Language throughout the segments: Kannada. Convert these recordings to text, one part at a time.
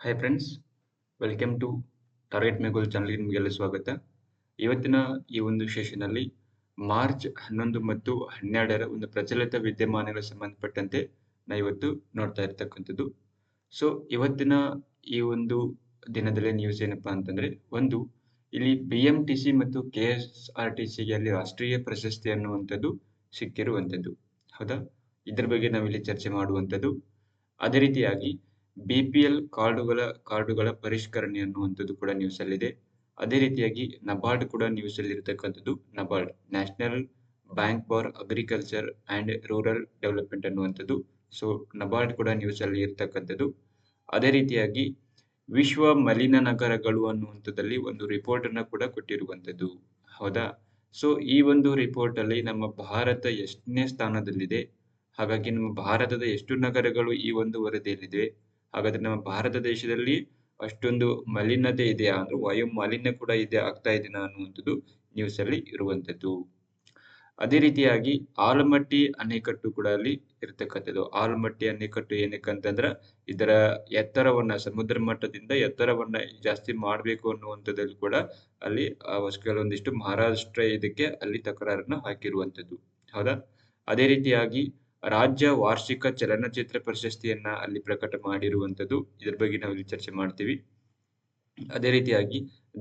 Hi friends, welcome to target ಮೇಗೋಲ್ ಚಾನಲ್ಗೆ ನಿಮಗೆಲ್ಲ ಸ್ವಾಗತ. ಇವತ್ತಿನ ಈ ಒಂದು ಸೆಷನಲ್ಲಿ ಮಾರ್ಚ್ 11 ಮತ್ತು 12ರ ಒಂದು ಪ್ರಚಲಿತ ವಿದ್ಯಮಾನಗಳಿಗೆ ಸಂಬಂಧಪಟ್ಟಂತೆ ಇವತ್ತು ನೋಡ್ತಾ ಇರ್ತಕ್ಕಂಥದ್ದು. ಸೊ ಇವತ್ತಿನ ಈ ಒಂದು ದಿನದಲ್ಲಿ ನ್ಯೂಸ್ ಏನಪ್ಪಾ ಅಂತಂದ್ರೆ, ಒಂದು ಇಲ್ಲಿ BMTC ಮತ್ತು KSRTCಗೆ ಅಲ್ಲಿ ರಾಷ್ಟ್ರೀಯ ಪ್ರಶಸ್ತಿ ಅನ್ನುವಂಥದ್ದು ಸಿಕ್ಕಿರುವಂಥದ್ದು. ಹೌದಾ? ಇದ್ರ ಬಗ್ಗೆ ನಾವಿಲ್ಲಿ ಚರ್ಚೆ ಮಾಡುವಂಥದ್ದು. ಅದೇ ರೀತಿಯಾಗಿ BPL ಕಾರ್ಡುಗಳ ಪರಿಷ್ಕರಣೆ ಅನ್ನುವಂಥದ್ದು ಕೂಡ ನ್ಯೂಸ್ ಅಲ್ಲಿದೆ. ಅದೇ ರೀತಿಯಾಗಿ ನಬಾರ್ಡ್ ಕೂಡ ನ್ಯೂಸ್ ಅಲ್ಲಿ ಇರತಕ್ಕಂಥದ್ದು. NABARD national bank for agriculture and rural development ಅನ್ನುವಂಥದ್ದು. ಸೊ ನಬಾರ್ಡ್ ಕೂಡ ನ್ಯೂಸ್ ಅಲ್ಲಿ ಇರತಕ್ಕಂಥದ್ದು. ಅದೇ ರೀತಿಯಾಗಿ ವಿಶ್ವ ಮಲಿನ ನಗರಗಳು ಅನ್ನುವಂಥದ್ದಲ್ಲಿ ಒಂದು ರಿಪೋರ್ಟ್ ಅನ್ನ ಕೂಡ ಕೊಟ್ಟಿರುವಂಥದ್ದು. ಹೌದಾ? ಸೊ ಈ ಒಂದು ರಿಪೋರ್ಟ್ ಅಲ್ಲಿ ನಮ್ಮ ಭಾರತ ಎಷ್ಟನೇ ಸ್ಥಾನದಲ್ಲಿದೆ, ಹಾಗಾಗಿ ನಮ್ಮ ಭಾರತದ ಎಷ್ಟು ನಗರಗಳು ಈ ಒಂದು ವರದಿಯಲ್ಲಿದೆ, ಹಾಗಾದ್ರೆ ನಮ್ಮ ಭಾರತ ದೇಶದಲ್ಲಿ ಅಷ್ಟೊಂದು ಮಲಿನತೆ ಇದೆಯಾ, ಅಂದ್ರೆ ವಾಯು ಮಾಲಿನ್ಯ ಕೂಡ ಆಗ್ತಾ ಇದೆಯಾ ಅನ್ನುವಂಥದ್ದು ನ್ಯೂಸ್ ಅಲ್ಲಿ ಇರುವಂತದ್ದು. ಅದೇ ರೀತಿಯಾಗಿ ಆಲಮಟ್ಟಿ ಅಣೆಕಟ್ಟು ಕೂಡ ಅಲ್ಲಿ ಇರ್ತಕ್ಕಂಥದ್ದು. ಆಲಮಟ್ಟಿ ಅಣೆಕಟ್ಟು ಏನಕ್ಕೆ ಅಂತಂದ್ರ ಇದರ ಎತ್ತರವನ್ನ, ಸಮುದ್ರ ಮಟ್ಟದಿಂದ ಎತ್ತರವನ್ನ ಜಾಸ್ತಿ ಮಾಡಬೇಕು ಅನ್ನುವಂಥದ್ದಲ್ಲಿ ಕೂಡ ಅಲ್ಲಿ ಕೆಲವೊಂದಿಷ್ಟು ಮಹಾರಾಷ್ಟ್ರ ಇದಕ್ಕೆ ಅಲ್ಲಿ ತಕರಾರನ್ನ ಹಾಕಿರುವಂಥದ್ದು. ಹೌದಾ? ಅದೇ ರೀತಿಯಾಗಿ ರಾಜ್ಯ ವಾರ್ಷಿಕ ಚಲನಚಿತ್ರ ಪ್ರಶಸ್ತಿಯನ್ನ ಅಲ್ಲಿ ಪ್ರಕಟ ಮಾಡಿರುವಂಥದ್ದು. ಇದ್ರ ಬಗ್ಗೆ ನಾವು ಇಲ್ಲಿ ಚರ್ಚೆ ಮಾಡ್ತೀವಿ. ಅದೇ ರೀತಿಯಾಗಿ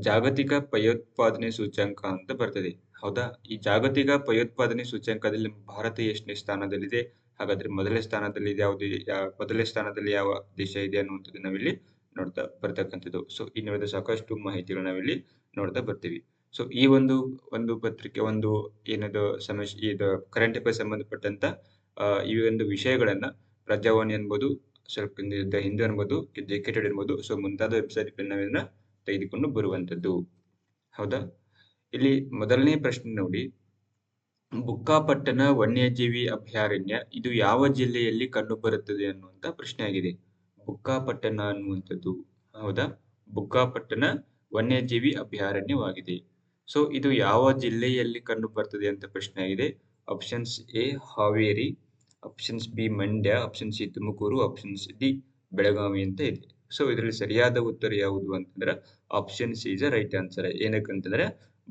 ಜಾಗತಿಕ ಭಯೋತ್ಪಾದನೆ ಸೂಚ್ಯಂಕ ಅಂತ ಬರ್ತದೆ. ಹೌದಾ? ಈ ಜಾಗತಿಕ ಭಯೋತ್ಪಾದನೆ ಸೂಚ್ಯಂಕದಲ್ಲಿ ಭಾರತ ಎಷ್ಟನೇ ಸ್ಥಾನದಲ್ಲಿದೆ, ಹಾಗಾದ್ರೆ ಮೊದಲನೇ ಸ್ಥಾನದಲ್ಲಿ ಯಾವ ದೇಶ ಇದೆ ಅನ್ನುವಂಥದ್ದು ನಾವಿಲ್ಲಿ ನೋಡ್ತಾ ಬರ್ತಕ್ಕಂಥದ್ದು. ಸೊ ಈ ನೋಡಿದ ಸಾಕಷ್ಟು ಮಾಹಿತಿಗಳು ನಾವಿಲ್ಲಿ ನೋಡ್ತಾ ಬರ್ತೀವಿ. ಸೊ ಈ ಒಂದು ಪತ್ರಿಕೆ ಏನದು ಸಮಸ್ಯೆ, ಇದು ಕರೆಂಟ್ ಅಫೇರ್ಸ್ ಸಂಬಂಧಪಟ್ಟಂತ ಈ ಒಂದು ವಿಷಯಗಳನ್ನ ಪ್ರಜಾವಾಣಿ ಅನ್ಬೋದು, ಸ್ವಲ್ಪ ಹಿಂದೂ ಅನ್ಬೋದು, ಜೆಕೆಟೆಡ್ ಅನ್ಬೋದು, ಸೊ ಮುಂತಾದ ವೆಬ್ಸೈಟ್ ನಾವಿದನ್ನ ತೆಗೆದುಕೊಂಡು ಬರುವಂತದ್ದು. ಹೌದಾ? ಇಲ್ಲಿ ಮೊದಲನೇ ಪ್ರಶ್ನೆ ನೋಡಿ, ಬುಕ್ಕಾಪಟ್ಟಣ ವನ್ಯಜೀವಿ ಅಭಯಾರಣ್ಯ ಇದು ಯಾವ ಜಿಲ್ಲೆಯಲ್ಲಿ ಕಂಡು ಬರುತ್ತದೆ ಅನ್ನುವಂತ ಪ್ರಶ್ನೆ ಆಗಿದೆ. ಬುಕ್ಕಾಪಟ್ಟಣ ಅನ್ನುವಂಥದ್ದು, ಹೌದಾ, ಬುಕ್ಕಾಪಟ್ಟಣ ವನ್ಯಜೀವಿ ಅಭಯಾರಣ್ಯವಾಗಿದೆ. ಸೊ ಇದು ಯಾವ ಜಿಲ್ಲೆಯಲ್ಲಿ ಕಂಡು ಬರ್ತದೆ ಅಂತ ಪ್ರಶ್ನೆ ಆಗಿದೆ. Options A Haveri, options B Mandya, option C Tumakuru, options D Belagavi ಅಂತ ಇದೆ. ಸೊ ಇದರಲ್ಲಿ ಸರಿಯಾದ ಉತ್ತರ ಯಾವುದು ಅಂತಂದ್ರೆ option C is right answer. ಏನಕ್ಕಂತಂದ್ರೆ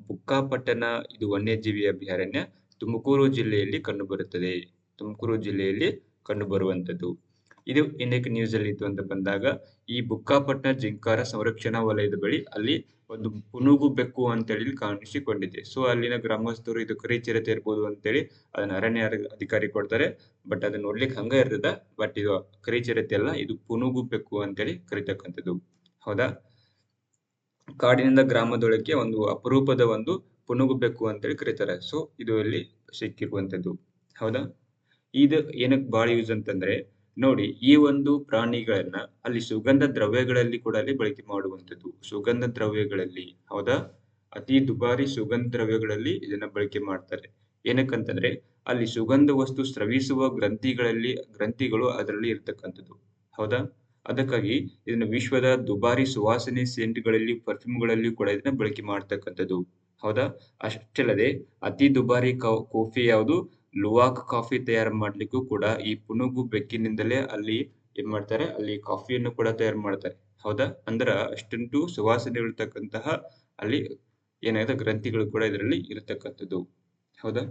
ಬುಕ್ಕಾಪಟ್ಟಣ ಇದು ವನ್ಯಜೀವಿ ಅಭಯಾರಣ್ಯ ತುಮಕೂರು ಜಿಲ್ಲೆಯಲ್ಲಿ ಕಂಡುಬರುತ್ತದೆ. ತುಮಕೂರು ಜಿಲ್ಲೆಯಲ್ಲಿ ಕಂಡುಬರುವಂತದ್ದು. ಇದು ಏನಕ್ಕೆ ನ್ಯೂಸ್ ಅಲ್ಲಿ ಇತ್ತು ಅಂತ ಬಂದಾಗ, ಈ ಬುಕ್ಕಾಪಟ್ಟಣ ಜಿಂಕಾರ ಸಂರಕ್ಷಣಾ ವಲಯದ ಬಳಿ ಅಲ್ಲಿ ಒಂದು ಪುನುಗು ಬೆಕ್ಕು ಅಂತೇಳಿ ಕಾಣಿಸಿಕೊಂಡಿದೆ. ಸೊ ಅಲ್ಲಿನ ಗ್ರಾಮಸ್ಥರು ಇದು ಕರಿಚಿರತೆ ಇರ್ಬೋದು ಅಂತೇಳಿ ಅದನ್ನ ಅರಣ್ಯ ಅಧಿಕಾರಿ ಕೊಡ್ತಾರೆ. ಬಟ್ ಅದನ್ನ ನೋಡ್ಲಿಕ್ಕೆ ಹಂಗ ಇರ್ತದ, ಬಟ್ ಇದು ಕರಿಚಿರತೆ ಅಲ್ಲ, ಇದು ಪುನುಗು ಬೆಕ್ಕು ಅಂತೇಳಿ ಕರಿತಕ್ಕಂಥದ್ದು. ಹೌದಾ? ಕಾಡಿನಿಂದ ಗ್ರಾಮದೊಳಕ್ಕೆ ಒಂದು ಅಪರೂಪದ ಒಂದು ಪುನುಗು ಬೆಕ್ಕು ಅಂತೇಳಿ ಕರೀತಾರೆ. ಸೊ ಇದು ಇಲ್ಲಿ ಸಿಕ್ಕಿರುವಂತದ್ದು. ಹೌದಾ? ಇದು ಏನಕ್ಕೆ ಬಹಳ ಯೂಸ್ ಅಂತಂದ್ರೆ ನೋಡಿ, ಈ ಒಂದು ಪ್ರಾಣಿಗಳನ್ನ ಅಲ್ಲಿ ಸುಗಂಧ ದ್ರವ್ಯಗಳಲ್ಲಿ ಕೂಡ ಅಲ್ಲಿ ಬಳಕೆ ಮಾಡುವಂಥದ್ದು. ಸುಗಂಧ ದ್ರವ್ಯಗಳಲ್ಲಿ, ಹೌದಾ, ಅತಿ ದುಬಾರಿ ಸುಗಂಧ ದ್ರವ್ಯಗಳಲ್ಲಿ ಇದನ್ನ ಬಳಕೆ ಮಾಡ್ತಾರೆ. ಏನಕ್ಕಂತಂದ್ರೆ ಅಲ್ಲಿ ಸುಗಂಧ ವಸ್ತು ಸ್ರವಿಸುವ ಗ್ರಂಥಿಗಳು ಅದರಲ್ಲಿ ಇರ್ತಕ್ಕಂಥದ್ದು. ಹೌದಾ? ಅದಕ್ಕಾಗಿ ಇದನ್ನ ವಿಶ್ವದ ದುಬಾರಿ ಸುವಾಸನೆ ಸೆಂಟ್ಗಳಲ್ಲಿ, ಪರ್ಫ್ಯೂಮ್ಗಳಲ್ಲಿ ಕೂಡ ಇದನ್ನ ಬಳಕೆ ಮಾಡ್ತಕ್ಕಂಥದ್ದು. ಹೌದಾ? ಅಷ್ಟಲ್ಲದೆ ಅತಿ ದುಬಾರಿ ಕಾಫಿ ಯಾವುದು, ಲುವಾಕ್ ಕಾಫಿ ತಯಾರು ಮಾಡ್ಲಿಕ್ಕೂ ಕೂಡ ಈ ಪುನುಗು ಬೆಕ್ಕಿನಿಂದಲೇ ಅಲ್ಲಿ ಏನ್ ಮಾಡ್ತಾರೆ, ಅಲ್ಲಿ ಕಾಫಿಯನ್ನು ಕೂಡ ತಯಾರು ಮಾಡ್ತಾರೆ. ಹೌದಾ? ಅಂದ್ರ ಅಷ್ಟಂಟು ಸುವಾಸನೆ ಇರತಕ್ಕಂತಹ ಅಲ್ಲಿ ಏನಾಗಿದೆ ಗ್ರಂಥಿಗಳು ಕೂಡ ಇದರಲ್ಲಿ ಇರತಕ್ಕಂಥದ್ದು. ಹೌದಾ?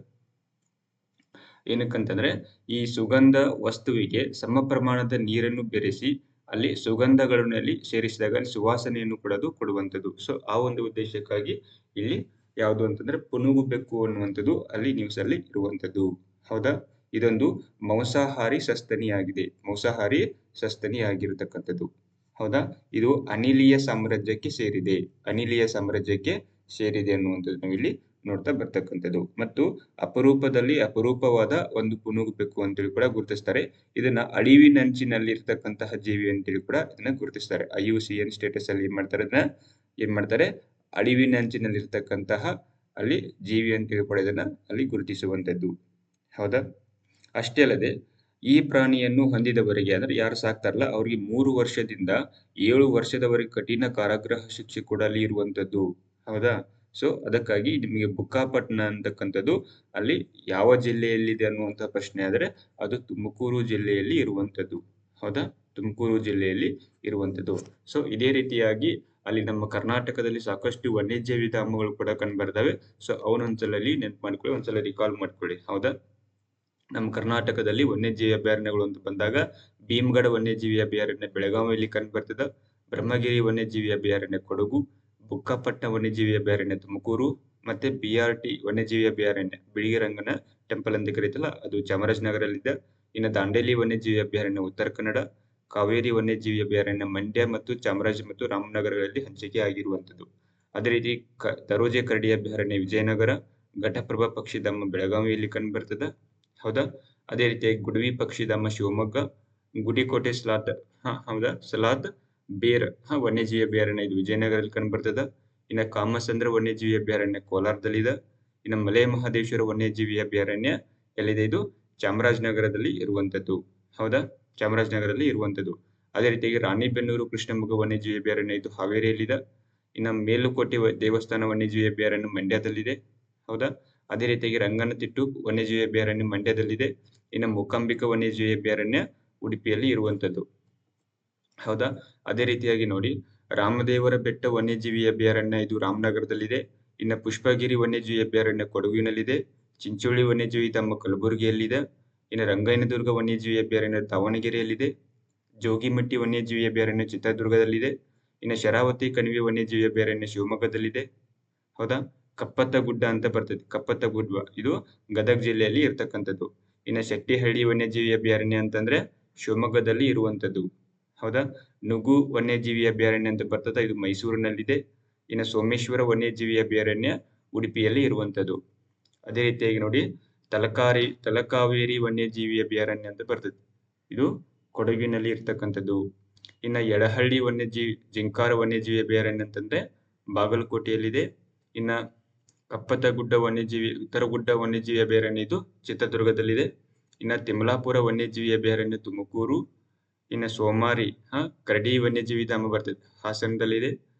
ಏನಕ್ಕಂತಂದ್ರೆ ಈ ಸುಗಂಧ ವಸ್ತುವಿಗೆ ಸಮ ಪ್ರಮಾಣದ ನೀರನ್ನು ಬೆರೆಸಿ ಅಲ್ಲಿ ಸುಗಂಧಗಳಲ್ಲಿ ಸೇರಿಸಿದಾಗ ಅಲ್ಲಿ ಸುವಾಸನೆಯನ್ನು ಕೂಡ ಅದು ಕೊಡುವಂಥದ್ದು. ಸೊ ಆ ಒಂದು ಉದ್ದೇಶಕ್ಕಾಗಿ ಇಲ್ಲಿ ಯಾವುದು ಅಂತಂದ್ರೆ ಪುನುಗು ಬೆಕ್ಕು ಅನ್ನುವಂಥದ್ದು ಅಲ್ಲಿ ನ್ಯೂಸ್ ಅಲ್ಲಿ ಇರುವಂತದ್ದು. ಹೌದಾ? ಇದೊಂದು ಮಾಂಸಾಹಾರಿ ಸಸ್ತನಿ ಆಗಿರತಕ್ಕಂಥದ್ದು. ಹೌದಾ? ಇದು ಅನಿಲೀಯ ಸಾಮ್ರಾಜ್ಯಕ್ಕೆ ಸೇರಿದೆ ಅನ್ನುವಂಥದ್ದು ನಾವಿಲ್ಲಿ ನೋಡ್ತಾ ಬರ್ತಕ್ಕಂಥದ್ದು. ಮತ್ತು ಅಪರೂಪವಾದ ಒಂದು ಪುನುಗು ಬೆಕ್ಕು ಅಂತೇಳಿ ಕೂಡ ಗುರುತಿಸ್ತಾರೆ. ಇದನ್ನ ಅಳಿವಿನಂಚಿನಲ್ಲಿರ್ತಕ್ಕಂತಹ ಜೀವಿ ಅಂತೇಳಿ ಕೂಡ ಇದನ್ನ ಗುರುತಿಸ್ತಾರೆ. IUCN ಸ್ಟೇಟಸ್ ಅಲ್ಲಿ ಏನ್ ಮಾಡ್ತಾರೆ, ಅಳಿವಿನಂಚಿನಲ್ಲಿರ್ತಕ್ಕಂತಹ ಅಲ್ಲಿ ಜೀವಿ ಅಂತೇಳಿ ಕೂಡ ಇದನ್ನ ಅಲ್ಲಿ ಗುರುತಿಸುವಂತದ್ದು. ಹೌದಾ? ಅಷ್ಟೇ ಅಲ್ಲದೆ ಈ ಪ್ರಾಣಿಯನ್ನು ಹೊಂದಿದವರಿಗೆ, ಅಂದ್ರೆ ಯಾರು ಸಾಕ್ತಾರಲ್ಲ ಅವ್ರಿಗೆ 3 ವರ್ಷದಿಂದ 7 ವರ್ಷದವರೆಗೆ ಕಠಿಣ ಕಾರಾಗೃಹ ಶಿಕ್ಷೆ ಕೂಡ ಅಲ್ಲಿ ಇರುವಂತದ್ದು. ಹೌದಾ? ಸೊ ಅದಕ್ಕಾಗಿ ನಿಮಗೆ ಬುಕ್ಕಾಪಟ್ಟಣ ಅಂತಕ್ಕಂಥದ್ದು ಅಲ್ಲಿ ಯಾವ ಜಿಲ್ಲೆಯಲ್ಲಿದೆ ಅನ್ನುವಂತಹ ಪ್ರಶ್ನೆ ಆದ್ರೆ ಅದು ತುಮಕೂರು ಜಿಲ್ಲೆಯಲ್ಲಿ ಇರುವಂತದ್ದು. ಹೌದಾ, ತುಮಕೂರು ಜಿಲ್ಲೆಯಲ್ಲಿ ಇರುವಂಥದ್ದು. ಸೊ ಇದೇ ರೀತಿಯಾಗಿ ಅಲ್ಲಿ ನಮ್ಮ ಕರ್ನಾಟಕದಲ್ಲಿ ಸಾಕಷ್ಟು ವನ್ಯಜೀವಿ ಧಾಮಗಳು ಕೂಡ ಕಂಡುಬರ್ತವೆ. ಸೊ ಅವನೊಂದ್ಸಲ ನೆನ್ಪು ಮಾಡ್ಕೊಳ್ಳಿ, ಒಂದ್ಸಲ ರಿಕಾಲ್ ಮಾಡ್ಕೊಳ್ಳಿ. ಹೌದಾ, ನಮ್ಮ ಕರ್ನಾಟಕದಲ್ಲಿ ವನ್ಯಜೀವಿ ಅಭಯಾರಣ್ಯಗಳು ಅಂತ ಬಂದಾಗ ಭೀಮಗಡ ವನ್ಯಜೀವಿ ಅಭಯಾರಣ್ಯ ಬೆಳಗಾವಿಯಲ್ಲಿ ಕಂಡು ಬರ್ತದ, ಬ್ರಹ್ಮಗಿರಿ ವನ್ಯಜೀವಿ ಅಭಯಾರಣ್ಯ ಕೊಡಗು, ಬುಕ್ಕಾಪಟ್ಟಣ ವನ್ಯಜೀವಿ ಅಭಯಾರಣ್ಯ ತುಮಕೂರು, ಮತ್ತೆ BRT ವನ್ಯಜೀವಿ ಅಭಯಾರಣ್ಯ ಬಿಳಿಗಿರಂಗನ ಟೆಂಪಲ್ ಅಂತ ಕರೀತಲ್ಲ ಅದು ಚಾಮರಾಜನಗರಲ್ಲಿದೆ. ಇನ್ನು ದಾಂಡೇಲಿ ವನ್ಯಜೀವಿ ಅಭಯಾರಣ್ಯ ಉತ್ತರ ಕನ್ನಡ, ಕಾವೇರಿ ವನ್ಯಜೀವಿ ಅಭಯಾರಣ್ಯ ಮಂಡ್ಯ ಮತ್ತು ಚಾಮರಾಜ ಮತ್ತು ರಾಮನಗರಗಳಲ್ಲಿ ಹಂಚಿಕೆ ಆಗಿರುವಂಥದ್ದು. ಅದೇ ರೀತಿ ದರೋಜೆ ಕರಡಿ ಅಭಯಾರಣ್ಯ ವಿಜಯನಗರ, ಘಟಪ್ರಭಾ ಪಕ್ಷಿಧಾಮ ಬೆಳಗಾವಿಯಲ್ಲಿ ಕಂಡು ಬರ್ತದ. ಹೌದಾ, ಅದೇ ರೀತಿಯಾಗಿ ಗುಡವಿ ಪಕ್ಷಿಧಾಮ ಶಿವಮೊಗ್ಗ, ಗುಡಿಕೋಟೆ ಸಲಾದ್ ಬೇರ್ ವನ್ಯಜೀವಿ ಅಭಯಾರಣ್ಯ ಇದು ವಿಜಯನಗರದಲ್ಲಿ ಕಂಡು ಬರ್ತದ. ಇನ್ನು ಕಾಮಸಂದ್ರ ವನ್ಯಜೀವಿ ಅಭಯಾರಣ್ಯ ಕೋಲಾರದಲ್ಲಿದೆ. ಇನ್ನು ಮಲೆ ಮಹದೇಶ್ವರ ವನ್ಯಜೀವಿ ಅಭಯಾರಣ್ಯ ಎಲ್ಲಿದೆ, ಇದು ಚಾಮರಾಜನಗರದಲ್ಲಿ ಇರುವಂತದ್ದು. ಹೌದಾ, ಚಾಮರಾಜನಗರದಲ್ಲಿ ಇರುವಂತದ್ದು. ಅದೇ ರೀತಿಯಾಗಿ ರಾಣಿಬೆನ್ನೂರು ಕೃಷ್ಣಮೃಗ ವನ್ಯಜೀವಿ ಅಭಯಾರಣ್ಯ ಇದು ಹಾವೇರಿಯಲ್ಲಿದೆ. ಇನ್ನು ಮೇಲುಕೋಟೆ ದೇವಸ್ಥಾನ ವನ್ಯಜೀವಿ ಅಭಯಾರಣ್ಯ ಮಂಡ್ಯದಲ್ಲಿದೆ. ಹೌದಾ, ಅದೇ ರೀತಿಯಾಗಿ ರಂಗನತಿಟ್ಟು ವನ್ಯಜೀವಿ ಅಭಯಾರಣ್ಯ ಮಂಡ್ಯದಲ್ಲಿದೆ. ಇನ್ನು ಮೂಕಾಂಬಿಕಾ ವನ್ಯಜೀವಿ ಅಭಯಾರಣ್ಯ ಉಡುಪಿಯಲ್ಲಿ ಇರುವಂತದ್ದು. ಹೌದಾ, ಅದೇ ರೀತಿಯಾಗಿ ನೋಡಿ ರಾಮದೇವರ ಬೆಟ್ಟ ವನ್ಯಜೀವಿ ಅಭಯಾರಣ್ಯ ಇದು ರಾಮನಗರದಲ್ಲಿದೆ. ಇನ್ನು ಪುಷ್ಪಗಿರಿ ವನ್ಯಜೀವಿ ಅಭಯಾರಣ್ಯ ಕೊಡಗಿನಲ್ಲಿದೆ. ಚಿಂಚೋಳಿ ವನ್ಯಜೀವಿ ಧಾಮ ಕಲಬುರಗಿಯಲ್ಲಿದೆ. ಇನ್ನು ರಂಗಯ್ಯನದುರ್ಗ ವನ್ಯಜೀವಿ ಅಭಯಾರಣ್ಯ ದಾವಣಗೆರೆಯಲ್ಲಿದೆ. ಜೋಗಿಮಟ್ಟಿ ವನ್ಯಜೀವಿ ಅಭಯಾರಣ್ಯ ಚಿತ್ರದುರ್ಗದಲ್ಲಿದೆ. ಇನ್ನು ಶರಾವತಿ ಕಣಿವೆ ವನ್ಯಜೀವಿ ಅಭಯಾರಣ್ಯ ಶಿವಮೊಗ್ಗದಲ್ಲಿದೆ. ಹೌದಾ, ಕಪ್ಪತ್ತಗುಡ್ಡ ಅಂತ ಬರ್ತದೆ, ಕಪ್ಪತ್ತಗುಡ್ಡ ಇದು ಗದಗ ಜಿಲ್ಲೆಯಲ್ಲಿ ಇರ್ತಕ್ಕಂಥದ್ದು. ಇನ್ನು ಶೆಟ್ಟಿಹಳ್ಳಿ ವನ್ಯಜೀವಿ ಅಭಯಾರಣ್ಯ ಅಂತಂದ್ರೆ ಶಿವಮೊಗ್ಗದಲ್ಲಿ ಇರುವಂತದ್ದು. ಹೌದಾ, ನುಗು ವನ್ಯಜೀವಿ ಅಭಯಾರಣ್ಯ ಅಂತ ಬರ್ತದೆ, ಇದು ಮೈಸೂರಿನಲ್ಲಿದೆ. ಇನ್ನು ಸೋಮೇಶ್ವರ ವನ್ಯಜೀವಿ ಅಭಯಾರಣ್ಯ ಉಡುಪಿಯಲ್ಲಿ ಇರುವಂತದ್ದು. ಅದೇ ರೀತಿಯಾಗಿ ನೋಡಿ ತಲಕಾವೇರಿ ವನ್ಯಜೀವಿ ಅಭಯಾರಣ್ಯ ಅಂತ ಬರ್ತದೆ, ಇದು ಕೊಡಗಿನಲ್ಲಿ ಇರ್ತಕ್ಕಂಥದ್ದು. ಇನ್ನು ಯಡಹಳ್ಳಿ ಜಿಂಕಾರ ವನ್ಯಜೀವಿ ಅಭಯಾರಣ್ಯ ಅಂತಂದ್ರೆ ಬಾಗಲಕೋಟೆಯಲ್ಲಿದೆ. ಇನ್ನ ಕಪ್ಪತ್ತಗುಡ್ಡ ಉತ್ತರಗುಡ್ಡ ವನ್ಯಜೀವಿ ಅಭಯಾರಣ್ಯ ಇದು ಚಿತ್ರದುರ್ಗದಲ್ಲಿದೆ. ಇನ್ನ ತಿಮ್ಲಾಪುರ ವನ್ಯಜೀವಿ ಅಭಯಾರಣ್ಯ ತುಮಕೂರು. ಇನ್ನ ಸೋಮಾರಿ ಕರಡಿ ವನ್ಯಜೀವಿ ಧಾಮ ಬರ್ತದೆ, ಹಾಸನದಲ್ಲಿದೆ.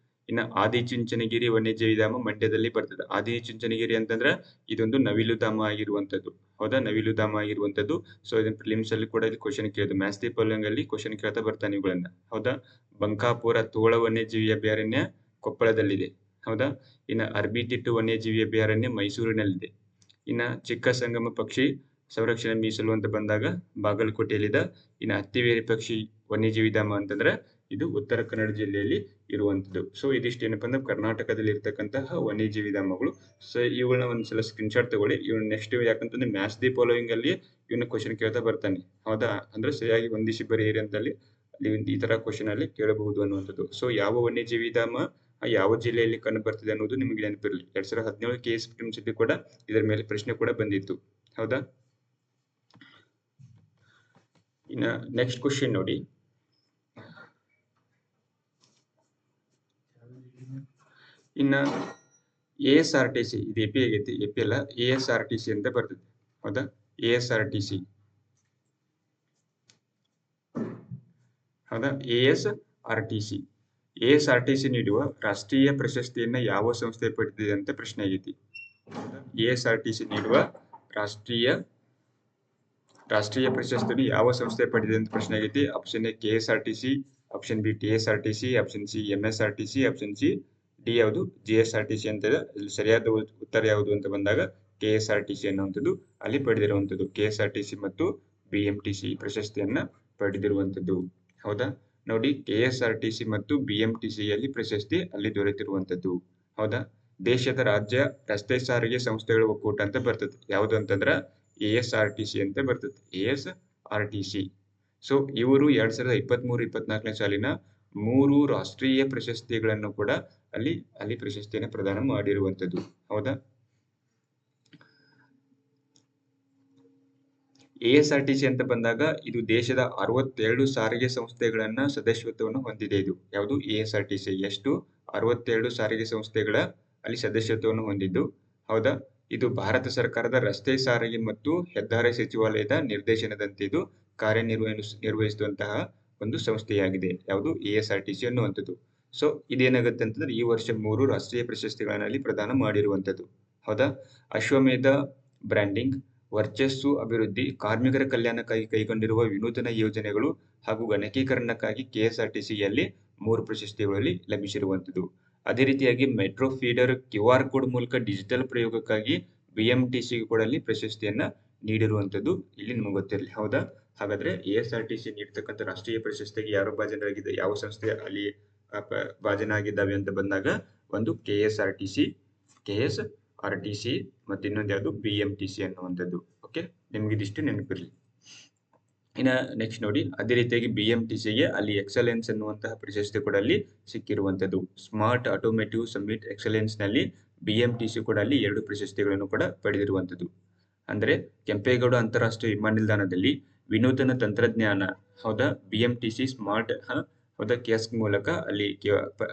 ಇನ್ನ ಆದಿಚುಂಚನಗಿರಿ ವನ್ಯಜೀವಿ ಧಾಮ ಮಂಡ್ಯದಲ್ಲಿ ಬರ್ತದೆ. ಆದಿಚುಂಚನಗಿರಿ ಅಂತಂದ್ರೆ ಇದೊಂದು ನವಿಲು ಧಾಮ ಆಗಿರುವಂತದ್ದು. ಹೌದಾ, ನವಿಲು ಧಾಮ ಆಗಿರುವಂತದ್ದು. ಸೊ ಇದನ್ನ ಪ್ರಿಲಿಮ್ಸ್ ಅಲ್ಲಿ ಕೂಡ ಇಲ್ಲಿ ಕ್ವಶನ್ ಕೇಳಿದ್ರು, ಮ್ಯಾಥ್ಸ್ ದಿ ಫಾಲೋಯಿಂಗ್ ಅಲ್ಲಿ ಕ್ವಶನ್ ಕೇಳ್ತಾ ಬರ್ತಾನೆ ಇವುಗಳನ್ನ. ಹೌದಾ, ಬಂಕಾಪುರ ತೋಳ ವನ್ಯಜೀವಿ ಅಭಯಾರಣ್ಯ ಕೊಪ್ಪಳದಲ್ಲಿದೆ. ಹೌದಾ, ಇನ್ನ ಅರ್ಬಿತಿಟ್ಟು ವನ್ಯಜೀವಿ ಅಭಯಾರಣ್ಯ ಮೈಸೂರಿನಲ್ಲಿದೆ. ಇನ್ನ ಚಿಕ್ಕ ಸಂಗಮ ಪಕ್ಷಿ ಸಂರಕ್ಷಣೆ ಮೀಸಲು ಅಂತ ಬಂದಾಗ ಬಾಗಲಕೋಟೆಯಲ್ಲಿದೆ. ಇನ್ನು ಹತ್ತಿವೇರಿ ಪಕ್ಷಿ ವನ್ಯಜೀವಿ ಧಾಮ ಅಂತಂದ್ರೆ ಇದು ಉತ್ತರ ಕನ್ನಡ ಜಿಲ್ಲೆಯಲ್ಲಿ ಇರುವಂತದ್ದು. ಸೊ ಇದಿಷ್ಟು ಏನಪ್ಪಾ ಅಂದ್ರೆ ಕರ್ನಾಟಕದಲ್ಲಿ ಇರ್ತಕ್ಕಂತಹ ವನ್ಯಜೀವಿ ಧಾಮಗಳು. ಸೊ ಇವುಗಳನ್ನ ಒಂದ್ಸಲ ಸ್ಕ್ರೀನ್ ಶಾಟ್ ತಗೊಳ್ಳಿ. ಇವ್ನ ನೆಕ್ಸ್ಟ್ ಯಾಕಂತಂದ್ರೆ ಮ್ಯಾಥ್ಸ್ ದಿ ಫಾಲೋಯಿಂಗ್ ಅಲ್ಲಿ ಇವನ್ನ ಕ್ವಶನ್ ಕೇಳ್ತಾ ಬರ್ತಾನೆ. ಹೌದಾ, ಅಂದ್ರೆ ಸರಿಯಾಗಿ ಹೊಂದಿಸಿ ಬರೆಯಿರಿ ಅಂತಲ್ಲಿ ಅಲ್ಲಿ ಈ ತರ ಕ್ವಶನ್ ಅಲ್ಲಿ ಕೇಳಬಹುದು ಅನ್ನುವಂಥದ್ದು. ಸೊ ಯಾವ ವನ್ಯಜೀವಿ ಧಾಮ ಯಾವ ಜಿಲ್ಲೆಯಲ್ಲಿ ಕಂಡು ಬರ್ತಿದೆ ಅನ್ನೋದು ನಿಮಗೆ ನೆನಪಿರಲಿ. 2017 KS ಪ್ರಿಲಿಮ್ಸ್ ಅಲ್ಲಿ ಕೂಡ ಇದರ ಮೇಲೆ ಪ್ರಶ್ನೆ ಕೂಡ ಬಂದಿತ್ತು. ಹೌದಾ, ಇನ್ನ ನೆಕ್ಸ್ಟ್ ಕ್ವಶನ್ ನೋಡಿ. ಇನ್ನ ASRTC ಇದು ಎಪಿ ಆಗೈತಿ, ಎಪಿ ಅಲ್ಲ ASRTC ಅಂತ ಬರ್ತದೆ. ಹೌದಾ, ASRTC. ಹೌದಾ, ASRTC ನೀಡುವ ರಾಷ್ಟ್ರೀಯ ಪ್ರಶಸ್ತಿಯನ್ನ ಯಾವ ಸಂಸ್ಥೆ ಪಡೆದಿದೆ ಅಂತ ಪ್ರಶ್ನೆ ಆಗೈತಿ. ASRTC ನೀಡುವ ರಾಷ್ಟ್ರೀಯ ಪ್ರಶಸ್ತಿಯನ್ನು ಯಾವ ಸಂಸ್ಥೆ ಪಡೆದಿದೆ ಅಂತ ಪ್ರಶ್ನೆ ಆಗೈತಿ. Option A KSRTC, option B TSRTC, option C MSRTC, option C D ಯಾವುದು GSRTC ಅಂತ ಇದೆ. ಇಲ್ಲಿ ಸರಿಯಾದ ಉತ್ತರ ಯಾವುದು ಅಂತ ಬಂದಾಗ KSRTC ಅನ್ನುವಂಥದ್ದು ಅಲ್ಲಿ ಪಡೆದಿರುವಂಥದ್ದು. KSRTC ಮತ್ತು BMTC ಪ್ರಶಸ್ತಿಯನ್ನ ಪಡೆದಿರುವಂಥದ್ದು. ಹೌದಾ, ನೋಡಿ KSRTC ಮತ್ತು BMTC ಯಲ್ಲಿ ಪ್ರಶಸ್ತಿ ಅಲ್ಲಿ ದೊರೆತಿರುವಂಥದ್ದು. ಹೌದಾ, ದೇಶದ ರಾಜ್ಯ ರಸ್ತೆ ಸಾರಿಗೆ ಸಂಸ್ಥೆಗಳ ಒಕ್ಕೂಟ ಅಂತ ಬರ್ತದೆ. ಯಾವುದು ಅಂತಂದ್ರ ASRTC ಅಂತ ಬರ್ತದೆ, ASRTC. ಸೊ ಇವರು 2023-24 ಸಾಲಿನ 3 ರಾಷ್ಟ್ರೀಯ ಪ್ರಶಸ್ತಿಗಳನ್ನು ಕೂಡ ಅಲ್ಲಿ ಪ್ರಶಸ್ತಿಯನ್ನು ಪ್ರದಾನ ಮಾಡಿರುವಂಥದ್ದು. ಹೌದಾ, ASRTC ಅಂತ ಬಂದಾಗ ಇದು ದೇಶದ 62 ಸಾರಿಗೆ ಸಂಸ್ಥೆಗಳನ್ನ ಸದಸ್ಯತ್ವವನ್ನು ಹೊಂದಿದೆ. ಇದು ಯಾವುದು ASRTC ಎಷ್ಟು 62 ಸಾರಿಗೆ ಸಂಸ್ಥೆಗಳ ಅಲ್ಲಿ ಸದಸ್ಯತ್ವವನ್ನು ಹೊಂದಿದ್ದು. ಹೌದಾ, ಇದು ಭಾರತ ಸರ್ಕಾರದ ರಸ್ತೆ ಸಾರಿಗೆ ಮತ್ತು ಹೆದ್ದಾರಿ ಸಚಿವಾಲಯದ ನಿರ್ದೇಶನದಂತೆ ಇದು ಕಾರ್ಯನಿರ್ವಹಿಸುವಂತಹ ಒಂದು ಸಂಸ್ಥೆಯಾಗಿದೆ. ಯಾವುದು ASRTC ಅನ್ನುವಂಥದ್ದು. ಸೊ ಇದೇನಾಗುತ್ತೆ ಅಂತಂದ್ರೆ ಈ ವರ್ಷ 3 ರಾಷ್ಟ್ರೀಯ ಪ್ರಶಸ್ತಿಗಳನ್ನ ಅಲ್ಲಿ ಪ್ರದಾನ ಮಾಡಿರುವಂಥದ್ದು. ಹೌದಾ, ಅಶ್ವಮೇಧ ಬ್ರ್ಯಾಂಡಿಂಗ್, ವರ್ಚಸ್ಸು ಅಭಿವೃದ್ಧಿ, ಕಾರ್ಮಿಕರ ಕಲ್ಯಾಣಕ್ಕಾಗಿ ಕೈಗೊಂಡಿರುವ ವಿನೂತನ ಯೋಜನೆಗಳು, ಹಾಗೂ ಗಣಕೀಕರಣಕ್ಕಾಗಿ KSRTCಯಲ್ಲಿ 3 ಪ್ರಶಸ್ತಿಗಳಲ್ಲಿ ಲಭಿಸಿರುವಂಥದ್ದು. ಅದೇ ರೀತಿಯಾಗಿ ಮೆಟ್ರೋ ಫೀಡರ್ QR ಕೋಡ್ ಮೂಲಕ ಡಿಜಿಟಲ್ ಪ್ರಯೋಗಕ್ಕಾಗಿ BMTC ಕೂಡ ಅಲ್ಲಿ ಪ್ರಶಸ್ತಿಯನ್ನ ನೀಡಿರುವಂಥದ್ದು ಇಲ್ಲಿ ನಿಮಗೆ ಗೊತ್ತಿರಲಿ. ಹೌದಾ? ಹಾಗಾದ್ರೆ ASRTC ನೀಡ್ತಕ್ಕಂಥ ರಾಷ್ಟ್ರೀಯ ಪ್ರಶಸ್ತಿಗೆ ಯಾರು ಭಾಜನರಾಗಿದ್ದಾರೆ, ಯಾವ ಸಂಸ್ಥೆ ಅಲ್ಲಿ ಭಾಜನರಾಗಿದ್ದಾವೆ ಅಂತ ಬಂದಾಗ ಒಂದು KSRTC ಮತ್ತು ಇನ್ನೊಂದು ಯಾವುದು BMTC ಅನ್ನುವಂಥದ್ದು. ಓಕೆ, ನಿಮ್ಗೆ ಇದಿಷ್ಟು ನೆನಪಿರಲಿ. ಇನ್ನ ನೆಕ್ಸ್ಟ್ ನೋಡಿ, ಅದೇ ರೀತಿಯಾಗಿ BMTCಗೆ ಅಲ್ಲಿ ಎಕ್ಸಲೆನ್ಸ್ ಅನ್ನುವಂತಹ ಪ್ರಶಸ್ತಿ ಕೂಡ ಅಲ್ಲಿ ಸಿಕ್ಕಿರುವಂಥದ್ದು. ಸ್ಮಾರ್ಟ್ ಆಟೋಮೇಟಿವ್ ಸಮ್ಮಿಟ್ ಎಕ್ಸಲೆನ್ಸ್ ನಲ್ಲಿ BMTC ಕೂಡ ಅಲ್ಲಿ 2 ಪ್ರಶಸ್ತಿಗಳನ್ನು ಕೂಡ ಪಡೆದಿರುವಂಥದ್ದು. ಅಂದ್ರೆ ಕೆಂಪೇಗೌಡ ಅಂತಾರಾಷ್ಟ್ರೀಯ ವಿಮಾನ ನಿಲ್ದಾಣದಲ್ಲಿ ವಿನೂತನ ತಂತ್ರಜ್ಞಾನ, ಹೌದಾ, BMTC ಸ್ಮಾರ್ಟ್ ಹೌದಾ ಕಿಯಾಸ್ಕ್ ಮೂಲಕ ಅಲ್ಲಿ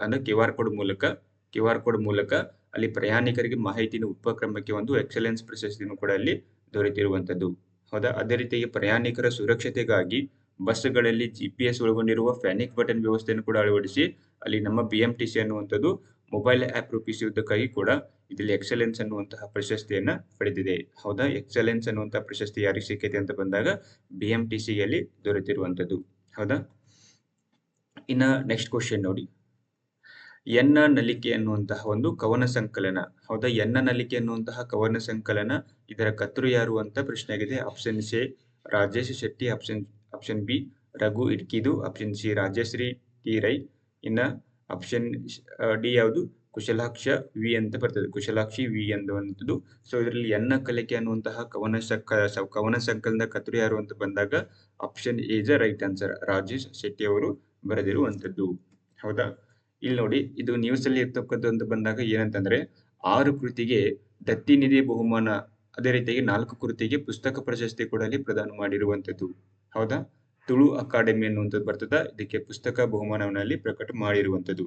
ಅಂದ್ರೆ QR ಕೋಡ್ ಮೂಲಕ ಅಲ್ಲಿ ಪ್ರಯಾಣಿಕರಿಗೆ ಮಾಹಿತಿಯನ್ನು ಉಪಕ್ರಮಕ್ಕೆ ಒಂದು ಎಕ್ಸಲೆನ್ಸ್ ಪ್ರಶಸ್ತಿಯನ್ನು ಕೂಡ ಅಲ್ಲಿ ದೊರೆತಿರುವಂಥದ್ದು. ಹೌದಾ? ಅದೇ ರೀತಿಯಾಗಿ ಪ್ರಯಾಣಿಕರ ಸುರಕ್ಷತೆಗಾಗಿ ಬಸ್ಗಳಲ್ಲಿ GPS ಒಳಗೊಂಡಿರುವ ಪ್ಯಾನಿಕ್ ಬಟನ್ ವ್ಯವಸ್ಥೆಯನ್ನು ಕೂಡ ಅಳವಡಿಸಿ ಅಲ್ಲಿ ನಮ್ಮ BMTC ಅನ್ನುವಂಥದ್ದು ಮೊಬೈಲ್ ಆ್ಯಪ್ ರೂಪಿಸುವುದಕ್ಕಾಗಿ ಕೂಡ ಇದರಲ್ಲಿ ಎಕ್ಸಲೆನ್ಸ್ ಅನ್ನುವಂತಹ ಪ್ರಶಸ್ತಿಯನ್ನ ಪಡೆದಿದೆ. ಹೌದಾ? ಎಕ್ಸಲೆನ್ಸ್ ಅನ್ನುವಂತಹ ಪ್ರಶಸ್ತಿ ಯಾರಿಗೆ ಸಿಕ್ಕಿದೆ ಅಂತ ಬಂದಾಗ BMTCಯಲ್ಲಿ ದೊರೆತಿರುವಂಥದ್ದು. ಹೌದಾ? ಇನ್ನ ನೆಕ್ಸ್ಟ್ ಕ್ವಶನ್ ನೋಡಿ, ಎನ್ನ ನಲಿಕೆ ಅನ್ನುವಂತಹ ಒಂದು ಕವನ ಸಂಕಲನ. ಹೌದಾ? ಎನ್ನ ನಲಿಕೆ ಅನ್ನುವಂತಹ ಕವನ ಸಂಕಲನ, ಇದರ ಕರ್ತೃ ಯಾರು ಅಂತ ಪ್ರಶ್ನೆ ಆಗಿದೆ. Option A Rajesh Shetty, option B Raghu Idkidu, option C Rajashree T Rai, ಇನ್ನ ಆಪ್ಷನ್ ಡಿ ಯಾವುದು ಕುಶಲಾಕ್ಷ ವಿ ಅಂತ ಬರ್ತದೆ, ಕುಶಲಾಕ್ಷಿ ವಿ ಅನ್ನುವಂಥದ್ದು. ಸೊ ಇದರಲ್ಲಿ ಎನ್ನ ಕಲಿಕೆ ಅನ್ನುವಂತಹ ಕವನ ಸಂಕಲನದ ಕರ್ತೃ ಯಾರು ಅಂತ ಬಂದಾಗ option A is right answer, Rajesh Shetty ಅವರು ಬರೆದಿರುವಂಥದ್ದು. ಹೌದಾ? ಇಲ್ಲಿ ನೋಡಿ, ಇದು ನ್ಯೂಸ್ ಅಲ್ಲಿ ಇರ್ತಕ್ಕಂಥ ಅಂತ ಬಂದಾಗ ಏನಂತಂದ್ರೆ 6 ಕೃತಿಗೆ ದತ್ತಿನಿಧಿ ಬಹುಮಾನ, ಅದೇ ರೀತಿಯಾಗಿ 4 ಕೃತಿಗೆ ಪುಸ್ತಕ ಪ್ರಶಸ್ತಿ ಕೂಡ ಅಲ್ಲಿ ಪ್ರದಾನ ಮಾಡಿರುವಂಥದ್ದು. ಹೌದಾ? ತುಳು ಅಕಾಡೆಮಿ ಅನ್ನುವಂಥದ್ದು ಬರ್ತದ, ಇದಕ್ಕೆ ಪುಸ್ತಕ ಬಹುಮಾನವನ್ನು ಅಲ್ಲಿ ಪ್ರಕಟ ಮಾಡಿರುವಂಥದ್ದು.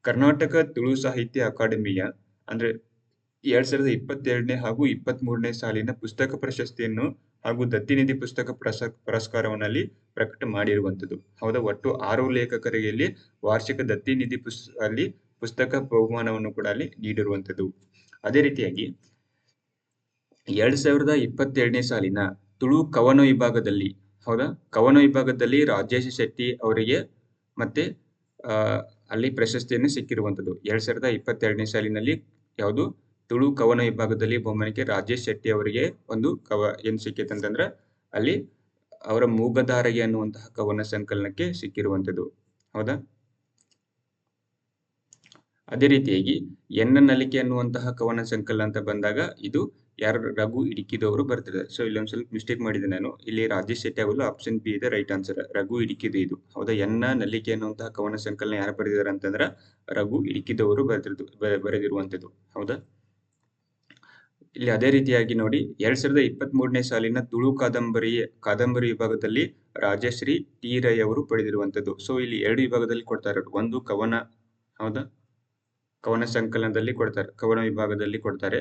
ಕರ್ನಾಟಕ ತುಳು ಸಾಹಿತ್ಯ ಅಕಾಡೆಮಿಯ ಅಂದ್ರೆ 2022ನೇ ಹಾಗೂ 23ನೇ ಸಾಲಿನ ಪುಸ್ತಕ ಪ್ರಶಸ್ತಿಯನ್ನು ಹಾಗೂ ದತ್ತಿನಿಧಿ ಪುಸ್ತಕ ಪುರಸ್ಕಾರವನ್ನಲ್ಲಿ ಪ್ರಕಟ ಮಾಡಿರುವಂಥದ್ದು. ಹೌದಾ? ಒಟ್ಟು 6 ಲೇಖಕರಿಗೆ ಇಲ್ಲಿ ವಾರ್ಷಿಕ ದತ್ತಿನಿಧಿ ಅಲ್ಲಿ ಪುಸ್ತಕ ಬಹುಮಾನವನ್ನು ಕೂಡ ಅಲ್ಲಿ ನೀಡಿರುವಂಥದ್ದು. ಅದೇ ರೀತಿಯಾಗಿ 2022ನೇ ಸಾಲಿನ ತುಳು ಕವನ ವಿಭಾಗದಲ್ಲಿ, ಹೌದಾ, ಕವನ ವಿಭಾಗದಲ್ಲಿ ರಾಜೇಶ್ ಶೆಟ್ಟಿ ಅವರಿಗೆ ಮತ್ತೆ ಅಲ್ಲಿ ಪ್ರಶಸ್ತಿಯನ್ನು ಸಿಕ್ಕಿರುವಂಥದ್ದು. 2022ನೇ ಸಾಲಿನಲ್ಲಿ ಯಾವುದು ತುಳು ಕವನ ವಿಭಾಗದಲ್ಲಿ ಬಹುಮಾನಕ್ಕೆ ರಾಜೇಶ್ ಶೆಟ್ಟಿ ಅವರಿಗೆ ಒಂದು ಏನ್ ಸಿಕ್ಕಿತ್ತು ಅಂತಂದ್ರೆ ಅಲ್ಲಿ ಅವರ ಮೂಗಧಾರಗೆ ಅನ್ನುವಂತಹ ಕವನ ಸಂಕಲನಕ್ಕೆ ಸಿಕ್ಕಿರುವಂಥದ್ದು. ಹೌದಾ? ಅದೇ ರೀತಿಯಾಗಿ ಎನ್ನ ನಲಿಕೆ ಅನ್ನುವಂತಹ ಕವನ ಸಂಕಲನ ಅಂತ ಬಂದಾಗ ಇದು ಯಾರು ರಘು ಇಡಿಕಿದವರು ಬರ್ತಿದ್ದಾರೆ. ಸೊ ಇಲ್ಲಿ ಒಂದ್ ಸ್ವಲ್ಪ ಮಿಸ್ಟೇಕ್ ಮಾಡಿದೆ ನಾನು, ಇಲ್ಲಿ ರಾಜೇಶ್ ಶೆಟ್ಟಿ ಅವರು ಆಪ್ಷನ್ ಬಿ ಇದೆ ರೈಟ್ ಆನ್ಸರ್, ರಘು ಇಡಿಕಿದು ಇದು. ಹೌದಾ? ಎನ್ನ ನಲಿಕೆ ಅನ್ನುವಂತಹ ಕವನ ಸಂಕಲನ ಯಾರು ಬರೆದಿದ್ದಾರೆ ಅಂತಂದ್ರ ರಘು ಇಡಿಕಿದವರು ಬರೆದಿರುವಂಥದ್ದು. ಹೌದಾ? ಇಲ್ಲಿ ಅದೇ ರೀತಿಯಾಗಿ ನೋಡಿ, 2023ನೇ ಸಾಲಿನ ತುಳು ಕಾದಂಬರಿ ವಿಭಾಗದಲ್ಲಿ ರಾಜಶ್ರೀ ಟಿ ರೈ ಅವರು ಪಡೆದಿರುವಂಥದ್ದು. ಸೊ ಇಲ್ಲಿ 2 ವಿಭಾಗದಲ್ಲಿ ಕೊಡ್ತಾರೆ, ಒಂದು ಕವನ, ಹೌದಾ, ಕವನ ಸಂಕಲನದಲ್ಲಿ ಕೊಡ್ತಾರೆ, ಕವನ ವಿಭಾಗದಲ್ಲಿ ಕೊಡ್ತಾರೆ.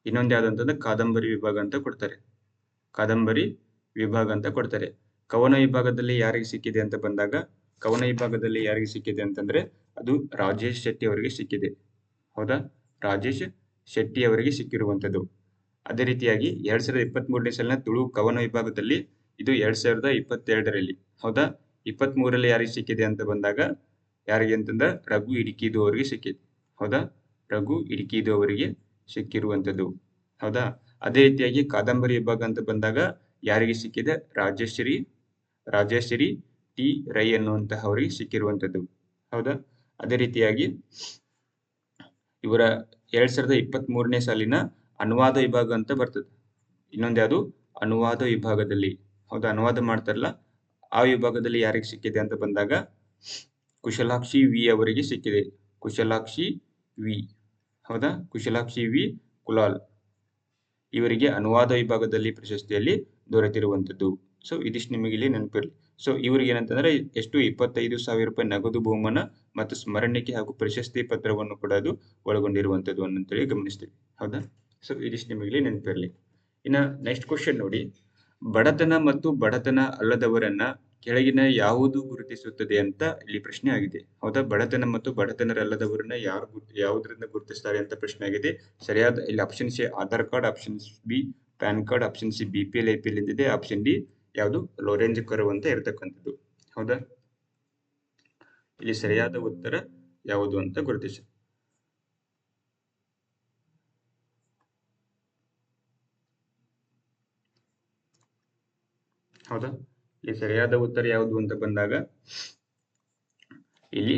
ಇನ್ನೊಂದು ಯಾವ್ದಂತಂದ್ರೆ ಕಾದಂಬರಿ ವಿಭಾಗ ಅಂತ ಕೊಡ್ತಾರೆ, ಕಾದಂಬರಿ ವಿಭಾಗ ಅಂತ ಕೊಡ್ತಾರೆ. ಕವನ ವಿಭಾಗದಲ್ಲಿ ಯಾರಿಗೆ ಸಿಕ್ಕಿದೆ ಅಂತ ಬಂದಾಗ, ಕವನ ವಿಭಾಗದಲ್ಲಿ ಯಾರಿಗೆ ಸಿಕ್ಕಿದೆ ಅಂತಂದ್ರೆ ಅದು ರಾಜೇಶ್ ಶೆಟ್ಟಿ ಅವರಿಗೆ ಸಿಕ್ಕಿದೆ. ಹೌದಾ? ರಾಜೇಶ್ ಶೆಟ್ಟಿ ಅವರಿಗೆ ಸಿಕ್ಕಿರುವಂಥದ್ದು. ಅದೇ ರೀತಿಯಾಗಿ 2023ನೇ ಸಾಲಿನ ತುಳು ಕವನ ವಿಭಾಗದಲ್ಲಿ ಇದು 2022ರಲ್ಲಿ, ಹೌದಾ, 23ರಲ್ಲಿ ಯಾರಿಗೆ ಸಿಕ್ಕಿದೆ ಅಂತ ಬಂದಾಗ ಯಾರಿಗೆ ಅಂತಂದ್ರೆ ರಘು ಇಡಿಕಿದು ಅವರಿಗೆ ಸಿಕ್ಕಿದೆ. ಹೌದಾ? ರಘು ಇಡಿಕಿದು ಅವರಿಗೆ ಸಿಕ್ಕಿರುವಂಥದ್ದು. ಹೌದಾ? ಅದೇ ರೀತಿಯಾಗಿ ಕಾದಂಬರಿ ವಿಭಾಗ ಅಂತ ಬಂದಾಗ ಯಾರಿಗೆ ಸಿಕ್ಕಿದೆ? ರಾಜಶ್ರೀ ಟಿ ರೈ ಅನ್ನುವಂತಹ ಅವರಿಗೆ ಸಿಕ್ಕಿರುವಂಥದ್ದು. ಹೌದಾ? ಅದೇ ರೀತಿಯಾಗಿ ಇವರ 2023ನೇ ಸಾಲಿನ ಅನುವಾದ ವಿಭಾಗ ಅಂತ ಬರ್ತದೆ. ಇನ್ನೊಂದು ಯಾವುದು? ಅನುವಾದ ವಿಭಾಗದಲ್ಲಿ, ಹೌದಾ, ಅನುವಾದ ಮಾಡ್ತಾರಲ್ಲ ಆ ವಿಭಾಗದಲ್ಲಿ ಯಾರಿಗೆ ಸಿಕ್ಕಿದೆ ಅಂತ ಬಂದಾಗ ಕುಶಲಾಕ್ಷಿ ವಿ ಅವರಿಗೆ ಸಿಕ್ಕಿದೆ. ಕುಶಲಾಕ್ಷಿ ವಿ, ಹೌದಾ, ಕುಶಲಾಕ್ಷಿ ವಿ ಕುಲಾಲ್ ಇವರಿಗೆ ಅನುವಾದ ವಿಭಾಗದಲ್ಲಿ ಪ್ರಶಸ್ತಿಯಲ್ಲಿ ದೊರೆತಿರುವಂಥದ್ದು. ಸೊ ಇದಿಷ್ಟು ನಿಮಗೆ ಇಲ್ಲಿ ನೆನಪಿರಲಿ. ಸೊ ಇವರಿಗೆ ಏನಂತಂದ್ರೆ ಎಷ್ಟು 25,000 ರೂಪಾಯಿ ನಗದು ಬಹುಮಾನ ಮತ್ತು ಸ್ಮರಣಿಕೆ ಹಾಗೂ ಪ್ರಶಸ್ತಿ ಪತ್ರವನ್ನು ಕೂಡ ಅದು ಒಳಗೊಂಡಿರುವಂಥದ್ದು ಅಂತೇಳಿ ಗಮನಿಸ್ತೀವಿ. ಹೌದಾ? ಸೊ ಇದಿಷ್ಟು ನಿಮಗೆ ಇಲ್ಲಿ ನೆನಪಿರಲಿ. ಇನ್ನ ನೆಕ್ಸ್ಟ್ ಕ್ವಶನ್ ನೋಡಿ, ಬಡತನ ಮತ್ತು ಬಡತನ ಅಲ್ಲದವರನ್ನ ಕೆಳಗಿನ ಯಾವುದು ಗುರುತಿಸುತ್ತದೆ ಅಂತ ಇಲ್ಲಿ ಪ್ರಶ್ನೆ ಆಗಿದೆ. ಹೌದಾ? ಬಡತನ ಮತ್ತು ಬಡತನರಲ್ಲದವರನ್ನ ಯಾವುದರಿಂದ ಗುರುತಿಸ್ತಾರೆ ಅಂತ ಪ್ರಶ್ನೆ ಆಗಿದೆ. ಸರಿಯಾದ ಇಲ್ಲಿ option C Aadhaar card, option B PAN card, option C BPL APL ಇದೆ, ಆಪ್ಷನ್ ಡಿ ಯಾವುದು ಲೋರೆಂಜ್ ಕರ್ವ್ ಅಂತ ಇರತಕ್ಕಂಥದ್ದು. ಹೌದಾ? ಇಲ್ಲಿ ಸರಿಯಾದ ಉತ್ತರ ಯಾವುದು ಅಂತ ಗುರುತಿಸಿ. ಹೌದಾ? ಇಲ್ಲಿ ಸರಿಯಾದ ಉತ್ತರ ಯಾವುದು ಅಂತ ಬಂದಾಗ ಇಲ್ಲಿ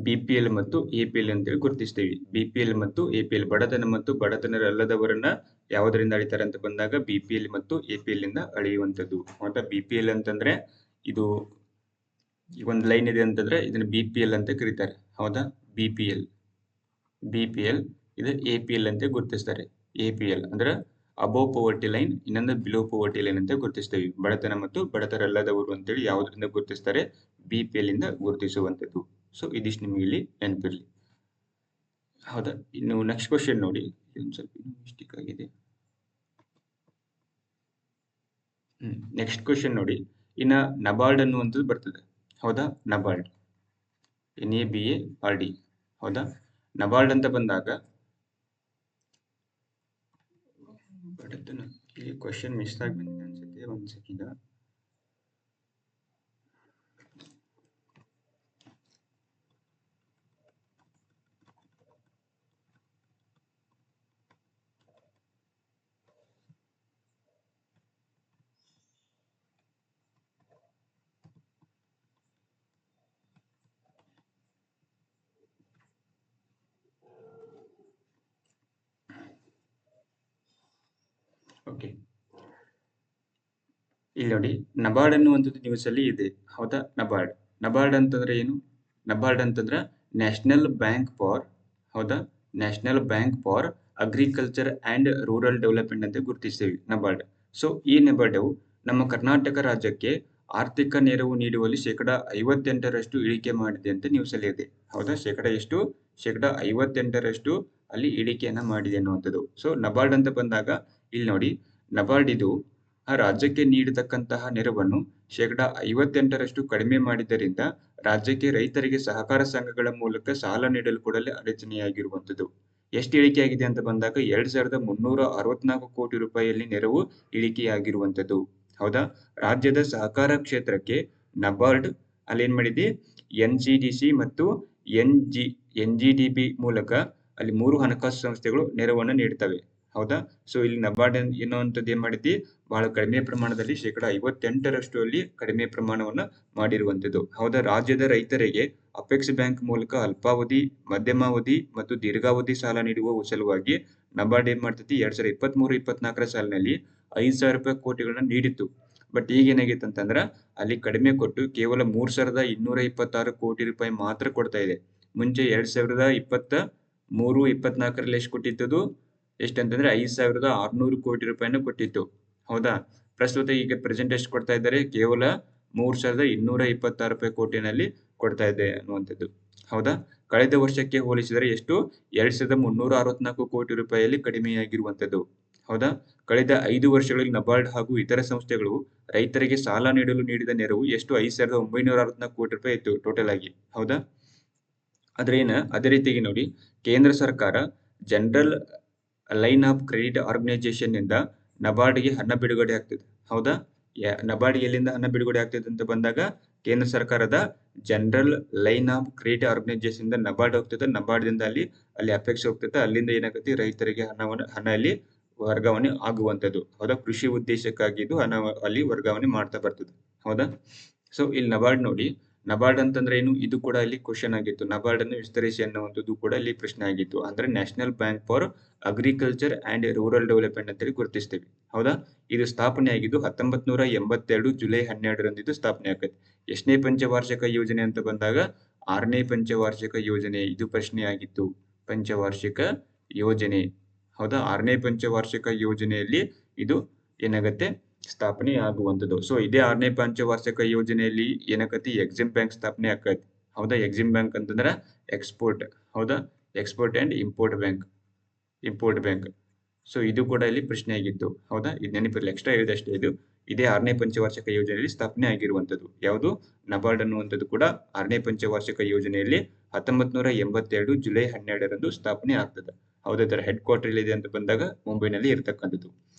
BPL ಮತ್ತು APL ಅಂತೇಳಿ ಗುರುತಿಸ್ತೀವಿ. BPL ಮತ್ತು APL ಬಡತನ ಮತ್ತು ಬಡತನರಲ್ಲದವರನ್ನ ಯಾವುದರಿಂದ ಅಳಿತಾರೆ ಅಂತ ಬಂದಾಗ BPL ಮತ್ತು APL ಇಂದ ಅಳೆಯುವಂಥದ್ದು. ಹೌದಾ? BPL ಅಂತಂದ್ರೆ ಇದು ಈ ಒಂದು ಲೈನ್ ಇದೆ ಅಂತಂದ್ರೆ ಇದನ್ನ BPL ಅಂತ ಕರೀತಾರೆ. ಹೌದಾ? BPL ಇದು APL ಅಂತ ಗುರುತಿಸ್ತಾರೆ. APL ಅಂದ್ರೆ ಅಬೋವ್ ಪವರ್ಟಿ ಲೈನ್, ಇನ್ನೊಂದು ಬಿಲೋ ಪವರ್ಟಿ ಲೈನ್ ಅಂತ ಗುರುತಿಸ್ತೇವೆ. ಬಡತನ ಮತ್ತು ಬಡತನರಲ್ಲದವರು ಅಂತೇಳಿ ಯಾವುದರಿಂದ ಗುರುತಿಸ್ತಾರೆ? BPL ಇಂದ ಗುರುತಿಸುವಂಥದ್ದು. ಸೊ ಇದಿಷ್ಟು ನಿಮಗೆ ಇಲ್ಲಿ ನೆನಪಿರಲಿ. ಹೌದಾ? ಇನ್ನು ನೆಕ್ಸ್ಟ್ ಕ್ವಶನ್ ನೋಡಿ, ಒಂದು ಸ್ವಲ್ಪ ಮಿಸ್ಟೇಕ್ ಆಗಿದೆ. ನೆಕ್ಸ್ಟ್ ಕ್ವಶನ್ ನೋಡಿ, ಇನ್ನ ನಬಾರ್ಡ್ ಅನ್ನುವಂಥದ್ದು ಬರ್ತದೆ. ಹೌದಾ? ನಬಾರ್ಡ್, NABARD. ಹೌದಾ? ನಬಾರ್ಡ್ ಅಂತ ಬಂದಾಗ ಬಡತನ, ಇಲ್ಲಿ ಕ್ವಶನ್ ಮಿಸ್ ಆಗಿ ಬಂದಿದೆ ಅನ್ಸುತ್ತೆ, ಒಂದು ಸೆಕೆಂಡ್. ಓಕೆ, ಇಲ್ಲಿ ನೋಡಿ, ನಬಾರ್ಡ್ ಅನ್ನುವಂಥದ್ದು ನ್ಯೂಸ್ ಅಲ್ಲಿ ಇದೆ. ಹೌದಾ? ನಬಾರ್ಡ್ ಅಂತಂದ್ರೆ ಏನು? ನಬಾರ್ಡ್ ಅಂತಂದ್ರೆ ನ್ಯಾಷನಲ್ ಬ್ಯಾಂಕ್ ಫಾರ್, ಹೌದಾ, national bank for agriculture and rural development ಅಂತ ಗುರುತಿಸ್ತೀವಿ ನಬಾರ್ಡ್. ಸೊ ಈ ನಬಾರ್ಡ್ ನಮ್ಮ ಕರ್ನಾಟಕ ರಾಜ್ಯಕ್ಕೆ ಆರ್ಥಿಕ ನೆರವು ನೀಡುವಲ್ಲಿ 58% ಇಳಿಕೆ ಮಾಡಿದೆ ಅಂತ ನ್ಯೂಸ್ ಅಲ್ಲಿ ಇದೆ. ಹೌದಾ? ಎಷ್ಟು? 58% ಅಲ್ಲಿ ಇಳಿಕೆಯನ್ನ ಮಾಡಿದೆ ಅನ್ನುವಂಥದ್ದು. ಸೊ ನಬಾರ್ಡ್ ಅಂತ ಬಂದಾಗ ಇಲ್ಲಿ ನೋಡಿ, ನಬಾರ್ಡ್ ಇದು ಆ ರಾಜ್ಯಕ್ಕೆ ನೀಡತಕ್ಕಂತಹ ನೆರವನ್ನು 58% ಕಡಿಮೆ ಮಾಡಿದ್ದರಿಂದ ರಾಜ್ಯಕ್ಕೆ ರೈತರಿಗೆ ಸಹಕಾರ ಸಂಘಗಳ ಮೂಲಕ ಸಾಲ ನೀಡಲು ಕೂಡಲೇ ರಚನೆಯಾಗಿರುವಂಥದ್ದು. ಎಷ್ಟು ಇಳಿಕೆಯಾಗಿದೆ ಅಂತ ಬಂದಾಗ 2364 ಕೋಟಿ ರೂಪಾಯಿಯಲ್ಲಿ ನೆರವು ಇಳಿಕೆಯಾಗಿರುವಂಥದ್ದು. ಹೌದಾ? ರಾಜ್ಯದ ಸಹಕಾರ ಕ್ಷೇತ್ರಕ್ಕೆ ನಬಾರ್ಡ್ ಅಲ್ಲಿ ಏನ್ ಮಾಡಿದೆ? NCDC ಮತ್ತು NGDP ಮೂಲಕ ಅಲ್ಲಿ 3 ಹಣಕಾಸು ಸಂಸ್ಥೆಗಳು ನೆರವನ್ನು ನೀಡ್ತವೆ. ಹೌದಾ? ಸೊ ಇಲ್ಲಿ ನಬಾರ್ಡ್ ಎನ್ನುವಂಥದ್ದು ಏನ್ ಮಾಡಿದ್ದಿ? ಬಹಳ ಕಡಿಮೆ ಪ್ರಮಾಣದಲ್ಲಿ 58% ಅಲ್ಲಿ ಕಡಿಮೆ ಪ್ರಮಾಣವನ್ನ ಮಾಡಿರುವಂಥದ್ದು. ಹೌದಾ? ರಾಜ್ಯದ ರೈತರಿಗೆ ಅಪೆಕ್ಸ್ ಬ್ಯಾಂಕ್ ಮೂಲಕ ಅಲ್ಪಾವಧಿ, ಮಧ್ಯಮಾವಧಿ ಮತ್ತು ದೀರ್ಘಾವಧಿ ಸಾಲ ನೀಡುವ ಸಲುವಾಗಿ ನಬಾರ್ಡ್ ಏನ್ ಮಾಡ್ತೈತಿ? 2023-24 ಸಾಲಿನಲ್ಲಿ 5,000 ಕೋಟಿಗಳನ್ನ ನೀಡಿತ್ತು. ಬಟ್ ಈಗ ಏನಾಗೈತೆ ಅಂತಂದ್ರ ಅಲ್ಲಿ ಕಡಿಮೆ ಕೊಟ್ಟು ಕೇವಲ 3,226 ಕೋಟಿ ರೂಪಾಯಿ ಮಾತ್ರ ಕೊಡ್ತಾ ಇದೆ. ಮುಂಚೆ 2023-24 ಎಷ್ಟು ಕೊಟ್ಟಿದ್ದು? ಎಷ್ಟಂತಂದ್ರೆ 5,600 ಕೋಟಿ ರೂಪಾಯಿನ ಕೊಟ್ಟಿತ್ತು. ಹೌದಾ? ಪ್ರಸ್ತುತ ಈಗ ಪ್ರೆಸೆಂಟ್ ಎಷ್ಟು ಕೊಡ್ತಾ ಇದ್ದಾರೆ? ಕೇವಲ 3,226 ಕೋಟಿನಲ್ಲಿ ಕೊಡ್ತಾ ಇದೆ ಅನ್ನುವಂಥದ್ದು. ಹೌದಾ? ಕಳೆದ ವರ್ಷಕ್ಕೆ ಹೋಲಿಸಿದರೆ ಎಷ್ಟು? 2,364 ಕೋಟಿ ರೂಪಾಯಿಯಲ್ಲಿ ಕಡಿಮೆಯಾಗಿರುವಂಥದ್ದು. ಹೌದಾ? ಕಳೆದ 5 ವರ್ಷಗಳಲ್ಲಿ ನಬಾರ್ಡ್ ಹಾಗೂ ಇತರ ಸಂಸ್ಥೆಗಳು ರೈತರಿಗೆ ಸಾಲ ನೀಡಲು ನೀಡಿದ ನೆರವು ಎಷ್ಟು? 5,964 ಕೋಟಿ ರೂಪಾಯಿ ಇತ್ತು ಟೋಟಲ್ ಆಗಿ. ಹೌದಾ? ಅದೇ ರೀತಿಯಾಗಿ ನೋಡಿ, ಕೇಂದ್ರ ಸರ್ಕಾರ general line of credit organisation ಇಂದ ನಬಾರ್ಡ್ಗೆ ಹಣ ಬಿಡುಗಡೆ ಆಗ್ತದೆ. ಹೌದಾ? ನಬಾರ್ಡ್ಗೆ ಎಲ್ಲಿಂದ ಹಣ ಬಿಡುಗಡೆ ಆಗ್ತದೆ ಅಂತ ಬಂದಾಗ ಕೇಂದ್ರ ಸರ್ಕಾರದ general line of credit organisation ಇಂದ ನಬಾರ್ಡ್ ಹೋಗ್ತದೆ. ನಬಾರ್ಡ್ದಿಂದ ಅಲ್ಲಿ ಅಪೆಕ್ಸ್ ಹೋಗ್ತದೆ. ಅಲ್ಲಿಂದ ಏನಾಗುತ್ತೆ? ರೈತರಿಗೆ ಹಣ ಅಲ್ಲಿ ವರ್ಗಾವಣೆ ಆಗುವಂಥದ್ದು. ಹೌದಾ? ಕೃಷಿ ಉದ್ದೇಶಕ್ಕಾಗಿ ಇದು ಹಣ ಅಲ್ಲಿ ವರ್ಗಾವಣೆ ಮಾಡ್ತಾ ಬರ್ತದೆ. ಹೌದಾ? ಸೊ ಇಲ್ಲಿ ನಬಾರ್ಡ್ ನೋಡಿ, ನಬಾರ್ಡ್ ಅಂತಂದ್ರೆ ಏನು? ಇದು ಕೂಡ ಇಲ್ಲಿ ಕ್ವಶನ್ ಆಗಿತ್ತು. ನಬಾರ್ಡ್ ಅನ್ನು ವಿಸ್ತರಿಸಿ ಅನ್ನುವಂಥದ್ದು ಕೂಡ ಇಲ್ಲಿ ಪ್ರಶ್ನೆ ಆಗಿತ್ತು. ಅಂದ್ರೆ national bank for agriculture and rural development ಅಂತೇಳಿ ಗುರುತಿಸ್ತೇವೆ. ಹೌದಾ? ಇದು ಸ್ಥಾಪನೆ ಆಗಿದ್ದು 1982 ಜುಲೈ 12ರಂದು ಇದು ಸ್ಥಾಪನೆ ಆಗುತ್ತೆ. ಎಷ್ಟನೇ ಪಂಚವಾರ್ಷಿಕ ಯೋಜನೆ ಅಂತ ಬಂದಾಗ 6ನೇ ಪಂಚವಾರ್ಷಿಕ ಯೋಜನೆ ಇದು ಪ್ರಶ್ನೆ ಆಗಿತ್ತು. ಪಂಚವಾರ್ಷಿಕ ಯೋಜನೆ. ಹೌದಾ? 6ನೇ ಪಂಚವಾರ್ಷಿಕ ಯೋಜನೆಯಲ್ಲಿ ಇದು ಏನಾಗತ್ತೆ? ಸ್ಥಾಪನೆ ಆಗುವಂಥದ್ದು. ಸೊ ಇದೇ 6ನೇ ಪಂಚವಾರ್ಷಿಕ ಯೋಜನೆಯಲ್ಲಿ ಏನಾಗತ್ತೆ? ಎಕ್ಸಿಮ್ ಬ್ಯಾಂಕ್ ಸ್ಥಾಪನೆ ಆಕೈತಿ. ಹೌದಾ? ಎಕ್ಸಿಮ್ ಬ್ಯಾಂಕ್ ಅಂತಂದ್ರೆ ಎಕ್ಸ್ಪೋರ್ಟ್. ಹೌದಾ? Export and import bank. So ಇದು ಕೂಡ ಇಲ್ಲಿ ಪ್ರಶ್ನೆ ಆಗಿತ್ತು. ಹೌದಾ? ಇದು ನೆನಪಿರಲಿ, ಎಕ್ಸ್ಟ್ರಾ ಹೇಳಿದಷ್ಟೇ. ಇದೇ 6ನೇ ಪಂಚವಾರ್ಷಿಕ ಯೋಜನೆಯಲ್ಲಿ ಸ್ಥಾಪನೆ ಆಗಿರುವಂಥದ್ದು. ಯಾವುದು? ನಬಾರ್ಡ್ ಅನ್ನುವಂಥದ್ದು ಕೂಡ 6ನೇ ಪಂಚವಾರ್ಷಿಕ ಯೋಜನೆಯಲ್ಲಿ 1982 ಜುಲೈ 12ರಂದು ಸ್ಥಾಪನೆ ಆಗ್ತದೆ. ಹೌದಾ? ಇದರ ಹೆಡ್ ಕ್ವಾರ್ಟರ್ ಇದೆ ಅಂತ ಬಂದಾಗ ಮುಂಬೈನಲ್ಲಿ ಇರತಕ್ಕಂಥದ್ದು.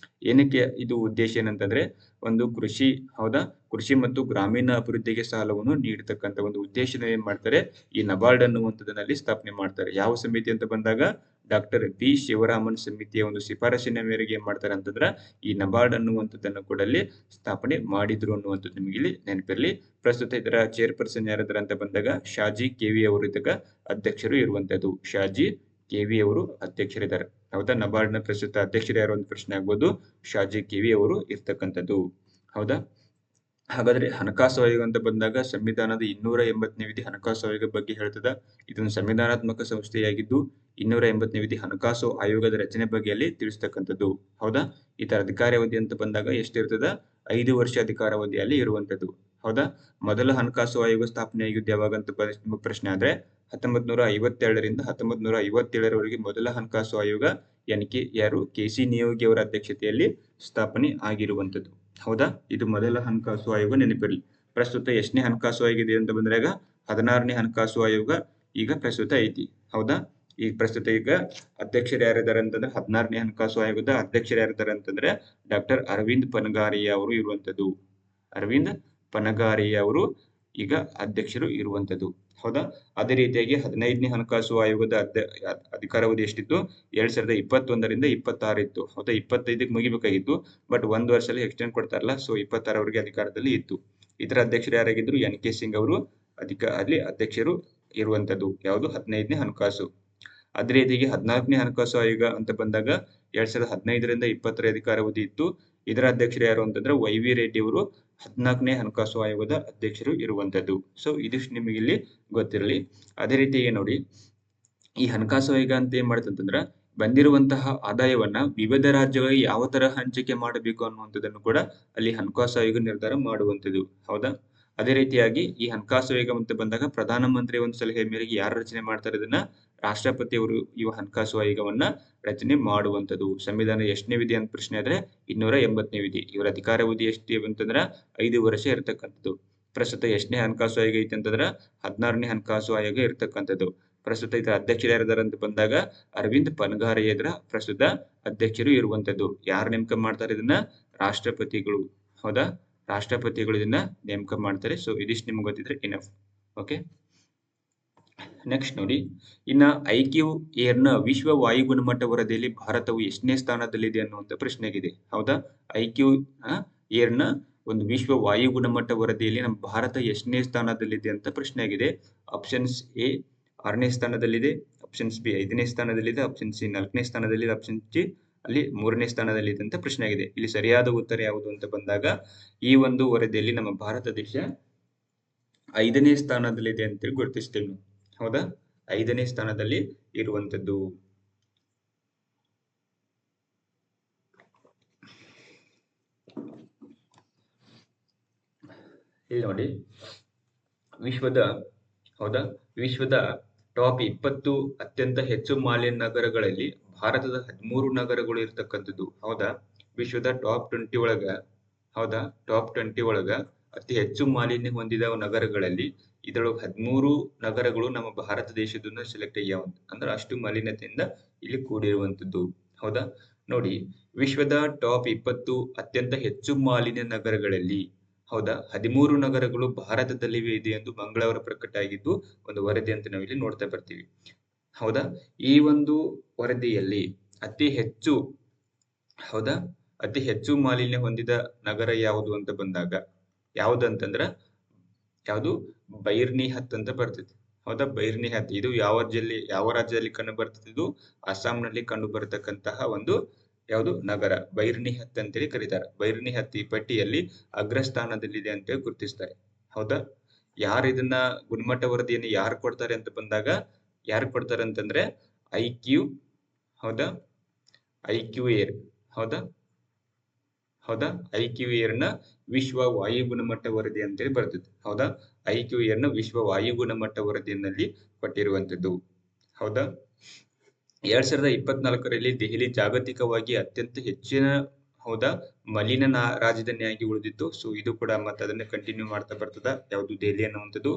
ಏನಕ್ಕೆ ಇದು ಉದ್ದೇಶ ಏನಂತಂದ್ರೆ ಒಂದು ಕೃಷಿ ಹೌದಾ ಕೃಷಿ ಮತ್ತು ಗ್ರಾಮೀಣ ಅಭಿವೃದ್ಧಿಗೆ ಸಾಲವನ್ನು ನೀಡತಕ್ಕಂತ ಒಂದು ಉದ್ದೇಶನ ಏನ್ ಮಾಡ್ತಾರೆ ಈ ನಬಾರ್ಡ್ ಅನ್ನುವಂಥದ್ದಲ್ಲಿ ಸ್ಥಾಪನೆ ಮಾಡ್ತಾರೆ. ಯಾವ ಸಮಿತಿ ಅಂತ ಬಂದಾಗ ಡಾಕ್ಟರ್ ಬಿ ಶಿವರಾಮನ್ ಸಮಿತಿಯ ಒಂದು ಶಿಫಾರಸಿನ ಮೇರೆಗೆ ಏನ್ ಮಾಡ್ತಾರೆ ಅಂತಂದ್ರ ಈ ನಬಾರ್ಡ್ ಅನ್ನುವಂಥದ್ದನ್ನು ಕೂಡ ಅಲ್ಲಿ ಸ್ಥಾಪನೆ ಮಾಡಿದ್ರು ಅನ್ನುವಂಥದ್ದು ನಿಮಗೆ ಇಲ್ಲಿ ನೆನಪಿರಲಿ. ಪ್ರಸ್ತುತ ಇದರ ಚೇರ್ಪರ್ಸನ್ ಯಾರಿದ್ದಾರೆ ಅಂತ ಬಂದಾಗ ಶಾಜಿ ಕೆವಿ ಅವರು ಇದಕ್ಕ ಅಧ್ಯಕ್ಷರು ಇರುವಂತದ್ದು. ಶಾಜಿ ಕೆವಿ ಅವರು ಅಧ್ಯಕ್ಷರಿದ್ದಾರೆ. ಹೌದಾ ನಬಾರ್ಡ್ನ ಪ್ರಸ್ತುತ ಅಧ್ಯಕ್ಷರು ಯಾರು ಒಂದು ಪ್ರಶ್ನೆ ಆಗ್ಬೋದು. ಶಾಜಿ ಕೆವಿ ಅವರು ಇರ್ತಕ್ಕಂಥದ್ದು. ಹೌದಾ ಹಾಗಾದ್ರೆ ಹಣಕಾಸು ಆಯೋಗ ಅಂತ ಬಂದಾಗ ಸಂವಿಧಾನದ 280ನೇ ವಿಧಿ ಹಣಕಾಸು ಆಯೋಗ ಬಗ್ಗೆ ಹೇಳ್ತದ. ಇದೊಂದು ಸಂವಿಧಾನಾತ್ಮಕ ಸಂಸ್ಥೆಯಾಗಿದ್ದು 280ನೇ ವಿಧಿ ಹಣಕಾಸು ಆಯೋಗದ ರಚನೆ ಬಗ್ಗೆ ಅಲ್ಲಿ ತಿಳಿಸ್ತಕ್ಕಂಥದ್ದು. ಹೌದಾ ಇದರ ಅಧಿಕಾರಾವಧಿ ಅಂತ ಬಂದಾಗ ಎಷ್ಟಿರ್ತದ 5 ವರ್ಷ ಅಧಿಕಾರಾವಧಿಯಲ್ಲಿ ಇರುವಂತದ್ದು. ಹೌದಾ ಮೊದಲ ಹಣಕಾಸು ಆಯೋಗ ಸ್ಥಾಪನೆ ಆಗಿದ್ದು ಯಾವಾಗ ಅಂತ ನಿಮಗೆ ಪ್ರಶ್ನೆ ಆದ್ರೆ 1952ರಿಂದ 1957ರವರೆಗೆ ಮೊದಲ ಹಣಕಾಸು ಆಯೋಗ ಯಾರು ಕೆ.ಸಿ. ನಿಯೋಗಿ ಅವರ ಅಧ್ಯಕ್ಷತೆಯಲ್ಲಿ ಸ್ಥಾಪನೆ ಆಗಿರುವಂತದ್ದು. ಹೌದಾ ಇದು ಮೊದಲ ಹಣಕಾಸು ಆಯೋಗ ನೆನಪಿರಲಿ. ಪ್ರಸ್ತುತ ಎಷ್ಟನೇ ಹಣಕಾಸು ಆಯೋಗ ಇದೆ ಅಂತ ಬಂದಾಗ 16ನೇ ಹಣಕಾಸು ಆಯೋಗ ಈಗ ಪ್ರಸ್ತುತ ಐತಿ. ಹೌದಾ ಈಗ ಪ್ರಸ್ತುತ ಈಗ ಅಧ್ಯಕ್ಷರು ಯಾರಿದ್ದಾರೆ ಅಂತಂದ್ರೆ 16ನೇ ಹಣಕಾಸು ಆಯೋಗದ ಅಧ್ಯಕ್ಷರು ಯಾರಿದ್ದಾರೆ ಅಂತಂದ್ರೆ ಡಾಕ್ಟರ್ ಅರವಿಂದ್ ಪನಗಾರಿಯಾ ಅವರು ಇರುವಂತದ್ದು. ಅರವಿಂದ್ ಪನಗಾರಿಯಾ ಅವರು ಈಗ ಅಧ್ಯಕ್ಷರು ಇರುವಂತದ್ದು. ಹೌದಾ ಅದೇ ರೀತಿಯಾಗಿ 15ನೇ ಹಣಕಾಸು ಆಯೋಗದ ಅಧಿಕಾರಾವಧಿ ಎಷ್ಟಿತ್ತು 2021ರಿಂದ 26 ಇತ್ತು. ಹೌದಾ 25ಕ್ಕೆ ಮುಗಿಬೇಕಾಗಿತ್ತು ಬಟ್ 1 ವರ್ಷದಲ್ಲಿ ಎಕ್ಸ್ಟೆಂಡ್ ಕೊಡ್ತಾರಲ್ಲ ಸೊ 26ರವರೆಗೆ ಅಧಿಕಾರದಲ್ಲಿ ಇತ್ತು. ಇದರ ಅಧ್ಯಕ್ಷರು ಯಾರಾಗಿದ್ರು ಎನ್.ಕೆ. ಸಿಂಗ್ ಅವರು ಅಲ್ಲಿ ಅಧ್ಯಕ್ಷರು ಇರುವಂತದ್ದು. ಯಾವುದು 15ನೇ ಹಣಕಾಸು. ಅದೇ ರೀತಿಯಾಗಿ 14ನೇ ಹಣಕಾಸು ಆಯೋಗ ಅಂತ ಬಂದಾಗ 2015ರಿಂದ 20ರ ಅಧಿಕಾರಾವಧಿ ಇತ್ತು. ಇದರ ಅಧ್ಯಕ್ಷರು ಯಾರು ಅಂತಂದ್ರೆ ವೈ.ವಿ. ರೆಡ್ಡಿ ಅವರು 14ನೇ ಹಣಕಾಸು ಆಯೋಗದ ಅಧ್ಯಕ್ಷರು ಇರುವಂತದ್ದು. ಸೊ ಇದಿಷ್ಟು ನಿಮಗೆ ಇಲ್ಲಿ ಗೊತ್ತಿರಲಿ. ಅದೇ ರೀತಿಯಾಗಿ ನೋಡಿ ಈ ಹಣಕಾಸು ಆಯೋಗ ಅಂತ ಏನ್ ಮಾಡುತ್ತಂತಂದ್ರ ಬಂದಿರುವಂತಹ ಆದಾಯವನ್ನ ವಿವಿಧ ರಾಜ್ಯಗಳಿಗೆ ಯಾವ ತರ ಹಂಚಿಕೆ ಮಾಡಬೇಕು ಅನ್ನುವಂಥದ್ದನ್ನು ಕೂಡ ಅಲ್ಲಿ ಹಣಕಾಸು ಆಯೋಗ ನಿರ್ಧಾರ ಮಾಡುವಂತದ್ದು. ಹೌದಾ ಅದೇ ರೀತಿಯಾಗಿ ಈ ಹಣಕಾಸು ಆಯೋಗ ಅಂತ ಬಂದಾಗ ಪ್ರಧಾನಮಂತ್ರಿ ಒಂದು ಸಲಹೆ ಮೇರೆಗೆ ಯಾರು ರಚನೆ ಮಾಡ್ತಾರೆ ಇದನ್ನ ರಾಷ್ಟ್ರಪತಿ ಅವರು ಈ ಹಣಕಾಸು ಆಯೋಗವನ್ನ ರಚನೆ ಮಾಡುವಂತದ್ದು. ಸಂವಿಧಾನ ಎಷ್ಟನೇ ವಿಧಿ ಅಂತ ಪ್ರಶ್ನೆ ಆದ್ರೆ 280ನೇ ವಿಧಿ. ಇವರ ಅಧಿಕಾರಾವಧಿ ಎಷ್ಟು ಅಂತಂದ್ರ 5 ವರ್ಷ ಇರತಕ್ಕಂಥದ್ದು. ಪ್ರಸ್ತುತ ಎಷ್ಟನೇ ಹಣಕಾಸು ಆಯೋಗ ಐತಿ ಅಂತಂದ್ರ 16ನೇ ಹಣಕಾಸು ಆಯೋಗ ಇರತಕ್ಕಂಥದ್ದು. ಪ್ರಸ್ತುತ ಇದರ ಅಧ್ಯಕ್ಷರು ಯಾರಿದ್ದಾರೆ ಅಂತ ಬಂದಾಗ ಅರವಿಂದ್ ಪನಗಾರಿಯಾ ಇದರ ಪ್ರಸ್ತುತ ಅಧ್ಯಕ್ಷರು ಇರುವಂತದ್ದು. ಯಾರು ನೇಮಕ ಮಾಡ್ತಾರೆ ಇದನ್ನ ರಾಷ್ಟ್ರಪತಿಗಳು. ಹೌದಾ ರಾಷ್ಟ್ರಪತಿಗಳು ಇದನ್ನ ನೇಮಕ ಮಾಡ್ತಾರೆ. ಸೊ ಇದಿಷ್ಟು ನಿಮ್ಗೆ ಗೊತ್ತಿದ್ರೆ ಇನಫ್. ಓಕೆ ನೆಕ್ಸ್ಟ್ ನೋಡಿ ಇನ್ನ IQAir ನ ವಿಶ್ವ ವಾಯು ಗುಣಮಟ್ಟ ವರದಿಯಲ್ಲಿ ಭಾರತವು ಎಷ್ಟನೇ ಸ್ಥಾನದಲ್ಲಿದೆ ಅನ್ನುವಂತ ಪ್ರಶ್ನೆ ಆಗಿದೆ. ಹೌದಾ IQAir ನ ಒಂದು ವಿಶ್ವ ವಾಯು ಗುಣಮಟ್ಟ ವರದಿಯಲ್ಲಿ ನಮ್ಮ ಭಾರತ ಎಷ್ಟನೇ ಸ್ಥಾನದಲ್ಲಿದೆ ಅಂತ ಪ್ರಶ್ನೆ ಆಗಿದೆ. ಆಪ್ಷನ್ಸ್ ಎ 6ನೇ ಸ್ಥಾನದಲ್ಲಿದೆ, ಆಪ್ಷನ್ಸ್ ಬಿ 5ನೇ ಸ್ಥಾನದಲ್ಲಿದೆ, ಆಪ್ಷನ್ ಸಿ 4ನೇ ಸ್ಥಾನದಲ್ಲಿದೆ, ಆಪ್ಷನ್ ಸಿ ಅಲ್ಲಿ 3ನೇ ಸ್ಥಾನದಲ್ಲಿದೆ ಅಂತ ಪ್ರಶ್ನೆ ಆಗಿದೆ. ಇಲ್ಲಿ ಸರಿಯಾದ ಉತ್ತರ ಯಾವುದು ಅಂತ ಬಂದಾಗ ಈ ಒಂದು ವರದಿಯಲ್ಲಿ ನಮ್ಮ ಭಾರತ ದೇಶ 5ನೇ ಸ್ಥಾನದಲ್ಲಿದೆ ಅಂತೇಳಿ ಗುರುತಿಸ್ತೇವೆ. ಹೌದಾ 5ನೇ ಸ್ಥಾನದಲ್ಲಿ ಇರುವಂತದ್ದು. ಇಲ್ಲಿ ನೋಡಿ ವಿಶ್ವದ ಟಾಪ್ 20 ಅತ್ಯಂತ ಹೆಚ್ಚು ಮಾಲಿನ್ಯ ನಗರಗಳಲ್ಲಿ ಭಾರತದ 13 ನಗರಗಳು ಇರ್ತಕ್ಕಂಥದ್ದು. ಹೌದಾ ವಿಶ್ವದ ಟಾಪ್ 20 ಒಳಗ ಅತಿ ಹೆಚ್ಚು ಮಾಲಿನ್ಯ ಹೊಂದಿದ ನಗರಗಳಲ್ಲಿ ಇದರೊಳಗೆ 13 ನಗರಗಳು ನಮ್ಮ ಭಾರತ ದೇಶದಿಂದ ಸೆಲೆಕ್ಟ್ ಆಗ್ಯಾವ. ಅಂದ್ರೆ ಅಷ್ಟು ಮಾಲಿನ್ಯತೆಯಿಂದ ಇಲ್ಲಿ ಕೂಡಿರುವಂತದ್ದು. ಹೌದಾ ನೋಡಿ ವಿಶ್ವದ ಟಾಪ್ 20 ಅತ್ಯಂತ ಹೆಚ್ಚು ಮಾಲಿನ್ಯ ನಗರಗಳಲ್ಲಿ ಹೌದಾ 13 ನಗರಗಳು ಭಾರತದಲ್ಲಿವೆ ಇದೆ ಎಂದು ಮಂಗಳವಾರ ಪ್ರಕಟ ಆಗಿದ್ದು ಒಂದು ವರದಿ ಅಂತ ನಾವಿಲ್ಲಿ ನೋಡ್ತಾ ಬರ್ತೀವಿ. ಹೌದಾ ಈ ಒಂದು ವರದಿಯಲ್ಲಿ ಅತಿ ಹೆಚ್ಚು ಮಾಲಿನ್ಯ ಹೊಂದಿದ ನಗರ ಯಾವುದು ಅಂತ ಬಂದಾಗ ಯಾವುದು ಬೈರ್ನಿಹತ್ ಅಂತ ಬರ್ತೈತಿ. ಹೌದಾ ಬೈರ್ನಿಹತ್ ಇದು ಯಾವ ರಾಜ್ಯದಲ್ಲಿ ಕಂಡು ಬರ್ತದೆ? ಇದು ಅಸ್ಸಾಂನಲ್ಲಿ ಕಂಡು ಬರತಕ್ಕಂತಹ ಒಂದು ಯಾವುದು ನಗರ ಬೈರ್ನಿಹತ್ ಅಂತೇಳಿ ಕರೀತಾರೆ. ಬೈರ್ನಿಹತ್ ಈ ಪಟ್ಟಿಯಲ್ಲಿ ಅಗ್ರಸ್ಥಾನದಲ್ಲಿದೆ ಅಂತ ಗುರುತಿಸ್ತಾರೆ. ಹೌದಾ ಯಾರು ಇದನ್ನ ಗುಣಮಟ್ಟ ವರದಿಯನ್ನು ಯಾರು ಕೊಡ್ತಾರೆ ಅಂತ ಬಂದಾಗ ಯಾರು ಕೊಡ್ತಾರೆ ಅಂತಂದ್ರೆ IQAir IQAir ನ ವಿಶ್ವ ವಾಯು ಗುಣಮಟ್ಟ ವರದಿ ಅಂತೇಳಿ ಬರ್ತದೆ. ಹೌದಾ IQAir ನ ವಿಶ್ವ ವಾಯು ಗುಣಮಟ್ಟ ವರದಿಯಲ್ಲಿ ಕೊಟ್ಟಿರುವಂತದ್ದು. ಹೌದಾ 2024ರಲ್ಲಿ ದೆಹಲಿ ಜಾಗತಿಕವಾಗಿ ಅತ್ಯಂತ ಹೆಚ್ಚಿನ ಹೌದಾ ಮಲಿನ ರಾಜಧಾನಿಯಾಗಿ ಉಳಿದಿತ್ತು. ಸೊ ಇದು ಕೂಡ ಮತ್ತೆ ಅದನ್ನ ಕಂಟಿನ್ಯೂ ಮಾಡ್ತಾ ಬರ್ತದ ಯಾವುದು ದೆಹಲಿ ಅನ್ನುವಂಥದ್ದು.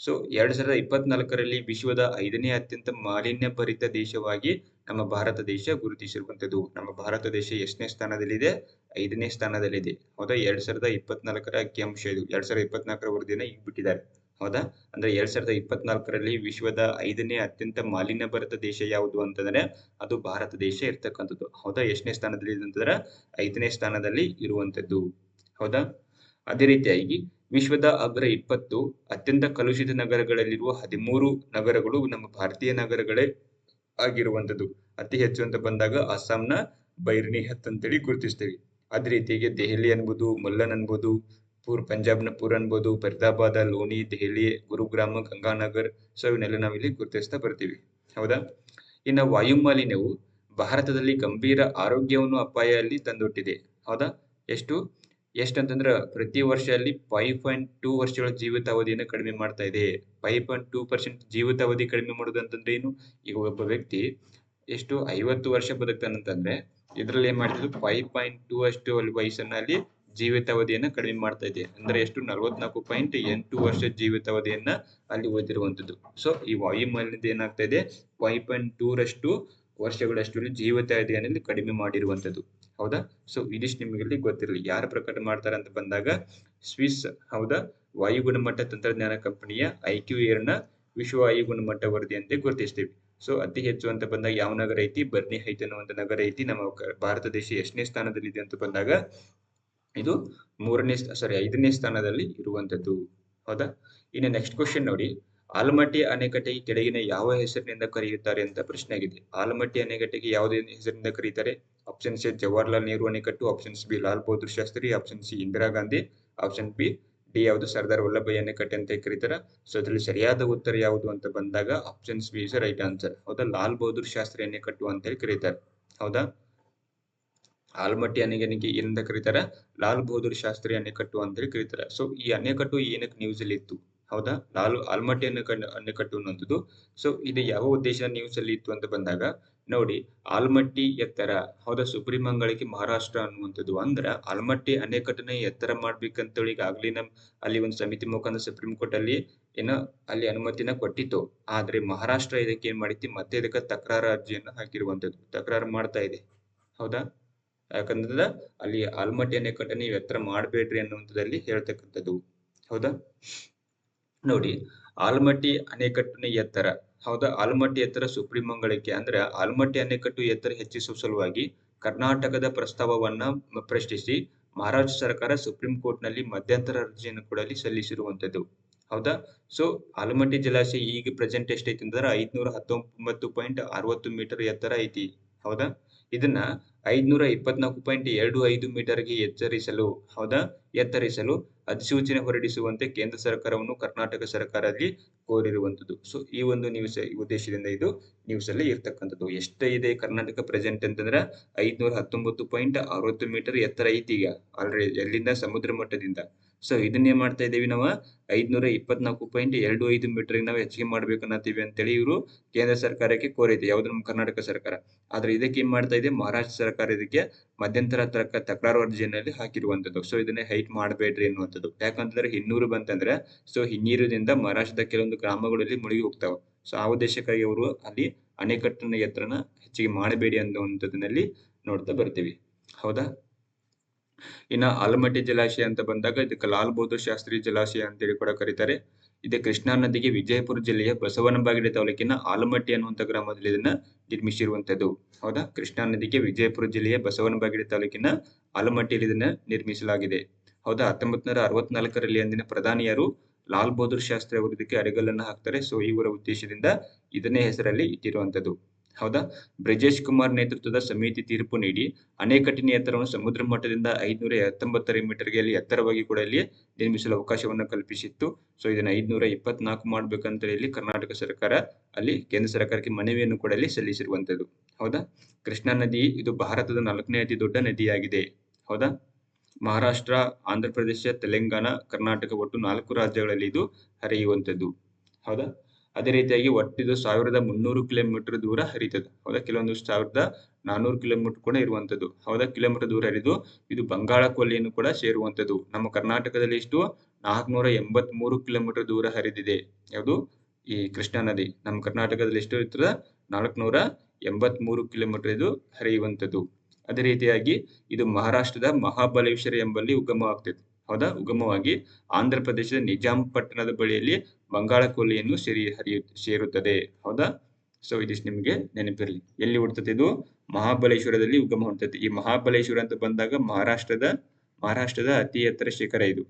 ಸೊ 2024ರಲ್ಲಿ ವಿಶ್ವದ 5ನೇ ಅತ್ಯಂತ ಮಾಲಿನ್ಯ ಭರಿತ ದೇಶವಾಗಿ ನಮ್ಮ ಭಾರತ ದೇಶ ಗುರುತಿಸಿರುವಂಥದ್ದು. ನಮ್ಮ ಭಾರತ ದೇಶ ಎಷ್ಟನೇ ಸ್ಥಾನದಲ್ಲಿದೆ? 5ನೇ ಸ್ಥಾನದಲ್ಲಿದೆ. ಹೌದಾ 2024ರ ಅಂಕಿಅಂಶ ಇದು. 2024ರ ವರದಿಯನ್ನ ಈಗ ಬಿಟ್ಟಿದ್ದಾರೆ. ಹೌದಾ ಅಂದ್ರೆ 2024ರಲ್ಲಿ ವಿಶ್ವದ 5ನೇ ಅತ್ಯಂತ ಮಾಲಿನ್ಯ ಭರಿತ ದೇಶ ಯಾವುದು ಅಂತಂದ್ರೆ ಅದು ಭಾರತ ದೇಶ ಇರ್ತಕ್ಕಂಥದ್ದು. ಹೌದಾ ಎಷ್ಟನೇ ಸ್ಥಾನದಲ್ಲಿ ಇದೆ ಅಂತಂದ್ರೆ 5ನೇ ಸ್ಥಾನದಲ್ಲಿ ಇರುವಂತದ್ದು. ಹೌದಾ ಅದೇ ರೀತಿಯಾಗಿ ವಿಶ್ವದ ಅಗ್ರ 20 ಅತ್ಯಂತ ಕಲುಷಿತ ನಗರಗಳಲ್ಲಿರುವ 13 ನಗರಗಳು ನಮ್ಮ ಭಾರತೀಯ ನಗರಗಳೇ ಆಗಿರುವಂತದ್ದು. ಅತಿ ಹೆಚ್ಚು ಅಂತ ಬಂದಾಗ ಅಸ್ಸಾಂನ ಬೈರ್ನಿಹತ್ ಅಂತೇಳಿ ಗುರುತಿಸ್ತೇವೆ. ಅದೇ ರೀತಿಯಾಗಿ ದೆಹಲಿ ಅನ್ಬೋದು, ಮುಲ್ಲನ್ ಅನ್ಬೋದು, ಪಂಜಾಬ್ನ ಪೂರ್ ಅನ್ಬೋದು, ಫರೀದಾಬಾದ್, ಲೋನಿ, ದೆಹಲಿ, ಗುರುಗ್ರಾಮ, ಗಂಗಾನಗರ್. ಸೊ ಇವನ್ನೆಲ್ಲ ನಾವಿಲ್ಲಿ ಗುರುತಿಸ್ತಾ ಬರ್ತೀವಿ. ಹೌದಾ ಇನ್ನು ವಾಯು ಮಾಲಿನ್ಯವು ಭಾರತದಲ್ಲಿ ಗಂಭೀರ ಆರೋಗ್ಯವನ್ನು ಅಪಾಯಲ್ಲಿ ತಂದೊಡ್ಡಿದೆ. ಹೌದಾ ಎಷ್ಟಂತಂದ್ರ ಪ್ರತಿ ವರ್ಷ ಅಲ್ಲಿ 5.2 ವರ್ಷಗಳ ಜೀವಿತಾವಧಿಯನ್ನು ಕಡಿಮೆ ಮಾಡ್ತಾ ಇದೆ. 5.2% ಜೀವಿತಾವಧಿ ಕಡಿಮೆ ಮಾಡೋದು ಅಂತಂದ್ರೆ ಏನು? ಈಗ ಒಬ್ಬ ವ್ಯಕ್ತಿ ಎಷ್ಟು 50 ವರ್ಷ ಬದುಕ್ತಾನಂತಂದ್ರೆ ಇದ್ರಲ್ಲಿ ಏನ್ ಮಾಡ್ತಿದ್ರು 5.2 ಅಷ್ಟು ಅಲ್ಲಿ ವಯಸ್ಸನ್ನ ಅಲ್ಲಿ ಜೀವಿತಾವಧಿಯನ್ನ ಕಡಿಮೆ ಮಾಡ್ತಾ ಇದೆ. ಅಂದ್ರೆ ಎಷ್ಟು 44.8 ವರ್ಷ ಜೀವಿತಾವಧಿಯನ್ನ ಅಲ್ಲಿ ಓದಿರುವಂತದ್ದು. ಸೊ ಈ ವಾಯು ಮಾಲಿನ್ಯದ ಏನಾಗ್ತಾ ಇದೆ 5.2 ರಷ್ಟು ವರ್ಷಗಳಷ್ಟು ಜೀವಿತಾವಧಿಯಲ್ಲಿ ಕಡಿಮೆ ಮಾಡಿರುವಂತದ್ದು. ಹೌದಾ ಸೊ ಇದಿಷ್ಟು ನಿಮಗೆ ಗೊತ್ತಿರಲಿ. ಯಾರು ಪ್ರಕಟ ಮಾಡ್ತಾರೆ ಅಂತ ಬಂದಾಗ ಸ್ವಿಸ್ ಹೌದಾ ವಾಯು ಗುಣಮಟ್ಟ ತಂತ್ರಜ್ಞಾನ ಕಂಪನಿಯ IQ-Air ನ ವಿಶ್ವ ವಾಯು ಗುಣಮಟ್ಟ ವರದಿ ಅಂತ ಗುರುತಿಸ್ತೀವಿ. ಸೊ ಅತಿ ಹೆಚ್ಚು ಅಂತ ಬಂದಾಗ ಯಾವ ನಗರ ಐತಿ? ಬರ್ನಿಹೈತ್ ಅನ್ನುವಂತ ನಗರ ಐತಿ. ನಮ್ಮ ಭಾರತ ದೇಶ ಎಷ್ಟನೇ ಸ್ಥಾನದಲ್ಲಿದೆ ಅಂತ ಬಂದಾಗ ಇದು 5ನೇ ಸ್ಥಾನದಲ್ಲಿ ಇರುವಂತದ್ದು. ಹೌದಾ ಇನ್ನು ನೆಕ್ಸ್ಟ್ ಕ್ವಶನ್ ನೋಡಿ. ಆಲಮಟ್ಟಿ ಅಣೆಕಟ್ಟೆಗೆ ಕೆಳಗಿನ ಯಾವ ಹೆಸರಿನಿಂದ ಕರೆಯುತ್ತಾರೆ ಅಂತ ಪ್ರಶ್ನೆ ಆಗಿದೆ. ಆಲಮಟ್ಟಿ ಅಣೆಕಟ್ಟೆಗೆ ಯಾವುದೇ ಹೆಸರಿನಿಂದ ಕರೀತಾರೆ? ಆಪ್ಷನ್ ಸಿ ಜವಾಹರ್ಲಾಲ್ ನೆಹರು ಅಣೆಕಟ್ಟು, options B Lal Bahadur Shastri, option C Indira Gandhi, option B D ಯಾವುದು ಸರ್ದಾರ್ ವಲ್ಲಭಾಯ್ ಅಣೆಕಟ್ಟೆ ಅಂತ ಕರೀತಾರ. ಸೊ ಅದ್ರಲ್ಲಿ ಸರಿಯಾದ ಉತ್ತರ ಯಾವುದು ಅಂತ ಬಂದಾಗ options B is right answer. ಹೌದಾ ಲಾಲ್ ಬಹದ್ದೂರ್ ಶಾಸ್ತ್ರಿ ಅಣೆಕಟ್ಟು ಅಂತ ಹೇಳಿ ಕರೀತಾರೆ. ಹೌದಾ ಆಲಮಟ್ಟಿ ಅಣೆಕಟ್ಟಿಗೆ ಏನಿಂದ ಕರೀತಾರ? ಲಾಲ್ ಬಹದ್ದೂರ್ ಶಾಸ್ತ್ರಿ ಅಣೆಕಟ್ಟು ಅಂತ ಹೇಳಿ ಕರೀತಾರೆ. ಸೊ ಈ ಅಣೆಕಟ್ಟು ಏನಕ್ಕೆ ನ್ಯೂಸ್ ಅಲ್ಲಿ ಇತ್ತು? ಹೌದಾ ಆಲಮಟ್ಟಿ ಅಣೆಕಟ್ಟು ಅನ್ನುವಂಥದ್ದು. ಸೊ ಇದು ಯಾವ ಉದ್ದೇಶ ನ್ಯೂಸ್ ಅಲ್ಲಿ ಇತ್ತು ಅಂತ ಬಂದಾಗ ನೋಡಿ ಆಲಮಟ್ಟಿ ಎತ್ತರ ಹೌದಾ ಸುಪ್ರೀಂಮಂಗಳಕ್ಕೆ ಮಹಾರಾಷ್ಟ್ರ ಅನ್ನುವಂಥದ್ದು. ಅಂದ್ರೆ ಆಲಮಟ್ಟಿ ಅಣೆಕಟ್ಟನ್ನ ಎತ್ತರ ಮಾಡ್ಬೇಕಂತೇಳಿ ಈಗಾಗಲೇ ಅಲ್ಲಿ ಒಂದು ಸಮಿತಿ ಮುಖಾಂತರ ಸುಪ್ರೀಂ ಕೋರ್ಟ್ ಅಲ್ಲಿ ಅಲ್ಲಿ ಅನುಮತಿನ ಕೊಟ್ಟಿತ್ತು. ಆದ್ರೆ ಮಹಾರಾಷ್ಟ್ರ ಇದಕ್ಕೆ ಏನ್ ಮಾಡಿತಿ ಮತ್ತೆ ಇದಕ್ಕೆ ತಕರಾರು ಅರ್ಜಿಯನ್ನು ಹಾಕಿರುವಂತದ್ದು. ತಕರಾರು ಮಾಡ್ತಾ ಇದೆ. ಹೌದಾ ಯಾಕಂದ್ರೆ ಅಲ್ಲಿ ಆಲಮಟ್ಟಿ ಅಣೆಕಟ್ಟನ್ನ ನೀವು ಎತ್ತರ ಮಾಡಬೇಡ್ರಿ ಅನ್ನುವಂಥದ್ದಲ್ಲಿ ಹೇಳ್ತಕ್ಕಂಥದ್ದು. ಹೌದಾ ನೋಡಿ ಆಲಮಟ್ಟಿ ಅಣೆಕಟ್ಟಿನ ಎತ್ತರ ಹೌದಾ ಆಲಮಟ್ಟಿ ಎತ್ತರ ಸುಪ್ರೀಂಮಂಗಳಕ್ಕೆ ಅಂದ್ರೆ ಆಲಮಟ್ಟಿ ಅಣೆಕಟ್ಟು ಎತ್ತರ ಹೆಚ್ಚಿಸುವ ಸಲುವಾಗಿ ಕರ್ನಾಟಕದ ಪ್ರಸ್ತಾವವನ್ನ ಪ್ರಶ್ನಿಸಿ ಮಹಾರಾಷ್ಟ್ರ ಸರ್ಕಾರ ಸುಪ್ರೀಂ ಕೋರ್ಟ್ ನಲ್ಲಿ ಮಧ್ಯಂತರ ಅರ್ಜಿಯನ್ನು ಕೂಡ ಅಲ್ಲಿ ಸಲ್ಲಿಸಿರುವಂತದ್ದು. ಹೌದಾ ಸೊ ಆಲಮಟ್ಟಿ ಜಲಾಶಯ ಈಗ ಪ್ರೆಸೆಂಟ್ ಎಷ್ಟೈತಿ ಅಂದ್ರೆ 519.60 ಮೀಟರ್ ಎತ್ತರ ಐತಿ. ಹೌದಾ ಇದನ್ನ 524.25 ಮೀಟರ್ಗೆ ಎತ್ತರಿಸಲು ಅಧಿಸೂಚನೆ ಹೊರಡಿಸುವಂತೆ ಕೇಂದ್ರ ಸರ್ಕಾರವನ್ನು ಕರ್ನಾಟಕ ಸರ್ಕಾರದಲ್ಲಿ ಕೋರಿರುವಂತದ್ದು. ಸೊ ಈ ಒಂದು ಉದ್ದೇಶದಿಂದ ಇದು ನ್ಯೂಸ್ ಅಲ್ಲಿ ಇರ್ತಕ್ಕಂಥದ್ದು. ಎಷ್ಟಿದೆ ಕರ್ನಾಟಕ ಪ್ರೆಸೆಂಟ್ ಅಂತಂದ್ರೆ 519.60 ಮೀಟರ್ ಎತ್ತರ ಐತಿ ಈಗ ಆಲ್ರೆಡಿ ಎಲ್ಲಿಂದ ಸಮುದ್ರ ಮಟ್ಟದಿಂದ. ಸೊ ಇದನ್ನ ಏನ್ ಮಾಡ್ತಾ ಇದೀವಿ ನಾವು 524.25 ಮೀಟರ್ ನಾವು ಹೆಚ್ಚಿಗೆ ಮಾಡ್ಬೇಕನ್ನತ್ತೀವಿ ಅಂತೇಳಿ ಇವರು ಕೇಂದ್ರ ಸರ್ಕಾರಕ್ಕೆ ಕೋರೈತೆ. ಯಾವ್ದು ನಮ್ಮ ಕರ್ನಾಟಕ ಸರ್ಕಾರ. ಆದ್ರೆ ಇದಕ್ಕೆ ಏನ್ ಮಾಡ್ತಾ ಇದೆ ಮಹಾರಾಷ್ಟ್ರ ಸರ್ಕಾರ ಇದಕ್ಕೆ ಮಧ್ಯಂತರ ತಕರಾರು ಅರ್ಜಿಯಲ್ಲಿ ಹಾಕಿರುವಂತದ್ದು. ಸೊ ಇದನ್ನ ಹೈಟ್ ಮಾಡಬೇಡ್ರಿ ಅನ್ನುವಂಥದ್ದು. ಯಾಕಂತಂದ್ರೆ ಹಿನ್ನೂರು ಬಂತಂದ್ರೆ ಸೊ ಹಿನ್ನೀರದಿಂದ ಮಹಾರಾಷ್ಟ್ರದ ಕೆಲವೊಂದು ಗ್ರಾಮಗಳಲ್ಲಿ ಮುಳುಗಿ ಹೋಗ್ತಾವ. ಸೊ ಆ ಉದ್ದೇಶಕ್ಕಾಗಿ ಅವರು ಅಲ್ಲಿ ಅಣೆಕಟ್ಟಿನ ಎತ್ತರನ ಹೆಚ್ಚಿಗೆ ಮಾಡಬೇಡಿ ಅನ್ನುವಂಥದ್ದಲ್ಲಿ ನೋಡ್ತಾ ಬರ್ತೀವಿ. ಹೌದಾ ಇನ್ನ ಆಲಮಟ್ಟಿ ಜಲಾಶಯ ಅಂತ ಬಂದಾಗ ಇದಕ್ಕೆ ಲಾಲ್ ಬಹದ್ದೂರ್ ಶಾಸ್ತ್ರಿ ಜಲಾಶಯ ಅಂತೇಳಿ ಕೂಡ ಕರೀತಾರೆ. ಇದೆ ಕೃಷ್ಣಾ ನದಿಗೆ ವಿಜಯಪುರ ಜಿಲ್ಲೆಯ ಬಸವನಬಾಗೇಡಿ ತಾಲೂಕಿನ ಆಲಮಟ್ಟಿ ಅನ್ನುವಂಥ ಗ್ರಾಮದಲ್ಲಿ ಇದನ್ನ ನಿರ್ಮಿಸಿರುವಂತದ್ದು. ಹೌದಾ ಕೃಷ್ಣಾ ನದಿಗೆ ವಿಜಯಪುರ ಜಿಲ್ಲೆಯ ಬಸವನಬಾಗೇಡಿ ತಾಲೂಕಿನ ಆಲಮಟ್ಟಿಯಲ್ಲಿ ಇದನ್ನ ನಿರ್ಮಿಸಲಾಗಿದೆ. ಹೌದಾ 1964ರಲ್ಲಿ ಅಂದಿನ ಪ್ರಧಾನಿಯರು ಲಾಲ್ ಬಹದ್ದೂರ್ ಶಾಸ್ತ್ರಿ ಅವರು ಇದಕ್ಕೆ ಅಡಿಗಲ್ಲನ್ನ ಹಾಕ್ತಾರೆ. ಸೊ ಇವರ ಉದ್ದೇಶದಿಂದ ಇದನ್ನೇ ಹೆಸರಲ್ಲಿ ಇಟ್ಟಿರುವಂತದ್ದು. ಹೌದಾ ಬ್ರಿಜೇಶ್ ಕುಮಾರ್ ನೇತೃತ್ವದ ಸಮಿತಿ ತೀರ್ಪು ನೀಡಿ ಅಣೆಕಟ್ಟಿನ ಎತ್ತರವನ್ನು ಸಮುದ್ರ ಮಟ್ಟದಿಂದ 519 ಮೀಟರ್ಗೆ ಅಲ್ಲಿ ಎತ್ತರವಾಗಿ ಕೂಡ ಇಲ್ಲಿ ನಿರ್ಮಿಸಲು ಅವಕಾಶವನ್ನು ಕಲ್ಪಿಸಿತ್ತು. ಸೊ ಇದನ್ನ 524 ಮಾಡ್ಬೇಕಂತ ಇಲ್ಲಿ ಕರ್ನಾಟಕ ಸರ್ಕಾರ ಅಲ್ಲಿ ಕೇಂದ್ರ ಸರ್ಕಾರಕ್ಕೆ ಮನವಿಯನ್ನು ಕೂಡ ಅಲ್ಲಿ ಸಲ್ಲಿಸಿರುವಂತದ್ದು. ಹೌದಾ ಕೃಷ್ಣಾ ನದಿ ಇದು ಭಾರತದ 4ನೇ ಅತಿ ದೊಡ್ಡ ನದಿಯಾಗಿದೆ. ಹೌದಾ ಮಹಾರಾಷ್ಟ್ರ, ಆಂಧ್ರ ಪ್ರದೇಶ, ತೆಲಂಗಾಣ, ಕರ್ನಾಟಕ ಒಟ್ಟು 4 ರಾಜ್ಯಗಳಲ್ಲಿ ಇದು ಹರಿಯುವಂತದ್ದು. ಹೌದಾ ಅದೇ ರೀತಿಯಾಗಿ ಒಟ್ಟು ಇದು 1300 ಕಿಲೋಮೀಟರ್ ದೂರ ಹರಿತದೆ. ಹೌದಾ? ಕೆಲವೊಂದು 1400 ಕಿಲೋಮೀಟರ್ ಕೂಡ ಇರುವಂತದ್ದು. ಹೌದಾ? ಕಿಲೋಮೀಟರ್ ದೂರ ಹರಿದು ಇದು ಬಂಗಾಳ ಕೊಲ್ಲಿಯನ್ನು ಕೂಡ ಸೇರುವಂತದ್ದು. ನಮ್ಮ ಕರ್ನಾಟಕದಲ್ಲಿ ಎಷ್ಟು 483 ಕಿಲೋಮೀಟರ್ ದೂರ ಹರಿದಿದೆ. ಯಾವುದು? ಈ ಕೃಷ್ಣಾ ನದಿ. ನಮ್ಮ ಕರ್ನಾಟಕದಲ್ಲಿ ಎಷ್ಟು ಇರ್ತದೆ? 483 ಕಿಲೋಮೀಟರ್ ಇದು ಹರಿಯುವಂತದ್ದು. ಅದೇ ರೀತಿಯಾಗಿ ಇದು ಮಹಾರಾಷ್ಟ್ರದ ಮಹಾಬಲೇಶ್ವರ ಎಂಬಲ್ಲಿ ಉಗಮವಾಗ್ತದೆ. ಹೌದಾ? ಉಗಮವಾಗಿ ಆಂಧ್ರ ಪ್ರದೇಶದ ನಿಜಾಂ ಪಟ್ಟಣದ ಬಳಿಯಲ್ಲಿ ಬಂಗಾಳ ಕೊಲ್ಲಿಯನ್ನು ಸೇರುತ್ತದೆ. ಹೌದಾ? ಸೊ ಇದಿಷ್ಟು ನಿಮಗೆ ನೆನಪಿರಲಿ. ಎಲ್ಲಿ ಹುಡ್ತದೆ ಇದು? ಮಹಾಬಲೇಶ್ವರದಲ್ಲಿ ಉಗಮ ಹೊಂದುತ್ತದೆ. ಈ ಮಹಾಬಲೇಶ್ವರ ಅಂತ ಬಂದಾಗ ಮಹಾರಾಷ್ಟ್ರದ ಅತಿ ಎತ್ತರ ಶಿಖರ ಇದು.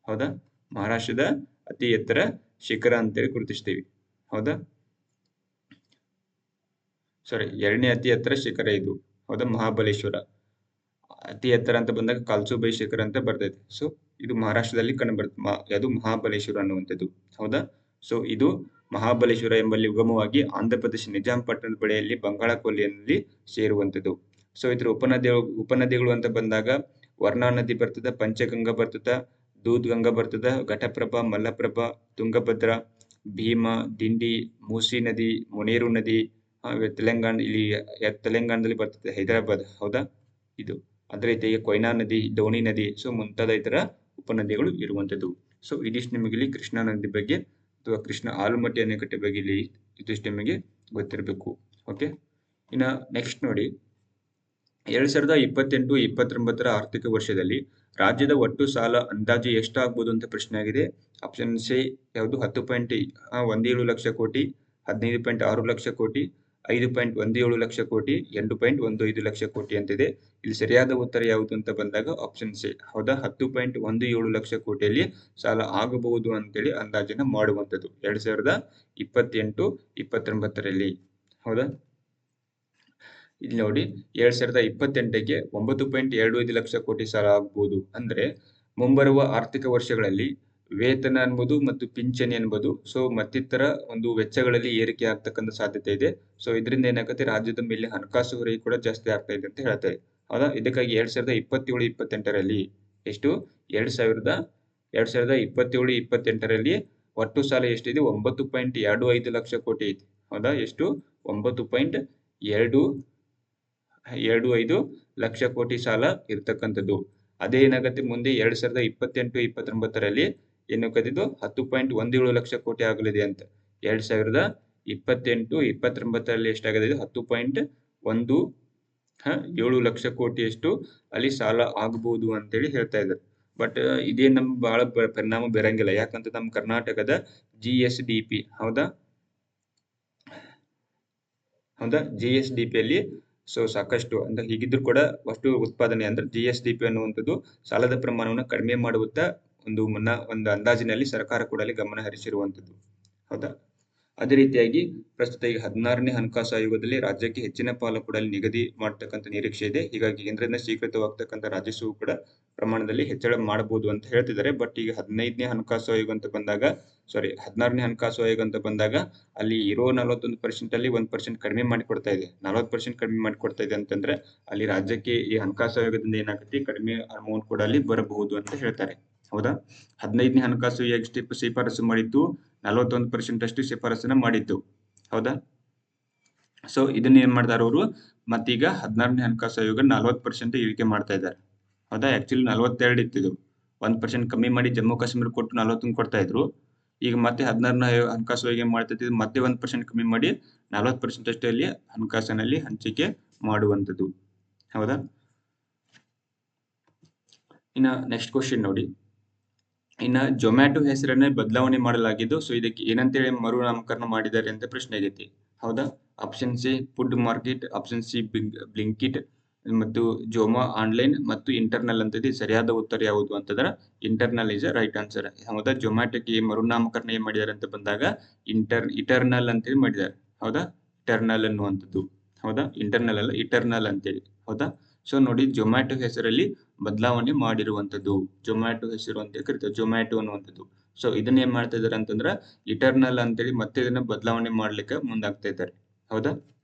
ಹೌದಾ? ಮಹಾರಾಷ್ಟ್ರದ ಅತಿ ಎತ್ತರ ಶಿಖರ ಅಂತೇಳಿ ಗುರುತಿಸ್ತೀವಿ. ಹೌದಾ? ಸಾರಿ, 2ನೇ ಅತಿ ಎತ್ತರ ಶಿಖರ ಇದು. ಹೌದಾ? ಮಹಾಬಲೇಶ್ವರ. ಅತಿ ಎತ್ತರ ಅಂತ ಬಂದಾಗ ಕಾಲ್ಸುಬೈ ಶಿಖರ ಅಂತ ಬರ್ತೈತೆ. ಸೊ ಇದು ಮಹಾರಾಷ್ಟ್ರದಲ್ಲಿ ಕಂಡು ಬರ್ತದೆ. ಯಾವುದು? ಮಹಾಬಲೇಶ್ವರ ಅನ್ನುವಂಥದ್ದು. ಹೌದಾ? ಸೊ ಇದು ಮಹಾಬಲೇಶ್ವರ ಎಂಬಲ್ಲಿ ಉಗಮವಾಗಿ ಆಂಧ್ರ ಪ್ರದೇಶ ನಿಜಾಂ ಪಟ್ಟಣದ ಬಳಿಯಲ್ಲಿ ಬಂಗಾಳ ಕೊಲ್ಲಿಯಲ್ಲಿ ಸೇರುವಂಥದ್ದು. ಸೊ ಇದ್ರ ಉಪನದಿಗಳು ಅಂತ ಬಂದಾಗ ವರ್ಣಾ ನದಿ ಬರ್ತದ, ಪಂಚಗಂಗಾ ಬರ್ತದ, ದೂದ್ಗಂಗಾ ಬರ್ತದ, ಘಟಪ್ರಭಾ, ಮಲ್ಲಪ್ರಭಾ, ತುಂಗಭದ್ರಾ, ಭೀಮಾ, ದಿಂಡಿ, ಮೂಸಿ ನದಿ, ಮುನೇರು ನದಿ, ತೆಲಂಗಾಣದಲ್ಲಿ ಬರ್ತದೆ ಹೈದರಾಬಾದ್. ಹೌದಾ? ಇದು ಅದೇ ರೀತಿಯಾಗಿ ಕೊಯ್ನಾ ನದಿ, ಡೋಣಿ ನದಿ, ಸೊ ಮುಂತಾದ ಇತರ ಉಪನದಿಗಳು ಇರುವಂತದ್ದು. ಸೊ ಇದಿಷ್ಟು ನಿಮಗೆ ಇಲ್ಲಿ ಕೃಷ್ಣಾ ನದಿ ಬಗ್ಗೆ ಅಥವಾ ಕೃಷ್ಣ ಆಲಮಟ್ಟಿ ಅಣೆಕಟ್ಟೆ ಬಗ್ಗೆ ಇಲ್ಲಿ ಇದಿಷ್ಟು ನಿಮಗೆ ಗೊತ್ತಿರಬೇಕು. ಓಕೆ, ಇನ್ನ ನೆಕ್ಸ್ಟ್ ನೋಡಿ, 2028-29 ಆರ್ಥಿಕ ವರ್ಷದಲ್ಲಿ ರಾಜ್ಯದ ಒಟ್ಟು ಸಾಲ ಅಂದಾಜು ಎಷ್ಟಾಗಬಹುದು ಅಂತ ಪ್ರಶ್ನೆ ಆಗಿದೆ. ಆಪ್ಷನ್ ಸಿ ಯಾವುದು? 10.17 ಲಕ್ಷ ಕೋಟಿ, 15.6 ಲಕ್ಷ ಕೋಟಿ, 5.17 ಲಕ್ಷ ಕೋಟಿ, 8.15 ಲಕ್ಷ ಕೋಟಿ ಅಂತಿದೆ. ಇಲ್ಲಿ ಸರಿಯಾದ ಉತ್ತರ ಯಾವುದು ಅಂತ ಬಂದಾಗ ಆಪ್ಷನ್ ಸಿ. ಹೌದಾ? 10.17 ಲಕ್ಷ ಕೋಟಿಯಲ್ಲಿ ಸಾಲ ಆಗಬಹುದು ಅಂತೇಳಿ ಅಂದಾಜನ್ನ ಮಾಡುವಂಥದ್ದು 2028-29ರಲ್ಲಿ. ಹೌದಾ? ಇಲ್ಲಿ ನೋಡಿ, 2028ಕ್ಕೆ 9.25 ಲಕ್ಷ ಕೋಟಿ ಸಾಲ ಆಗಬಹುದು. ಅಂದ್ರೆ ಮುಂಬರುವ ಆರ್ಥಿಕ ವರ್ಷಗಳಲ್ಲಿ ವೇತನ ಅನ್ಬೋದು ಮತ್ತು ಪಿಂಚಣಿ ಅನ್ಬೋದು, ಸೊ ಮತ್ತಿತರ ಒಂದು ವೆಚ್ಚಗಳಲ್ಲಿ ಏರಿಕೆ ಆಗ್ತಕ್ಕಂಥ ಸಾಧ್ಯತೆ ಇದೆ. ಸೊ ಇದರಿಂದ ಏನಾಗುತ್ತೆ? ರಾಜ್ಯದ ಮೇಲೆ ಹಣಕಾಸು ಹೊರೆ ಕೂಡ ಜಾಸ್ತಿ ಆಗ್ತಾ ಇದೆ ಅಂತ ಹೇಳ್ತಾರೆ. ಹೌದಾ? ಇದಕ್ಕಾಗಿ 2027-28ರಲ್ಲಿ ಎಷ್ಟು? 2027-28ರಲ್ಲಿ ಒಟ್ಟು ಸಾಲ ಎಷ್ಟಿದೆ? 9.25 ಲಕ್ಷ ಕೋಟಿ ಐತಿ. ಹೌದಾ? ಎಷ್ಟು? 9.25 ಲಕ್ಷ ಕೋಟಿ ಸಾಲ ಇರ್ತಕ್ಕಂಥದ್ದು. ಅದೇ ಏನಾಗುತ್ತೆ? ಮುಂದೆ 2028-29ರಲ್ಲಿ ಏನಾಗತ್ತಿದ್ದು? 10.17 ಲಕ್ಷ ಕೋಟಿ ಆಗಲಿದೆ ಅಂತ. 2028-29ರಲ್ಲಿ ಎಷ್ಟಾಗಿದೆ? 10.17 ಲಕ್ಷ ಕೋಟಿಯಷ್ಟು ಅಲ್ಲಿ ಸಾಲ ಆಗಬಹುದು ಅಂತೇಳಿ ಹೇಳ್ತಾ ಇದ್ದಾರೆ. ಬಟ್ ಇದೇ ನಮ್ಗೆ ಬಹಳ ಪರಿಣಾಮ ಬೀರಂಗಿಲ್ಲ. ಯಾಕಂತ ನಮ್ಮ ಕರ್ನಾಟಕದ GSDP, ಹೌದಾ? GSDPಯಲ್ಲಿ ಸೊ ಸಾಕಷ್ಟು ಅಂದ್ರೆ ಹೀಗಿದ್ರು ಕೂಡ ಅಷ್ಟು ಉತ್ಪಾದನೆ ಅಂದ್ರೆ GSDP ಅನ್ನುವಂಥದ್ದು ಸಾಲದ ಪ್ರಮಾಣವನ್ನು ಕಡಿಮೆ ಮಾಡುವಂತ ಒಂದು ಅಂದಾಜಿನಲ್ಲಿ ಸರ್ಕಾರ ಕೂಡ ಅಲ್ಲಿ ಗಮನ ಹರಿಸಿರುವಂಥದ್ದು. ಹೌದಾ? ಅದೇ ರೀತಿಯಾಗಿ ಪ್ರಸ್ತುತ ಈಗ 16ನೇ ಹಣಕಾಸು ಆಯೋಗದಲ್ಲಿ ರಾಜ್ಯಕ್ಕೆ ಹೆಚ್ಚಿನ ಪಾಲು ಕೂಡ ಅಲ್ಲಿ ನಿಗದಿ ಮಾಡತಕ್ಕಂಥ ನಿರೀಕ್ಷೆ ಇದೆ. ಹೀಗಾಗಿ ಕೇಂದ್ರದಿಂದ ಸ್ವೀಕೃತವಾಗ್ತಕ್ಕಂಥ ರಾಜಸ್ವವು ಕೂಡ ಪ್ರಮಾಣದಲ್ಲಿ ಹೆಚ್ಚಳ ಮಾಡಬಹುದು ಅಂತ ಹೇಳ್ತಿದ್ದಾರೆ. ಬಟ್ ಈಗ 16ನೇ ಹಣಕಾಸು ಆಯೋಗ ಅಂತ ಬಂದಾಗ ಅಲ್ಲಿ ಇರೋ 41% ಅಲ್ಲಿ 1% ಕಡಿಮೆ ಮಾಡಿಕೊಡ್ತಾ ಇದೆ. 40% ಕಡಿಮೆ ಮಾಡಿಕೊಡ್ತಾ ಇದೆ ಅಂತಂದ್ರೆ ಅಲ್ಲಿ ರಾಜ್ಯಕ್ಕೆ ಈ ಹಣಕಾಸು ಆಯೋಗದಿಂದ ಏನಾಗುತ್ತೆ? ಕಡಿಮೆ ಅಮೌಂಟ್ ಕೂಡ ಅಲ್ಲಿ ಬರಬಹುದು ಅಂತ ಹೇಳ್ತಾರೆ. ಹೌದಾ? 15ನೇ ಹಣಕಾಸು ಆಯೋಗ ಶಿಫಾರಸು ಮಾಡಿದ್ದು 41% ಅಷ್ಟು ಶಿಫಾರಸನ್ನ ಮಾಡಿತ್ತು. ಹೌದಾ? ಸೊ ಇದನ್ನ ಏನ್ ಮಾಡ್ತಾರೆ ಅವರು? ಮತ್ತೀಗ 16ನೇ ಹಣಕಾಸು ಆಯೋಗ 40% ಇಳಿಕೆ ಮಾಡ್ತಾ ಇದ್ದಾರೆ. ಹೌದಾ? ಆಕ್ಚುಲಿ 42 ಇತ್ತಿದ್ದು, 1% ಕಮ್ಮಿ ಮಾಡಿ ಜಮ್ಮು ಕಾಶ್ಮೀರ ಕೊಟ್ಟು 41 ಕೊಡ್ತಾ ಇದ್ರು. ಈಗ ಮತ್ತೆ 16ನೇ ಹಣಕಾಸು ಆಯೋಗ ಏನ್ ಮಾಡ್ತೈತಿ? ಮತ್ತೆ 1% ಕಮ್ಮಿ ಮಾಡಿ 40% ಅಷ್ಟೇ ಅಲ್ಲಿ ಹಣಕಾಸಿನಲ್ಲಿ ಹಂಚಿಕೆ ಮಾಡುವಂಥದ್ದು. ಹೌದಾ? ಇನ್ನ ನೆಕ್ಸ್ಟ್ ಕ್ವಶನ್ ನೋಡಿ, ಇನ್ನ ಜೊಮ್ಯಾಟೊ ಹೆಸರನ್ನ ಬದಲಾವಣೆ ಮಾಡಲಾಗಿದ್ದು, ಸೊ ಇದಕ್ಕೆ ಏನಂತೇಳಿ ಮರುನಾಮಕರಣ ಮಾಡಿದ್ದಾರೆ ಅಂತ ಪ್ರಶ್ನೆ ಆಗೈತಿ. ಹೌದಾ? Option C food market, option C Blinkit ಮತ್ತು ಜೋಮಾ ಆನ್ಲೈನ್ ಮತ್ತು ಇಂಟರ್ನಲ್ ಅಂತ ಇದೆ. ಸರಿಯಾದ ಉತ್ತರ ಯಾವುದು ಅಂತಂದ್ರೆ ಇಂಟರ್ನಲ್ ಇಸ್ ರೈಟ್ ಆನ್ಸರ್. ಹೌದಾ? ಜೊಮ್ಯಾಟೊಗೆ ಮರುನಾಮಕರಣ ಏನ್ ಮಾಡಿದ್ದಾರೆ ಅಂತ ಬಂದಾಗ ಇಟರ್ನಲ್ ಅಂತೇಳಿ ಮಾಡಿದ್ದಾರೆ. ಹೌದಾ? ಇಟರ್ನಲ್ ಅನ್ನುವಂಥದ್ದು. ಹೌದಾ? ಇಂಟರ್ನಲ್ ಅಲ್ಲ, ಇಟರ್ನಲ್ ಅಂತೇಳಿ. ಹೌದಾ? ಸೊ ನೋಡಿ, ಜೊಮ್ಯಾಟೊ ಹೆಸರಲ್ಲಿ ಬದಲಾವಣೆ ಮಾಡಿರುವಂಥದ್ದು. ಜೊಮ್ಯಾಟೊ ಹೆಸರು ಅಂತ ಕರೀತಾರೆ, ಜೊಮ್ಯಾಟೊ ಅನ್ನುವಂಥದ್ದು. ಸೊ ಇದನ್ನ ಏನ್ ಮಾಡ್ತಾ ಇದಾರೆ ಅಂತಂದ್ರೆ ಇಟರ್ನಲ್ ಅಂತೇಳಿ ಮತ್ತೆ ಇದನ್ನ ಬದಲಾವಣೆ ಮಾಡ್ಲಿಕ್ಕೆ ಮುಂದಾಗ್ತಾ ಇದ್ದಾರೆ. ಹೌದಾ?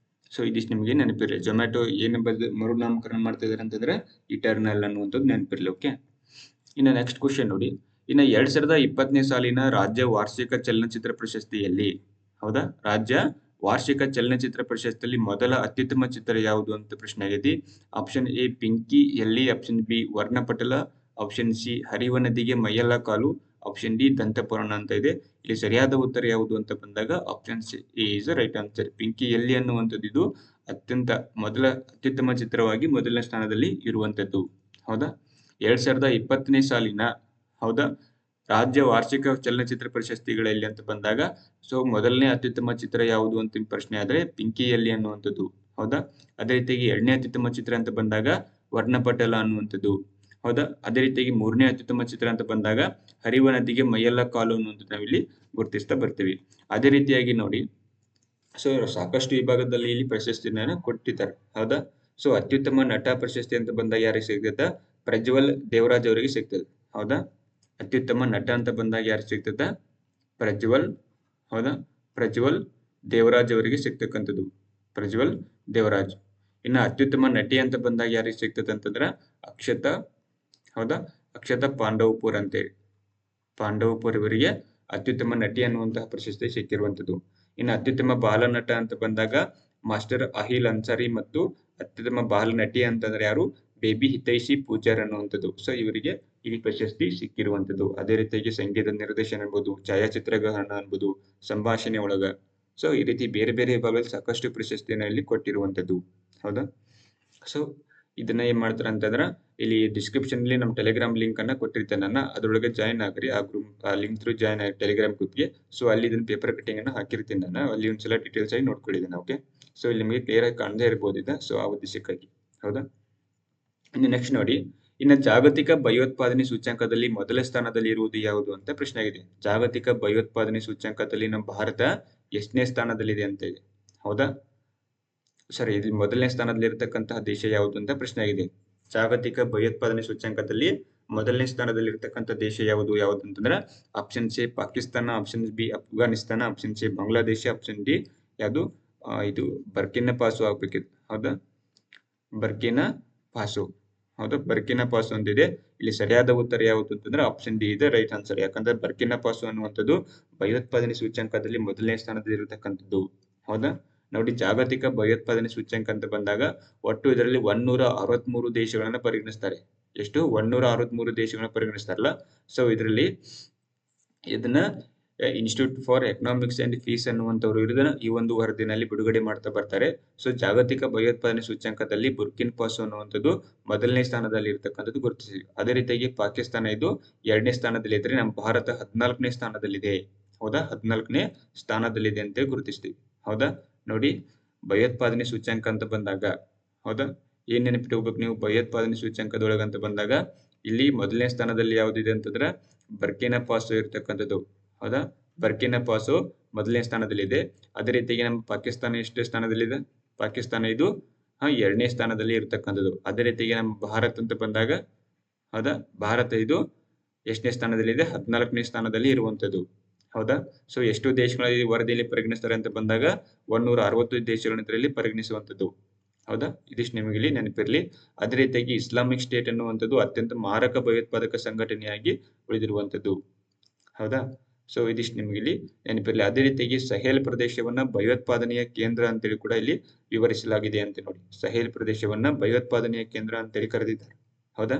ಸೊ ಇದಿಷ್ಟು ನಿಮಗೆ ನೆನಪಿರಲಿ. ಜೊಮ್ಯಾಟೊ ಏನು ಮರುನಾಮಕರಣ ಮಾಡ್ತಾ ಇದಾರೆ ಅಂತಂದ್ರೆ ಇಟರ್ನಲ್ ಅನ್ನುವಂಥದ್ದು ನೆನಪಿರಲಿ. ಓಕೆ, ಇನ್ನು ನೆಕ್ಸ್ಟ್ ಕ್ವಶನ್ ನೋಡಿ, ಇನ್ನು 2020ನೇ ಸಾಲಿನ ರಾಜ್ಯ ವಾರ್ಷಿಕ ಚಲನಚಿತ್ರ ಪ್ರಶಸ್ತಿಯಲ್ಲಿ, ಹೌದಾ, ರಾಜ್ಯ ವಾರ್ಷಿಕ ಚಲನಚಿತ್ರ ಪ್ರಶಸ್ತಿಯಲ್ಲಿ ಮೊದಲ ಅತ್ಯುತ್ತಮ ಚಿತ್ರ ಯಾವುದು ಅಂತ ಪ್ರಶ್ನೆ ಆಗೈತಿ. ಆಪ್ಷನ್ ಎ ಪಿಂಕಿ ಎಲ್ಲಿ, ಆಪ್ಷನ್ ಬಿ ವರ್ಣಪಟಲ, ಆಪ್ಷನ್ ಸಿ ಹರಿವ ನದಿಗೆ ಮೈಯೆಲ್ಲ ಕಾಲು, ಆಪ್ಷನ್ ಡಿ ದಂತಪುರಾಣ ಅಂತ ಇದೆ. ಇಲ್ಲಿ ಸರಿಯಾದ ಉತ್ತರ ಯಾವುದು ಅಂತ ಬಂದಾಗ option C is right answer. Pinky ಎಲ್ಲಿ ಅನ್ನುವಂಥದ್ದು ಇದು ಅತ್ಯುತ್ತಮ ಚಿತ್ರವಾಗಿ ಮೊದಲನೇ ಸ್ಥಾನದಲ್ಲಿ ಇರುವಂತದ್ದು. ಹೌದಾ, 2020ನೇ ಸಾಲಿನ, ಹೌದಾ, ರಾಜ್ಯ ವಾರ್ಷಿಕ ಚಲನಚಿತ್ರ ಪ್ರಶಸ್ತಿಗಳಲ್ಲಿ ಅಂತ ಬಂದಾಗ ಸೊ ಮೊದಲನೇ ಅತ್ಯುತ್ತಮ ಚಿತ್ರ ಯಾವುದು ಅಂತ ಪ್ರಶ್ನೆ ಆದ್ರೆ ಪಿಂಕಿ ಎಲ್ಲಿ ಅನ್ನುವಂಥದ್ದು. ಹೌದಾ, ಅದೇ ರೀತಿಯಾಗಿ 2ನೇ ಅತ್ಯುತ್ತಮ ಚಿತ್ರ ಅಂತ ಬಂದಾಗ ವರ್ಣಪಟಲ ಅನ್ನುವಂಥದ್ದು. ಹೌದಾ, ಅದೇ ರೀತಿಯಾಗಿ 3ನೇ ಅತ್ಯುತ್ತಮ ಚಿತ್ರ ಅಂತ ಬಂದಾಗ ಹರಿವ ನದಿಗೆ ಮೈಯೆಲ್ಲ ಕಾಲು ಅನ್ನುವಂಥದ್ದು ನಾವಿಲ್ಲಿ ಗುರುತಿಸ್ತಾ ಬರ್ತೀವಿ. ಅದೇ ರೀತಿಯಾಗಿ ನೋಡಿ, ಸೊ ಸಾಕಷ್ಟು ವಿಭಾಗದಲ್ಲಿ ಇಲ್ಲಿ ಪ್ರಶಸ್ತಿನ ಕೊಟ್ಟಿದ್ದಾರೆ. ಹೌದಾ, ಸೊ ಅತ್ಯುತ್ತಮ ನಟ ಪ್ರಶಸ್ತಿ ಅಂತ ಬಂದಾಗ ಯಾರಿಗೆ ಸಿಗ್ತದ? ಪ್ರಜ್ವಲ್ ದೇವರಾಜ್ ಅವರಿಗೆ ಸಿಗ್ತದೆ. ಹೌದಾ, ಅತ್ಯುತ್ತಮ ನಟ ಅಂತ ಬಂದಾಗ ಯಾರಿಗೆ ಸಿಗ್ತದ? ಪ್ರಜ್ವಲ್. ಹೌದಾ, ಪ್ರಜ್ವಲ್ ದೇವರಾಜ್ ಅವರಿಗೆ ಸಿಗ್ತಕ್ಕಂಥದ್ದು, ಪ್ರಜ್ವಲ್ ದೇವರಾಜ್. ಇನ್ನು ಅತ್ಯುತ್ತಮ ನಟಿ ಅಂತ ಬಂದಾಗ ಯಾರಿಗೆ ಸಿಗ್ತದೆ ಅಂತಂದ್ರ ಅಕ್ಷತಾ. ಹೌದಾ, ಅಕ್ಷತಾ ಪಾಂಡವಪುರ್ ಅಂತೇಳಿ, ಪಾಂಡವಪುರ್ ಇವರಿಗೆ ಅತ್ಯುತ್ತಮ ನಟಿ ಅನ್ನುವಂತಹ ಪ್ರಶಸ್ತಿ ಸಿಕ್ಕಿರುವಂತದ್ದು. ಇನ್ನು ಅತ್ಯುತ್ತಮ ಬಾಲ ನಟ ಅಂತ ಬಂದಾಗ ಮಾಸ್ಟರ್ ಅಹಿಲ್ ಅನ್ಸಾರಿ ಮತ್ತು ಅತ್ಯುತ್ತಮ ಬಾಲ ನಟಿ ಅಂತಂದ್ರೆ ಯಾರು? ಬೇಬಿ ಹಿತೈಷಿ ಪೂಜಾರ್ ಅನ್ನುವಂಥದ್ದು. ಸೊ ಇವರಿಗೆ ಈ ಪ್ರಶಸ್ತಿ ಸಿಕ್ಕಿರುವಂತದ್ದು. ಅದೇ ರೀತಿಯಾಗಿ ಸಂಗೀತ ನಿರ್ದೇಶನ ಅನ್ಬೋದು, ಛಾಯಾಚಿತ್ರಗ್ರಹಣ ಅನ್ಬೋದು, ಸಂಭಾಷಣೆ ಒಳಗ, ಸೊ ಈ ರೀತಿ ಬೇರೆ ಬೇರೆ ವಿಭಾಗದಲ್ಲಿ ಸಾಕಷ್ಟು ಪ್ರಶಸ್ತಿಯನ್ನ ಇಲ್ಲಿ ಕೊಟ್ಟಿರುವಂತದ್ದು. ಹೌದಾ, ಸೊ ಇದನ್ನ ಏನ್ ಮಾಡ್ತಾರ ಅಂತಂದ್ರ ಇಲ್ಲಿ ಡಿಸ್ಕ್ರಿಪ್ಷನ್ ಅಲ್ಲಿ ನಮ್ಮ ಟೆಲಿಗ್ರಾಮ್ ಲಿಂಕ್ ಅನ್ನ ಕೊಟ್ಟಿರ್ತೇನೆ ನಾನು, ಅದ್ರೊಳಗೆ ಜಾಯ್ನ್ ಆಗ್ರಿ. ಆ ಲಿಂಕ್ ಥ್ರೂ ಜಾಯ್ನ್ ಆಗಿ ಟೆಲಿಗ್ರಾಮ್ ಗ್ರೂಪ್ಗೆ. ಸೊ ಅಲ್ಲಿ ಇದನ್ನ ಪೇಪರ್ ಕಟಿಂಗ್ ಅನ್ನ ಹಾಕಿರ್ತೀನಿ ನಾನು, ಅಲ್ಲಿ ಒಂದ್ಸಲ ಡೀಟೇಲ್ಸ್ ಆಗಿ ನೋಡ್ಕೊಳ್ಳಿದ್ದೀನಿ. ಓಕೆ, ಸೊ ಇಲ್ಲಿ ನಿಮಗೆ ಕ್ಲಿಯರ್ ಆಗಿ ಕಾಣದೇ ಇರ್ಬೋದಿದೆ. ಸೊ ಆ ಉದ್ದೇಶಕ್ಕಾಗಿ. ಹೌದಾ, ಇನ್ನು ನೆಕ್ಸ್ಟ್ ನೋಡಿ, ಇನ್ನು ಜಾಗತಿಕ ಭಯೋತ್ಪಾದನೆ ಸೂಚ್ಯಂಕದಲ್ಲಿ ಮೊದಲ ಸ್ಥಾನದಲ್ಲಿ ಇರುವುದು ಯಾವುದು ಅಂತ ಪ್ರಶ್ನೆ ಆಗಿದೆ. ಜಾಗತಿಕ ಭಯೋತ್ಪಾದನೆ ಸೂಚ್ಯಂಕದಲ್ಲಿ ನಮ್ಮ ಭಾರತ ಎಷ್ಟನೇ ಸ್ಥಾನದಲ್ಲಿದೆ ಅಂತ ಇದೆ. ಹೌದಾ, ಸರಿ, ಇಲ್ಲಿ ಮೊದಲನೇ ಸ್ಥಾನದಲ್ಲಿ ಇರತಕ್ಕಂತಹ ದೇಶ ಯಾವುದು ಅಂತ ಪ್ರಶ್ನೆ ಆಗಿದೆ. ಜಾಗತಿಕ ಭಯೋತ್ಪಾದನೆ ಸೂಚ್ಯಂಕದಲ್ಲಿ ಮೊದಲನೇ ಸ್ಥಾನದಲ್ಲಿ ಇರತಕ್ಕಂಥ ದೇಶ ಯಾವುದು ಅಂತಂದ್ರೆ option C Pakistan, option B Afghanistan, option C Bangladesh, option D ಯಾವುದು ಇದು ಬರ್ಕಿನಾ ಫಾಸೋ ಆಗ್ಬೇಕಿತ್ತು. ಹೌದಾ, ಬರ್ಕಿನಾ ಫಾಸೋ. ಹೌದಾ, ಬರ್ಕಿನಾ ಫಾಸೋ ಅಂತಿದೆ. ಇಲ್ಲಿ ಸರಿಯಾದ ಉತ್ತರ ಯಾವುದು ಅಂತಂದ್ರೆ ಆಪ್ಷನ್ ಡಿ ಇದೆ ರೈಟ್ ಆನ್ಸರ್. ಯಾಕಂದ್ರೆ ಬರ್ಕಿನಾ ಫಾಸೋ ಅನ್ನುವಂಥದ್ದು ಭಯೋತ್ಪಾದನೆ ಸೂಚ್ಯಂಕದಲ್ಲಿ ಮೊದಲನೇ ಸ್ಥಾನದಲ್ಲಿ ಇರತಕ್ಕಂಥದ್ದು. ಹೌದಾ, ನೋಡಿ, ಜಾಗತಿಕ ಭಯೋತ್ಪಾದನೆ ಸೂಚ್ಯಂಕ ಅಂತ ಬಂದಾಗ ಒಟ್ಟು ಇದರಲ್ಲಿ 163 ದೇಶಗಳನ್ನ ಪರಿಗಣಿಸ್ತಾರೆ. ಎಷ್ಟು? 163 ದೇಶಗಳನ್ನ ಪರಿಗಣಿಸ್ತಾರಲ್ಲ. ಸೊ ಇದರಲ್ಲಿ ಇದನ್ನ institute for economics and peace ಅನ್ನುವಂಥವ್ರು ಇದನ್ನ ಈ ಒಂದು ವರದಿನಲ್ಲಿ ಬಿಡುಗಡೆ ಮಾಡ್ತಾ ಬರ್ತಾರೆ. ಸೊ ಜಾಗತಿಕ ಭಯೋತ್ಪಾದನೆ ಸೂಚ್ಯಂಕದಲ್ಲಿ ಬುರ್ಕಿನಾ ಫಾಸೋ ಅನ್ನುವಂಥದ್ದು ಮೊದಲನೇ ಸ್ಥಾನದಲ್ಲಿ ಇರತಕ್ಕಂಥದ್ದು ಗುರುತಿಸಿ. ಅದೇ ರೀತಿಯಾಗಿ ಪಾಕಿಸ್ತಾನ ಇದು 2ನೇ ಸ್ಥಾನದಲ್ಲಿ ಇದ್ರೆ, ನಮ್ಮ ಭಾರತ 14ನೇ ಸ್ಥಾನದಲ್ಲಿದೆ. ಹೌದಾ, 14ನೇ ಸ್ಥಾನದಲ್ಲಿದೆ ಅಂತ ಗುರುತಿಸ್ತೀವಿ. ಹೌದಾ, ನೋಡಿ, ಭಯೋತ್ಪಾದನೆ ಸೂಚ್ಯಂಕ ಅಂತ ಬಂದಾಗ, ಹೌದಾ, ಏನ್ ನೆನಪಿಟ್ಕೋಬೇಕು ನೀವು? ಭಯೋತ್ಪಾದನೆ ಸೂಚ್ಯಂಕದೊಳಗೆ ಅಂತ ಬಂದಾಗ ಇಲ್ಲಿ ಮೊದಲನೇ ಸ್ಥಾನದಲ್ಲಿ ಯಾವ್ದಿದೆ ಅಂತಂದ್ರೆ ಬರ್ಕಿನಾ ಫಾಸೋ ಇರ್ತಕ್ಕಂಥದ್ದು. ಹೌದಾ, ಬರ್ಕಿನಾ ಫಾಸೋ ಮೊದಲನೇ ಸ್ಥಾನದಲ್ಲಿದೆ. ಅದೇ ರೀತಿಯಾಗಿ ನಮ್ಮ ಪಾಕಿಸ್ತಾನ ಎಷ್ಟೇ ಸ್ಥಾನದಲ್ಲಿದೆ? ಪಾಕಿಸ್ತಾನ ಇದು 2ನೇ ಸ್ಥಾನದಲ್ಲಿ ಇರ್ತಕ್ಕಂಥದ್ದು. ಅದೇ ರೀತಿಯಾಗಿ ನಮ್ಮ ಭಾರತ ಅಂತ ಬಂದಾಗ, ಹೌದಾ, ಭಾರತ ಇದು ಎಷ್ಟನೇ ಸ್ಥಾನದಲ್ಲಿದೆ? 14ನೇ ಸ್ಥಾನದಲ್ಲಿ ಇರುವಂತದ್ದು. ಹೌದಾ, ಸೊ ಎಷ್ಟು ದೇಶಗಳ ಈ ವರದಿಯಲ್ಲಿ ಪರಿಗಣಿಸ್ತಾರೆ ಅಂತ ಬಂದಾಗ 160 ದೇಶಗಳನ್ನ ಇದರಲ್ಲಿ ಪರಿಗಣಿಸುವಂತದ್ದು. ಹೌದಾ, ಇದಿಷ್ಟು ನಿಮಗೆ ಇಲ್ಲಿ ನೆನಪಿರಲಿ. ಅದೇ ರೀತಿಯಾಗಿ ಇಸ್ಲಾಮಿಕ್ ಸ್ಟೇಟ್ ಅನ್ನುವಂಥದ್ದು ಅತ್ಯಂತ ಮಾರಕ ಭಯೋತ್ಪಾದಕ ಸಂಘಟನೆಯಾಗಿ ಉಳಿದಿರುವಂತದ್ದು. ಹೌದಾ, ಸೊ ಇದಿಷ್ಟು ನಿಮಗೆ ಇಲ್ಲಿ ನೆನಪಿರಲಿ. ಅದೇ ರೀತಿಯಾಗಿ ಸಹೇಲ್ ಪ್ರದೇಶವನ್ನ ಭಯೋತ್ಪಾದನೆಯ ಕೇಂದ್ರ ಅಂತೇಳಿ ಕೂಡ ಇಲ್ಲಿ ವಿವರಿಸಲಾಗಿದೆ ಅಂತ ನೋಡಿ. ಸಹೇಲ್ ಪ್ರದೇಶವನ್ನ ಭಯೋತ್ಪಾದನೆಯ ಕೇಂದ್ರ ಅಂತೇಳಿ ಕರೆದಿದ್ದಾರೆ. ಹೌದಾ,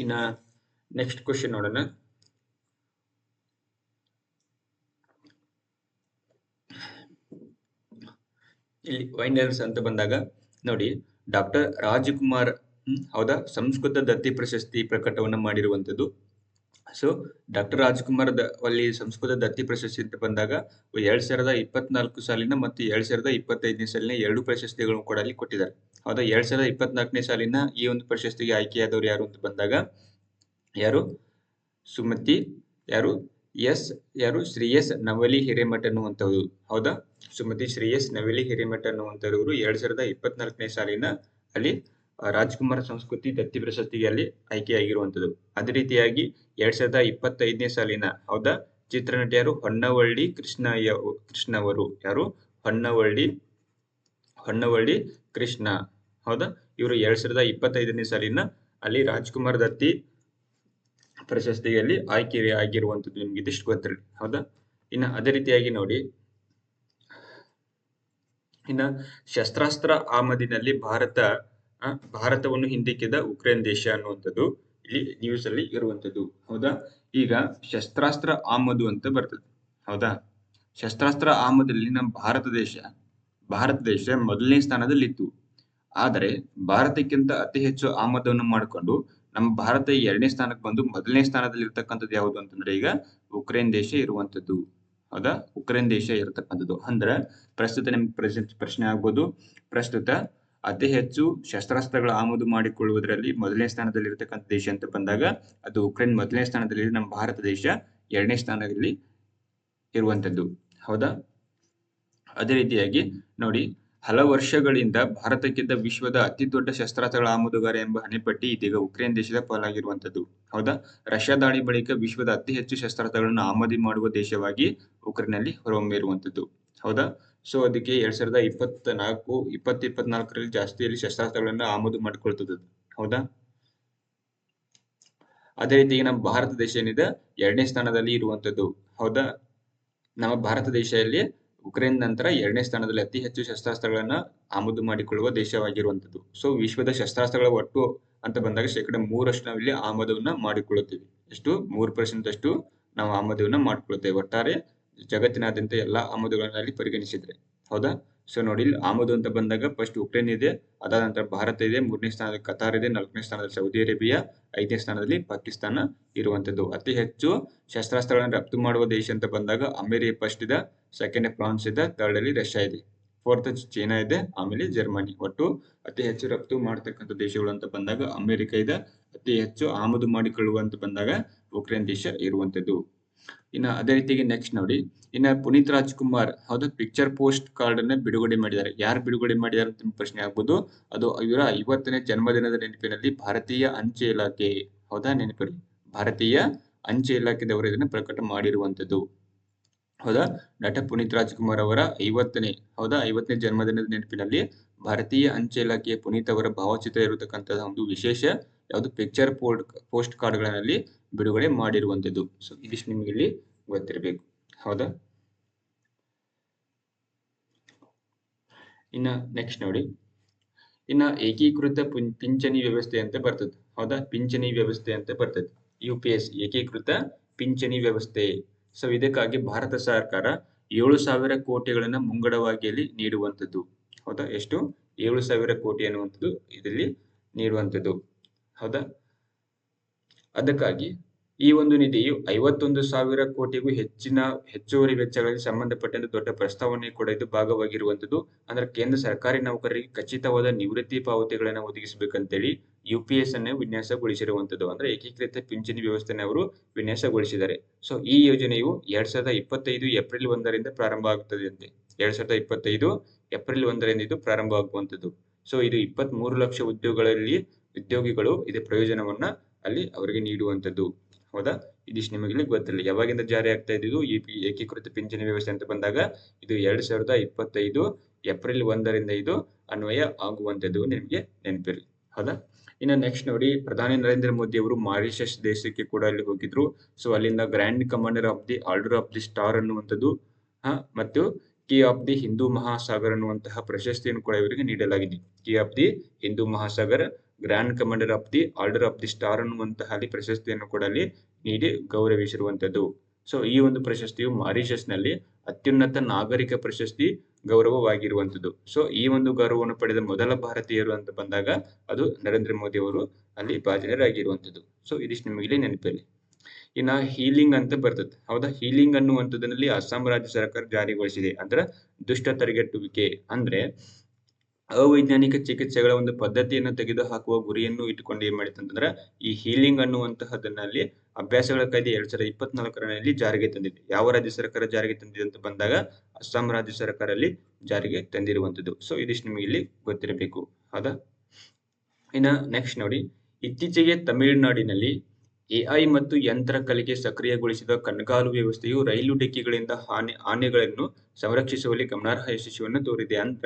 ಇನ್ನ ನೆಕ್ಸ್ಟ್ ಕ್ವಶನ್ ನೋಡೋಣ. ಇಲ್ಲಿ ವೈನರ್ಸ್ ಅಂತ ಬಂದಾಗ ನೋಡಿ, ಡಾಕ್ಟರ್ ರಾಜ್ಕುಮಾರ್, ಹೌದಾ, ಸಂಸ್ಕೃತ ದತ್ತಿ ಪ್ರಶಸ್ತಿ ಪ್ರಕಟವನ್ನ ಮಾಡಿರುವಂತದ್ದು. ಸೊ ಡಾಕ್ಟರ್ ರಾಜ್ಕುಮಾರ್ ಅಲ್ಲಿ ಸಂಸ್ಕೃತ ದತ್ತಿ ಪ್ರಶಸ್ತಿ ಅಂತ ಬಂದಾಗ 2024 ಸಾಲಿನ ಮತ್ತು 2025ನೇ ಸಾಲಿನ 2 ಪ್ರಶಸ್ತಿಗಳನ್ನು ಕೂಡ ಅಲ್ಲಿ ಕೊಟ್ಟಿದ್ದಾರೆ. ಹೌದಾ, 2024ನೇ ಸಾಲಿನ ಈ ಒಂದು ಪ್ರಶಸ್ತಿಗೆ ಆಯ್ಕೆಯಾದವರು ಯಾರು ಅಂತ ಬಂದಾಗ ಯಾರು? ಸುಮತಿ ಯಾರು ಶ್ರೀಯಸ್ ನವಲಿ ಹಿರೇಮಠ ಅನ್ನುವಂಥವ್ರು. ಹೌದಾ, ಸುಮತಿ ಶ್ರೀಯಸ್ ನವಲಿ ಹಿರೇಮಠ ಅನ್ನುವಂಥವ್ರು 2024ನೇ ಸಾಲಿನ ಅಲ್ಲಿ ರಾಜ್ಕುಮಾರ್ ಸಂಸ್ಕೃತಿ ದತ್ತಿ ಪ್ರಶಸ್ತಿಗೆ ಅಲ್ಲಿ ಆಯ್ಕೆಯಾಗಿರುವಂಥದ್ದು. ಅದೇ ರೀತಿಯಾಗಿ 2025ನೇ ಸಾಲಿನ, ಹೌದಾ, ಚಿತ್ರನಟಿ ಯಾರು? ಹೊನ್ನವಳ್ಳಿ ಕೃಷ್ಣ ಅವರು. ಯಾರು? ಹೊನ್ನವಳ್ಳಿ ಕೃಷ್ಣ. ಹೌದಾ, ಇವರು 2025ನೇ ಸಾಲಿನ ಅಲ್ಲಿ ರಾಜ್ಕುಮಾರ್ ದತ್ತಿ ಪ್ರಶಸ್ತಿಯಲ್ಲಿ ಆಯ್ಕೆ ಆಗಿರುವಂತದ್ದು ನಿಮ್ಗೆ ಇದಿಷ್ಟು ಗೊತ್ತಿರಲಿ. ಹೌದಾ? ಇನ್ನು ಅದೇ ರೀತಿಯಾಗಿ ನೋಡಿ, ಇನ್ನ ಶಸ್ತ್ರಾಸ್ತ್ರ ಆಮದಿನಲ್ಲಿ ಭಾರತವನ್ನು ಹಿಂದಿಕ್ಕಿದ ಉಕ್ರೇನ್ ದೇಶ ಅನ್ನುವಂಥದ್ದು ಇಲ್ಲಿ ನ್ಯೂಸ್ ಅಲ್ಲಿ ಇರುವಂತದ್ದು. ಹೌದಾ? ಈಗ ಶಸ್ತ್ರಾಸ್ತ್ರ ಆಮದು ಅಂತ ಬರ್ತದೆ. ಹೌದಾ? ಶಸ್ತ್ರಾಸ್ತ್ರ ಆಮದಲ್ಲಿ ನಮ್ಮ ಭಾರತ ದೇಶ ಮೊದಲನೇ ಸ್ಥಾನದಲ್ಲಿತ್ತು. ಆದರೆ ಭಾರತಕ್ಕಿಂತ ಅತಿ ಹೆಚ್ಚು ಆಮದನ್ನು ಮಾಡಿಕೊಂಡು ನಮ್ಮ ಭಾರತ 2ನೇ ಸ್ಥಾನಕ್ಕೆ ಬಂದು ಮೊದಲನೇ ಸ್ಥಾನದಲ್ಲಿ ಇರ್ತಕ್ಕಂಥದ್ದು ಯಾವುದು ಅಂತಂದ್ರೆ ಈಗ ಉಕ್ರೇನ್ ದೇಶ ಇರುವಂತದ್ದು. ಹೌದಾ? ಉಕ್ರೇನ್ ದೇಶ ಇರತಕ್ಕಂಥದ್ದು ಅಂದ್ರೆ ಪ್ರಸ್ತುತ ನಿಮ್ಗೆ ಪ್ರಶ್ನೆ ಆಗ್ಬೋದು, ಪ್ರಸ್ತುತ ಅತಿ ಹೆಚ್ಚು ಶಸ್ತ್ರಾಸ್ತ್ರಗಳ ಆಮದು ಮಾಡಿಕೊಳ್ಳುವುದರಲ್ಲಿ ಮೊದಲನೇ ಸ್ಥಾನದಲ್ಲಿ ಇರತಕ್ಕಂಥ ದೇಶ ಅಂತ ಬಂದಾಗ ಅದು ಉಕ್ರೇನ್ ಮೊದಲನೇ ಸ್ಥಾನದಲ್ಲಿ, ನಮ್ಮ ಭಾರತ ದೇಶ 2ನೇ ಸ್ಥಾನದಲ್ಲಿ ಇರುವಂತದ್ದು. ಹೌದಾ? ಅದೇ ರೀತಿಯಾಗಿ ನೋಡಿ, ಹಲವು ವರ್ಷಗಳಿಂದ ಭಾರತಕ್ಕಿದ್ದ ವಿಶ್ವದ ಅತಿ ದೊಡ್ಡ ಶಸ್ತ್ರಾಸ್ತ್ರಗಳ ಆಮದುಗಾರ ಎಂಬ ಹಣೆಪಟ್ಟಿ ಇದೀಗ ಉಕ್ರೇನ್ ದೇಶದ ಪಾಲಾಗಿರುವಂತದ್ದು. ಹೌದಾ? ರಷ್ಯಾ ದಾಳಿ ಬಳಿಕ ವಿಶ್ವದ ಅತಿ ಹೆಚ್ಚು ಶಸ್ತ್ರಾಸ್ತ್ರಗಳನ್ನು ಆಮದು ಮಾಡುವ ದೇಶವಾಗಿ ಉಕ್ರೇನ್ನಲ್ಲಿ ಹೊರಹೊಮ್ಮಿರುವಂತದ್ದು. ಹೌದಾ? ಸೊ ಅದಕ್ಕೆ 2024 ಜಾಸ್ತಿಯಲ್ಲಿ ಶಸ್ತ್ರಾಸ್ತ್ರಗಳನ್ನ ಆಮದು ಮಾಡಿಕೊಳ್ತದೆ. ಹೌದಾ? ಅದೇ ರೀತಿ ನಮ್ಮ ಭಾರತ ದೇಶ ಏನಿದೆ 2ನೇ ಸ್ಥಾನದಲ್ಲಿ ಇರುವಂತದ್ದು. ಹೌದಾ? ನಮ್ಮ ಭಾರತ ದೇಶದಲ್ಲಿ ಉಕ್ರೇನ್ ನಂತರ 2ನೇ ಸ್ಥಾನದಲ್ಲಿ ಅತಿ ಹೆಚ್ಚು ಶಸ್ತ್ರಾಸ್ತ್ರಗಳನ್ನ ಆಮದು ಮಾಡಿಕೊಳ್ಳುವ ದೇಶವಾಗಿರುವಂತದ್ದು. ಸೊ ವಿಶ್ವದ ಶಸ್ತ್ರಾಸ್ತ್ರಗಳ ಒಟ್ಟು ಅಂತ ಬಂದಾಗ 3% ನಾವಿಲ್ಲಿ ಆಮದವನ್ನ ಮಾಡಿಕೊಳ್ಳುತ್ತೇವೆ. ಎಷ್ಟು? 3% ಅಷ್ಟು ನಾವು ಆಮದವನ್ನ ಮಾಡಿಕೊಳ್ಳುತ್ತೇವೆ ಒಟ್ಟಾರೆ ಜಗತ್ತಿನಾದ್ಯಂತ ಎಲ್ಲಾ ಆಮದುಗಳಲ್ಲಿ ಪರಿಗಣಿಸಿದ್ರೆ. ಹೌದಾ? ಸೊ ನೋಡಿ, ಇಲ್ಲಿ ಆಮದು ಅಂತ ಬಂದಾಗ ಫಸ್ಟ್ ಉಕ್ರೇನ್ ಇದೆ, ಅದಾದ ನಂತರ ಭಾರತ ಇದೆ, 3ನೇ ಸ್ಥಾನದಲ್ಲಿ ಕತಾರ್ ಇದೆ, 4ನೇ ಸ್ಥಾನದಲ್ಲಿ ಸೌದಿ ಅರೇಬಿಯಾ, 5ನೇ ಸ್ಥಾನದಲ್ಲಿ ಪಾಕಿಸ್ತಾನ ಇರುವಂತದ್ದು. ಅತಿ ಹೆಚ್ಚು ಶಸ್ತ್ರಾಸ್ತ್ರಗಳನ್ನು ರಫ್ತು ಮಾಡುವ ದೇಶ ಅಂತ ಬಂದಾಗ ಅಮೆರಿಕ ಫಸ್ಟ್ ಇದೆ, ಸೆಕೆಂಡ್ ಫ್ರಾನ್ಸ್ ಇದೆ, ಥರ್ಡ್ ಅಲ್ಲಿ ರಷ್ಯಾ ಇದೆ, ಫೋರ್ತ್ ಚೈನಾ ಇದೆ, ಆಮೇಲೆ ಜರ್ಮನಿ. ಒಟ್ಟು ಅತಿ ಹೆಚ್ಚು ರಫ್ತು ಮಾಡತಕ್ಕಂಥ ದೇಶಗಳು ಅಂತ ಬಂದಾಗ ಅಮೆರಿಕ ಇದೆ, ಅತಿ ಹೆಚ್ಚು ಆಮದು ಮಾಡಿಕೊಳ್ಳುವಂತ ಬಂದಾಗ ಉಕ್ರೇನ್ ದೇಶ ಇರುವಂತದ್ದು. ಇನ್ನ ಅದೇ ರೀತಿಗೆ ನೆಕ್ಸ್ಟ್ ನೋಡಿ, ಇನ್ನ ಪುನೀತ್ ರಾಜ್ಕುಮಾರ್ ಹೌದಾ ಪಿಕ್ಚರ್ ಪೋಸ್ಟ್ ಕಾರ್ಡ್ ಅನ್ನ ಬಿಡುಗಡೆ ಮಾಡಿದ್ದಾರೆ. ಯಾರು ಬಿಡುಗಡೆ ಮಾಡಿದ್ದಾರೆ ಅಂತ ಪ್ರಶ್ನೆ ಆಗ್ಬೋದು. ಅದು ಇವರ 50ನೇ ಜನ್ಮದಿನದ ನೆನಪಿನಲ್ಲಿ ಭಾರತೀಯ ಅಂಚೆ ಇಲಾಖೆ, ಹೌದಾ, ನೆನಪಿರಲಿ, ಭಾರತೀಯ ಅಂಚೆ ಇಲಾಖೆದವರು ಇದನ್ನ ಪ್ರಕಟ ಮಾಡಿರುವಂತದ್ದು. ಹೌದಾ? ನಟ ಪುನೀತ್ ರಾಜ್ಕುಮಾರ್ ಅವರ 50ನೇ ಜನ್ಮದಿನದ ನೆನಪಿನಲ್ಲಿ ಭಾರತೀಯ ಅಂಚೆ ಇಲಾಖೆಯ ಪುನೀತ್ ಅವರ ಭಾವಚಿತ್ರ ಇರತಕ್ಕಂತಹ ಒಂದು ವಿಶೇಷ ಯಾವುದು ಪಿಕ್ಚರ್ ಪೋಸ್ಟ್ ಕಾರ್ಡ್ಗಳಲ್ಲಿ ಬಿಡುಗಡೆ ಮಾಡಿರುವಂತದ್ದು. ಸೊ ಇದಿಷ್ಟು ನಿಮ್ಗೆ ಇಲ್ಲಿ ಗೊತ್ತಿರಬೇಕು. ಹೌದಾ? ಇನ್ನ ನೆಕ್ಸ್ಟ್ ನೋಡಿ, ಇನ್ನ ಏಕೀಕೃತ ಪಿಂಚಣಿ ವ್ಯವಸ್ಥೆ ಅಂತ ಬರ್ತದೆ. ಹೌದಾ? ಪಿಂಚಣಿ ವ್ಯವಸ್ಥೆ ಅಂತ ಬರ್ತದೆ, UPS ಏಕೀಕೃತ ಪಿಂಚಣಿ ವ್ಯವಸ್ಥೆ. ಸೊ ಇದಕ್ಕಾಗಿ ಭಾರತ ಸರ್ಕಾರ 7,000 ಕೋಟಿಗಳನ್ನ ಮುಂಗಡವಾಗಿಯಲ್ಲಿ ನೀಡುವಂತದ್ದು. ಹೌದಾ? ಎಷ್ಟು? 7,000 ಕೋಟಿ ಅನ್ನುವಂಥದ್ದು ಇದರಲ್ಲಿ ನೀಡುವಂಥದ್ದು. ಹೌದಾ? ಅದಕ್ಕಾಗಿ ಈ ಒಂದು ನಿಧಿಯು 51,000 ಕೋಟಿಗೂ ಹೆಚ್ಚುವರಿ ವೆಚ್ಚಗಳಿಗೆ ಸಂಬಂಧಪಟ್ಟಂತೆ ದೊಡ್ಡ ಪ್ರಸ್ತಾವನೆ ಕೂಡ ಇದು ಭಾಗವಾಗಿರುವಂತದ್ದು. ಅಂದ್ರೆ ಕೇಂದ್ರ ಸರ್ಕಾರಿ ನೌಕರರಿಗೆ ಖಚಿತವಾದ ನಿವೃತ್ತಿ ಪಾವತಿಗಳನ್ನ ಒದಗಿಸಬೇಕಂತೇಳಿ UPS ಅನ್ನು ವಿನ್ಯಾಸಗೊಳಿಸಿರುವಂತದ್ದು. ಅಂದ್ರೆ ಏಕೀಕೃತ ಪಿಂಚಣಿ ವ್ಯವಸ್ಥೆನ ಅವರು ವಿನ್ಯಾಸಗೊಳಿಸಿದ್ದಾರೆ. ಸೊ ಈ ಯೋಜನೆಯು 2025 ಏಪ್ರಿಲ್ 1ರಿಂದ ಪ್ರಾರಂಭ ಆಗುತ್ತದೆ ಅಂತೆ. 2025 ಏಪ್ರಿಲ್ 1ರಿಂದ ಇದು ಪ್ರಾರಂಭ ಆಗುವಂತದ್ದು. ಸೊ ಇದು 23 ಲಕ್ಷ ಉದ್ಯೋಗಿಗಳು ಇದೇ ಪ್ರಯೋಜನವನ್ನ ಅಲ್ಲಿ ಅವರಿಗೆ ನೀಡುವಂತದ್ದು. ಹೌದಾ? ಇದಿಷ್ಟು ನಿಮಗೆ ಗೊತ್ತಿಲ್ಲ ಯಾವಾಗಿಂದ ಜಾರಿ ಆಗ್ತಾ ಇದ್ದು ಈ ಏಕೀಕೃತ ಪಿಂಚಣಿ ವ್ಯವಸ್ಥೆ ಅಂತ ಬಂದಾಗ ಇದು 2025 ಏಪ್ರಿಲ್ 1ರಿಂದ ಇದು ಅನ್ವಯ ಆಗುವಂತದ್ದು ನಿಮಗೆ ನೆನಪಿರಲಿ. ಹೌದಾ? ಇನ್ನು ನೆಕ್ಸ್ಟ್ ನೋಡಿ, ಪ್ರಧಾನಿ ನರೇಂದ್ರ ಮೋದಿ ಅವರು ಮಾರಿಷಸ್ ದೇಶಕ್ಕೆ ಕೂಡ ಅಲ್ಲಿ ಹೋಗಿದ್ರು. ಸೊ ಅಲ್ಲಿಂದ grand commander of the order of the star ಅನ್ನುವಂಥದ್ದು ಮತ್ತು key of the Hindu Mahasagar ಅನ್ನುವಂತಹ ಪ್ರಶಸ್ತಿಯನ್ನು ಕೂಡ ಇವರಿಗೆ ನೀಡಲಾಗಿದೆ. Key of the Hindu Mahasagar, grand commander of the order of the star ಅನ್ನುವಂತಹ ಅಲ್ಲಿ ಪ್ರಶಸ್ತಿಯನ್ನು ಕೂಡ ಅಲ್ಲಿ ನೀಡಿ ಗೌರವಿಸಿರುವಂತದ್ದು. ಸೊ ಈ ಒಂದು ಪ್ರಶಸ್ತಿಯು ಮಾರಿಷಸ್ ನಲ್ಲಿ ಅತ್ಯುನ್ನತ ನಾಗರಿಕ ಪ್ರಶಸ್ತಿ ಗೌರವವಾಗಿರುವಂತದ್ದು. ಸೊ ಈ ಒಂದು ಗೌರವವನ್ನು ಪಡೆದ ಮೊದಲ ಭಾರತೀಯರು ಅಂತ ಬಂದಾಗ ಅದು ನರೇಂದ್ರ ಮೋದಿ ಅವರು ಅಲ್ಲಿ ಭಾಜನರಾಗಿರುವಂತದ್ದು. ಸೊ ಇದಿಷ್ಟು ನಿಮಗೆ ಇಲ್ಲಿ ನೆನಪಲ್ಲಿ. ಇನ್ನ ಹೀಲಿಂಗ್ ಅಂತ ಬರ್ತದೆ. ಹೌದಾ? ಹೀಲಿಂಗ್ ಅನ್ನುವಂಥದ್ದಲ್ಲಿ ಅಸ್ಸಾಂ ರಾಜ್ಯ ಸರ್ಕಾರ ಜಾರಿಗೊಳಿಸಿದೆ. ಅಂದ್ರೆ ದುಷ್ಟ ತಡೆಗಟ್ಟುವಿಕೆ, ಅಂದ್ರೆ ಅವೈಜ್ಞಾನಿಕ ಚಿಕಿತ್ಸೆಗಳ ಒಂದು ಪದ್ಧತಿಯನ್ನು ತೆಗೆದು ಹಾಕುವ ಗುರಿಯನ್ನು ಇಟ್ಟುಕೊಂಡು ಏನ್ ಮಾಡಿತ್ತು ಅಂತಂದ್ರೆ ಈ ಹೀಲಿಂಗ್ ಅನ್ನುವಂತಹದನ್ನಲ್ಲಿ ಅಭ್ಯಾಸಗಳ ಕಾಯ್ದೆ 2024ರಲ್ಲಿ ಜಾರಿಗೆ ತಂದಿದೆ. ಯಾವ ರಾಜ್ಯ ಸರ್ಕಾರ ಜಾರಿಗೆ ತಂದಿದೆ ಅಂತ ಬಂದಾಗ ಅಸ್ಸಾಂ ರಾಜ್ಯ ಸರ್ಕಾರ ಅಲ್ಲಿ ಜಾರಿಗೆ ತಂದಿರುವಂತದ್ದು. ಸೊ ಇದಿಷ್ಟು ನಿಮಗೆ ಇಲ್ಲಿ ಗೊತ್ತಿರಬೇಕು. ಹೌದಾ? ಇನ್ನ ನೆಕ್ಸ್ಟ್ ನೋಡಿ, ಇತ್ತೀಚೆಗೆ ತಮಿಳುನಾಡಿನಲ್ಲಿ AI ಮತ್ತು ಯಂತ್ರ ಕಲಿಕೆ ಸಕ್ರಿಯಗೊಳಿಸಿದ ಕಣ್ಗಾಲು ವ್ಯವಸ್ಥೆಯು ರೈಲು ಡಿಕ್ಕಿಗಳಿಂದ ಆನೆಗಳನ್ನು ಸಂರಕ್ಷಿಸುವಲ್ಲಿ ಗಮನಾರ್ಹ ಯಶಸ್ಸನ್ನು ತೋರಿದೆ. ಅಂತ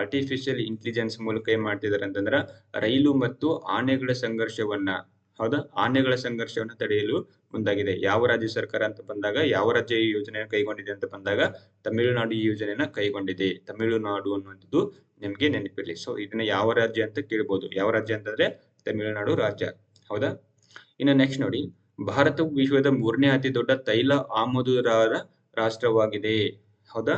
ಆರ್ಟಿಫಿಷಿಯಲ್ ಇಂಟೆಲಿಜೆನ್ಸ್ ಮೂಲಕ ಏನ್ ಮಾಡ್ತಿದ್ದಾರೆ ಅಂತಂದ್ರ ರೈಲು ಮತ್ತು ಆನೆಗಳ ಸಂಘರ್ಷವನ್ನ, ಹೌದಾ, ಆನೆಗಳ ಸಂಘರ್ಷವನ್ನು ತಡೆಯಲು ಮುಂದಾಗಿದೆ. ಯಾವ ರಾಜ್ಯ ಸರ್ಕಾರ ಅಂತ ಬಂದಾಗ, ಯಾವ ರಾಜ್ಯ ಈ ಯೋಜನೆಯನ್ನು ಕೈಗೊಂಡಿದೆ ಅಂತ ಬಂದಾಗ, ತಮಿಳುನಾಡು ಈ ಯೋಜನೆಯನ್ನ ಕೈಗೊಂಡಿದೆ. ತಮಿಳುನಾಡು ಅನ್ನುವಂಥದ್ದು ನಿಮ್ಗೆ ನೆನಪಿರ್ಲಿ. ಸೊ ಇದನ್ನ ಯಾವ ರಾಜ್ಯ ಅಂತ ಕೇಳ್ಬೋದು. ಯಾವ ರಾಜ್ಯ ಅಂತಂದ್ರೆ ತಮಿಳುನಾಡು ರಾಜ್ಯ. ಹೌದಾ. ಇನ್ನು ನೆಕ್ಸ್ಟ್ ನೋಡಿ, ಭಾರತವು ವಿಶ್ವದ 3ನೇ ಅತಿ ದೊಡ್ಡ ತೈಲ ಆಮದುದಾರ ರಾಷ್ಟ್ರವಾಗಿದೆ. ಹೌದಾ,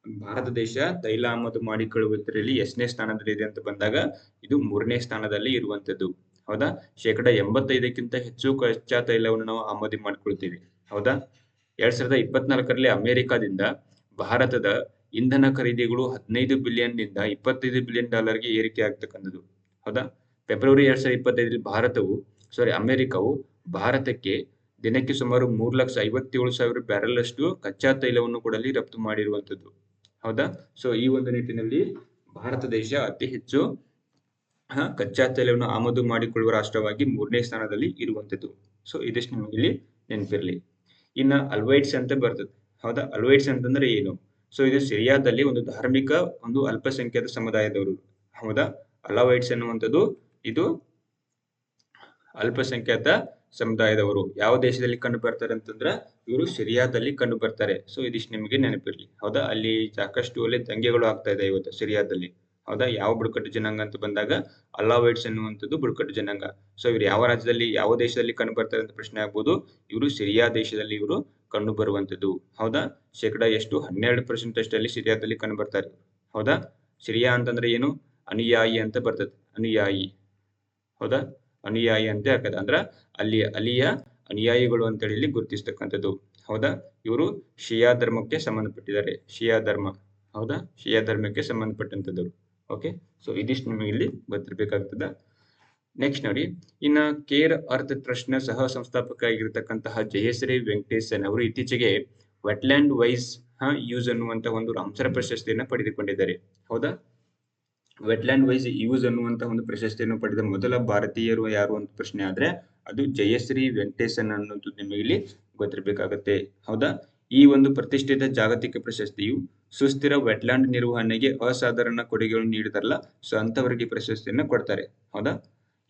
ಭಾರತ ದೇಶ ತೈಲ ಆಮದು ಮಾಡಿಕೊಳ್ಳುವುದರಲ್ಲಿ ಎಷ್ಟನೇ ಸ್ಥಾನದಲ್ಲಿದೆ ಅಂತ ಬಂದಾಗ ಇದು 3ನೇ ಸ್ಥಾನದಲ್ಲಿ ಇರುವಂತದ್ದು. ಹೌದಾ, 85%ಕ್ಕಿಂತ ಹೆಚ್ಚು ಕಚ್ಚಾ ತೈಲವನ್ನು ನಾವು ಆಮದು ಮಾಡಿಕೊಳ್ತೀವಿ. ಹೌದಾ, 2024ರಲ್ಲಿ ಅಮೆರಿಕಾದಿಂದ ಭಾರತದ ಇಂಧನ ಖರೀದಿಗಳು $15 ಬಿಲಿಯನ್ ನಿಂದ $25 ಬಿಲಿಯನ್ ಗೆ ಏರಿಕೆ ಆಗ್ತಕ್ಕಂಥದ್ದು. ಹೌದಾ, ಫೆಬ್ರವರಿ 2025 ಅಮೆರಿಕವು ಭಾರತಕ್ಕೆ ದಿನಕ್ಕೆ ಸುಮಾರು 3,57,000 ಬ್ಯಾರೆಲ್ ಅಷ್ಟು ಕಚ್ಚಾ ತೈಲವನ್ನು ಕೊಡಲಿ ರಫ್ತು ಮಾಡಿರುವಂತದ್ದು. ಹೌದಾ, ಸೊ ಈ ಒಂದು ನಿಟ್ಟಿನಲ್ಲಿ ಭಾರತ ದೇಶ ಅತಿ ಹೆಚ್ಚು ಕಚ್ಚಾ ತೈಲವನ್ನು ಆಮದು ಮಾಡಿಕೊಳ್ಳುವ ರಾಷ್ಟ್ರವಾಗಿ 3ನೇ ಸ್ಥಾನದಲ್ಲಿ ಇರುವಂತದ್ದು. ಸೊ ಇದಿಷ್ಟು ನಿಮಗೆ ಇಲ್ಲಿ ನೆನಪಿರ್ಲಿ. ಇನ್ನ ಅಲ್ವೈಟ್ಸ್ ಅಂತ ಬರ್ತದೆ. ಹೌದಾ, ಅಲ್ವೈಟ್ಸ್ ಅಂತಂದ್ರೆ ಏನು? ಸೊ ಇದು ಸಿರಿಯಾದಲ್ಲಿ ಒಂದು ಧಾರ್ಮಿಕ ಒಂದು ಅಲ್ಪಸಂಖ್ಯಾತ ಸಮುದಾಯದವರು. ಹೌದಾ, ಅಲವೈಟ್ಸ್ ಅನ್ನುವಂಥದ್ದು ಇದು ಅಲ್ಪಸಂಖ್ಯಾತ ಸಮುದಾಯದವರು. ಯಾವ ದೇಶದಲ್ಲಿ ಕಂಡು ಬರ್ತಾರೆ ಅಂತಂದ್ರೆ ಇವರು ಸಿರಿಯಾದಲ್ಲಿ ಕಂಡು ಬರ್ತಾರೆ. ಸೊ ಇದಿಷ್ಟು ನಿಮಗೆ ನೆನಪಿರ್ಲಿ. ಹೌದಾ, ಅಲ್ಲಿ ಸಾಕಷ್ಟು ಅಲ್ಲಿ ದಂಗೆಗಳು ಆಗ್ತಾ ಇದೆ ಇವತ್ತು ಸಿರಿಯಾದಲ್ಲಿ. ಹೌದಾ, ಯಾವ ಬುಡಕಟ್ಟು ಜನಾಂಗ ಅಂತ ಬಂದಾಗ ಅಲಾವೈಟ್ಸ್ ಅನ್ನುವಂಥದ್ದು ಬುಡಕಟ್ಟು ಜನಾಂಗ. ಸೊ ಇವರು ಯಾವ ರಾಜ್ಯದಲ್ಲಿ ಯಾವ ದೇಶದಲ್ಲಿ ಕಂಡು ಬರ್ತಾರೆ ಅಂತ ಪ್ರಶ್ನೆ ಆಗ್ಬೋದು. ಇವರು ಸಿರಿಯಾ ದೇಶದಲ್ಲಿ ಇವರು ಕಂಡು ಬರುವಂತದ್ದು. ಹೌದಾ, ಶೇಕಡ ಎಷ್ಟು? 12% ಅಷ್ಟಲ್ಲಿ ಸಿರಿಯಾದಲ್ಲಿ ಕಂಡು ಬರ್ತಾರೆ. ಹೌದಾ, ಸಿರಿಯಾ ಅಂತಂದ್ರೆ ಏನು? ಅನುಯಾಯಿ ಅಂತ ಬರ್ತದೆ. ಅನುಯಾಯಿ. ಹೌದಾ, ಅನುಯಾಯಿ ಅಂತ ಹಾಕದ ಅಂದ್ರ ಅಲ್ಲಿ ಅಲಿಯ ಅನುಯಾಯಿಗಳು ಅಂತೇಳಿ ಇಲ್ಲಿ ಗುರುತಿಸ್ತಕ್ಕಂಥದ್ದು. ಹೌದಾ, ಇವರು ಶಿಯಾ ಧರ್ಮಕ್ಕೆ ಸಂಬಂಧಪಟ್ಟಿದ್ದಾರೆ. ಶಿಯಾ ಧರ್ಮ. ಹೌದಾ, ಶಿಯಾ ಧರ್ಮಕ್ಕೆ ಸಂಬಂಧಪಟ್ಟಂತದ್ದು. ಓಕೆ, ಸೊ ಇದಿಷ್ಟು ನಿಮಗೆ ಇಲ್ಲಿ ಗೊತ್ತಿರ್ಬೇಕಾಗ್ತದ. ನೆಕ್ಸ್ಟ್ ನೋಡಿ, ಇನ್ನ ಕೇರ್ ಅರ್ತ್ ಟ್ರಸ್ಟ್ ನ ಸಹ ಸಂಸ್ಥಾಪಕ ಆಗಿರತಕ್ಕಂತಹ ಜಯಶ್ರೀ ವೆಂಕಟೇಶನ್ ಅವರು ಇತ್ತೀಚೆಗೆ ವೆಟ್ಲ್ಯಾಂಡ್ ವೈಸ್ ಯೂಸ್ ಅನ್ನುವಂತಹ ಒಂದು ರಾಮಸರ್ ಪ್ರಶಸ್ತಿಯನ್ನ ಪಡೆದುಕೊಂಡಿದ್ದಾರೆ. ಹೌದಾ, ವೆಟ್ಲ್ಯಾಂಡ್ ವೈಸ್ ಯೂಸ್ ಅನ್ನುವಂತಹ ಒಂದು ಪ್ರಶಸ್ತಿಯನ್ನು ಪಡೆದ ಮೊದಲ ಭಾರತೀಯರು ಯಾರು ಅಂತ ಪ್ರಶ್ನೆ ಆದ್ರೆ ಅದು ಜಯಶ್ರೀ ವೆಂಕಟೇಶನ್ ಅನ್ನೋದು ನಿಮಗೆ ಇಲ್ಲಿ ಗೊತ್ತಿರಬೇಕಾಗತ್ತೆ. ಹೌದಾ, ಈ ಒಂದು ಪ್ರತಿಷ್ಠಿತ ಜಾಗತಿಕ ಪ್ರಶಸ್ತಿಯು ಸುಸ್ಥಿರ ವೆಟ್ಲ್ಯಾಂಡ್ ನಿರ್ವಹಣೆಗೆ ಅಸಾಧಾರಣ ಕೊಡುಗೆಗಳನ್ನು ನೀಡಿದಾರಲ್ಲ, ಸೊ ಅಂತವರಿಗೆ ಪ್ರಶಸ್ತಿಯನ್ನ ಕೊಡ್ತಾರೆ. ಹೌದಾ,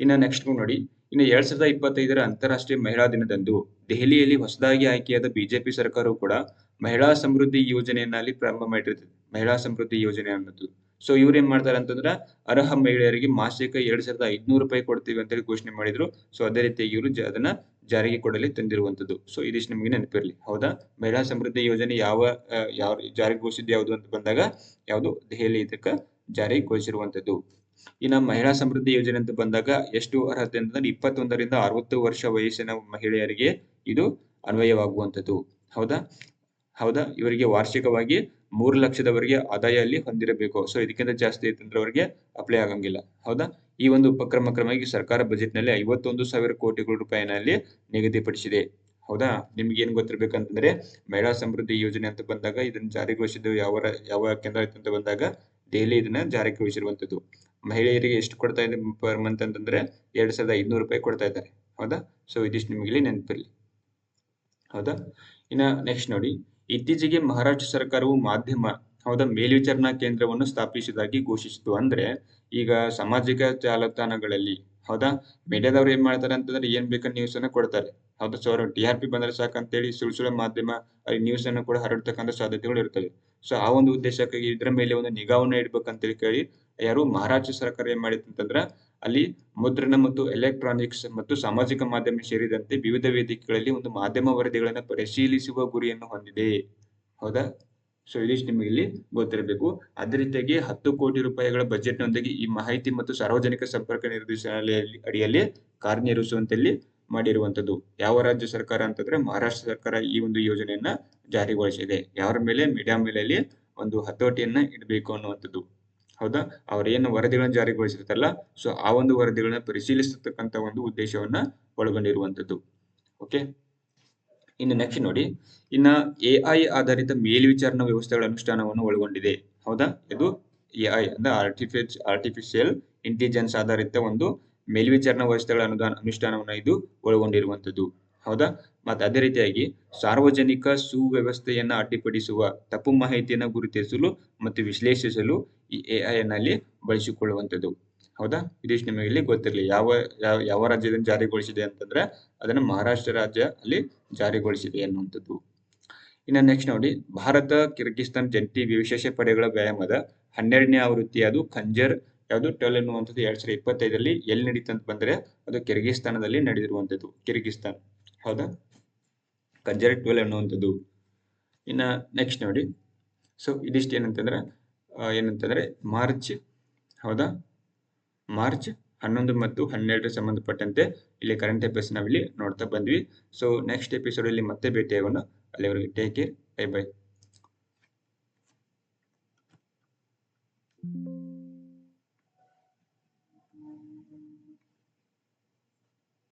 ಇನ್ನ ನೆಕ್ಸ್ಟ್ ನೋಡಿ, ಇನ್ನು 2025 ಅಂತಾರಾಷ್ಟ್ರೀಯ ಮಹಿಳಾ ದಿನದಂದು ದೆಹಲಿಯಲ್ಲಿ ಹೊಸದಾಗಿ ಆಯ್ಕೆಯಾದ ಬಿಜೆಪಿ ಸರ್ಕಾರವು ಕೂಡ ಮಹಿಳಾ ಸಮೃದ್ಧಿ ಯೋಜನೆಯನ್ನ ಪ್ರಾರಂಭ ಮಾಡಿರ್ತದೆ. ಮಹಿಳಾ ಸಮೃದ್ಧಿ ಯೋಜನೆ ಅನ್ನೋದು. ಸೊ ಇವ್ರು ಏನ್ ಮಾಡ್ತಾರೆ ಅಂತಂದ್ರ ಅರ್ಹ ಮಹಿಳೆಯರಿಗೆ ಮಾಸಿಕ 2,500 ರೂಪಾಯಿ ಕೊಡ್ತೀವಿ ಅಂತೇಳಿ ಘೋಷಣೆ ಮಾಡಿದ್ರು. ಸೊ ಅದೇ ರೀತಿಯಾಗಿ ಇವರು ಅದನ್ನ ಜಾರಿಗೆ ಕೊಡಲಿ ತಂದಿರುವಂತದ್ದು. ಸೊ ಇದಿಷ್ಟು ನಿಮಗೆ ನೆನಪಿರ್ಲಿ. ಹೌದಾ, ಮಹಿಳಾ ಸಮೃದ್ಧಿ ಯೋಜನೆ ಯಾವ ಜಾರಿಗೆ ಘೋಷಿಸಿದ ಯಾವುದು ಅಂತ ಬಂದಾಗ ಯಾವುದು ದೆಹಲಿ ಇದಕ್ಕ ಜಾರಿಗೊಳಿಸಿರುವಂತದ್ದು. ಇನ್ನ ಮಹಿಳಾ ಸಮೃದ್ಧಿ ಯೋಜನೆ ಅಂತ ಬಂದಾಗ ಎಷ್ಟು ಅರ್ಹತೆ ಅಂತಂದ್ರೆ 21 ರಿಂದ 60 ವರ್ಷ ವಯಸ್ಸಿನ ಮಹಿಳೆಯರಿಗೆ ಇದು ಅನ್ವಯವಾಗುವಂತದ್ದು. ಹೌದಾ, ಇವರಿಗೆ ವಾರ್ಷಿಕವಾಗಿ 3 ಲಕ್ಷದವರೆಗೆ ಆದಾಯ ಅಲ್ಲಿ ಹೊಂದಿರಬೇಕು. ಸೊ ಇದಕ್ಕಿಂತ ಜಾಸ್ತಿ ಇತ್ತಂದ್ರೆ ಅವರಿಗೆ ಅಪ್ಲೈ ಆಗಂಗಿಲ್ಲ. ಹೌದಾ, ಈ ಒಂದು ಉಪಕ್ರಮಕ್ರಮವಾಗಿ ಸರ್ಕಾರ ಬಜೆಟ್ ನಲ್ಲಿ 51,000 ಕೋಟಿ ರೂಪಾಯಿನಲ್ಲಿ ನಿಗದಿಪಡಿಸಿದೆ. ಹೌದಾ, ನಿಮ್ಗೆ ಏನ್ ಗೊತ್ತಿರ್ಬೇಕಂತಂದ್ರೆ ಮಹಿಳಾ ಸಮೃದ್ಧಿ ಯೋಜನೆ ಅಂತ ಬಂದಾಗ ಇದನ್ನ ಜಾರಿಗೊಳಿಸಿದ್ದು ಯಾವ ಕೇಂದ್ರ ಅಂತ ಬಂದಾಗ ದೆಹಲಿ ಇದನ್ನ ಜಾರಿಗೊಳಿಸಿರುವಂತದ್ದು. ಮಹಿಳೆಯರಿಗೆ ಎಷ್ಟು ಕೊಡ್ತಾ ಇದೆ ಪರ್ ಮಂತ್ ಅಂತಂದ್ರೆ 2,500 ರೂಪಾಯಿ ಕೊಡ್ತಾ ಇದ್ದಾರೆ. ಹೌದಾ, ಸೊ ಇದಿಷ್ಟು ನಿಮಗೆ ಇಲ್ಲಿ ನೆನಪಿರ್ಲಿ. ಹೌದಾ, ಇನ್ನ ನೆಕ್ಸ್ಟ್ ನೋಡಿ, ಇತ್ತೀಚೆಗೆ ಮಹಾರಾಷ್ಟ್ರ ಸರ್ಕಾರವು ಮಾಧ್ಯಮ ಮೇಲ್ವಿಚಾರಣಾ ಕೇಂದ್ರವನ್ನು ಸ್ಥಾಪಿಸುವುದಾಗಿ ಘೋಷಿಸಿತು. ಅಂದ್ರೆ ಈಗ ಸಾಮಾಜಿಕ ಜಾಲತಾಣಗಳಲ್ಲಿ ಹೌದಾ ಮೀಡಿಯಾದವ್ರು ಏನ್ ಮಾಡ್ತಾರೆ ಅಂತಂದ್ರೆ ಏನ್ ಬೇಕಾದ ನ್ಯೂಸ್ ಅನ್ನ ಕೊಡ್ತಾರೆ. ಹೌದಾ, ಸೊ ಅವ್ರ TRP ಬಂದ್ರೆ ಸಾಕಂತೇಳಿ ಸುಳ್ಳು ಮಾಧ್ಯಮ ನ್ಯೂಸ್ ಅನ್ನು ಕೂಡ ಹರಡ್ತಕ್ಕಂಥ ಸಾಧ್ಯತೆಗಳು ಇರ್ತವೆ. ಸೊ ಆ ಒಂದು ಉದ್ದೇಶಕ್ಕಾಗಿ ಇದ್ರ ಮೇಲೆ ಒಂದು ನಿಗಾವನ್ನ ಇಡ್ಬೇಕಂತೇಳಿ ಕೇಳಿ ಯಾರು ಮಹಾರಾಷ್ಟ್ರ ಸರ್ಕಾರ ಏನ್ ಮಾಡಿತ್ತು ಅಂತಂದ್ರ ಅಲ್ಲಿ ಮುದ್ರಣ ಮತ್ತು ಎಲೆಕ್ಟ್ರಾನಿಕ್ಸ್ ಮತ್ತು ಸಾಮಾಜಿಕ ಮಾಧ್ಯಮ ಸೇರಿದಂತೆ ವಿವಿಧ ವೇದಿಕೆಗಳಲ್ಲಿ ಒಂದು ಮಾಧ್ಯಮ ವರದಿಗಳನ್ನ ಪರಿಶೀಲಿಸುವ ಗುರಿಯನ್ನು ಹೊಂದಿದೆ. ಹೌದಾ, ಸೊ ಇದಿಷ್ಟು ನಿಮಗೆ ಇಲ್ಲಿ ಗೊತ್ತಿರಬೇಕು. ಅದೇ ರೀತಿಯಾಗಿ 10 ಕೋಟಿ ರೂಪಾಯಿಗಳ ಬಜೆಟ್ ನೊಂದಿಗೆ ಈ ಮಾಹಿತಿ ಮತ್ತು ಸಾರ್ವಜನಿಕ ಸಂಪರ್ಕ ನಿರ್ದೇಶನಾಲಯ ಅಡಿಯಲ್ಲಿ ಕಾರ್ಯನಿರ್ವಹಿಸುವಂತೆ ಮಾಡಿರುವಂತದ್ದು. ಯಾವ ರಾಜ್ಯ ಸರ್ಕಾರ ಅಂತಂದ್ರೆ ಮಹಾರಾಷ್ಟ್ರ ಸರ್ಕಾರ ಈ ಒಂದು ಯೋಜನೆಯನ್ನ ಜಾರಿಗೊಳಿಸಿದೆ. ಯಾರ ಮೇಲೆ? ಮೀಡಿಯಾ ಮೇಲೆ ಅಲ್ಲಿ ಒಂದು ಹತೋಟಿಯನ್ನ ಇಡಬೇಕು ಅನ್ನುವಂಥದ್ದು. ಹೌದಾ, ಅವ್ರೇನು ವರದಿಗಳನ್ನ ಜಾರಿಗೊಳಿಸಿರ್ತಾರಲ್ಲ, ಸೊ ಆ ಒಂದು ವರದಿಗಳನ್ನ ಪರಿಶೀಲಿಸತಕ್ಕಂತ ಒಂದು ಉದ್ದೇಶವನ್ನ ಒಳಗೊಂಡಿರುವಂತದ್ದು. ಓಕೆ, ಇನ್ನು ನೆಕ್ಸ್ಟ್ ನೋಡಿ, ಇನ್ನ AI ಆಧಾರಿತ ಮೇಲ್ವಿಚಾರಣಾ ವ್ಯವಸ್ಥೆಗಳ ಅನುಷ್ಠಾನವನ್ನು ಒಳಗೊಂಡಿದೆ. ಹೌದಾ, ಇದು AI ಅಂದ್ರೆ ಆರ್ಟಿಫಿಷಿಯಲ್ ಇಂಟೆಲಿಜೆನ್ಸ್ ಆಧಾರಿತ ಒಂದು ಮೇಲ್ವಿಚಾರಣಾ ವ್ಯವಸ್ಥೆಗಳ ಅನುಷ್ಠಾನವನ್ನ ಇದು ಒಳಗೊಂಡಿರುವಂತದ್ದು. ಹೌದಾ, ಮತ್ತೆ ಅದೇ ರೀತಿಯಾಗಿ ಸಾರ್ವಜನಿಕ ಸುವ್ಯವಸ್ಥೆಯನ್ನ ಅಡ್ಡಿಪಡಿಸುವ ತಪ್ಪು ಮಾಹಿತಿಯನ್ನ ಗುರುತಿಸಲು ಮತ್ತು ವಿಶ್ಲೇಷಿಸಲು ಈ AI ನಲ್ಲಿ ಬಳಸಿಕೊಳ್ಳುವಂತದ್ದು. ಹೌದಾ? ಇದಿಷ್ಟು ನಿಮಗೆ ಇಲ್ಲಿ ಗೊತ್ತಿರಲಿ. ಯಾವ ರಾಜ್ಯದಲ್ಲಿ ಜಾರಿಗೊಳಿಸಿದೆ ಅಂತಂದ್ರೆ ಅದನ್ನು ಮಹಾರಾಷ್ಟ್ರ ರಾಜ್ಯ ಅಲ್ಲಿ ಜಾರಿಗೊಳಿಸಿದೆ ಅನ್ನುವಂಥದ್ದು. ಇನ್ನು ನೆಕ್ಸ್ಟ್ ನೋಡಿ, ಭಾರತ ಕಿರ್ಗಿಸ್ತಾನ್ ಜಂಟಿ ವಿಶೇಷ ಪಡೆಗಳ ವ್ಯಾಯಾಮದ 12ನೇ ಆವೃತ್ತಿ ಅದು ಖಂಜರ್ ಯಾವುದು 12 ಎನ್ನುವಂಥದ್ದು 2025ರಲ್ಲಿ ಎಲ್ಲಿ ನಡೀತು ಅಂತ ಬಂದ್ರೆ ಅದು ಕಿರ್ಗಿಸ್ತಾನದಲ್ಲಿ ನಡೆದಿರುವಂಥದ್ದು. ಕಿರ್ಗಿಸ್ತಾನ್, ಹೌದಾ? ಖಂಜರ್ 12 ಅನ್ನುವಂಥದ್ದು. ಇನ್ನ ನೆಕ್ಸ್ಟ್ ನೋಡಿ, ಸೊ ಇದಿಷ್ಟು ಏನಂತಂದ್ರೆ ಮಾರ್ಚ್, ಹೌದಾ? ಮಾರ್ಚ್ 11 ಮತ್ತು 12 ಸಂಬಂಧಪಟ್ಟಂತೆ ಇಲ್ಲಿ ಕರೆಂಟ್ ಅಫೇರ್ಸ್ ನಾವಿಲ್ಲಿ ನೋಡ್ತಾ ಬಂದ್ವಿ. ಸೊ ನೆಕ್ಸ್ಟ್ ಎಪಿಸೋಡ್ ಅಲ್ಲಿ ಮತ್ತೆ ಭೇಟಿಯಾಗೋಣ. ಅಲ್ಲಿವರೆಗೆ ಟೇಕ್ ಕೇರ್, ಬೈ ಬೈ.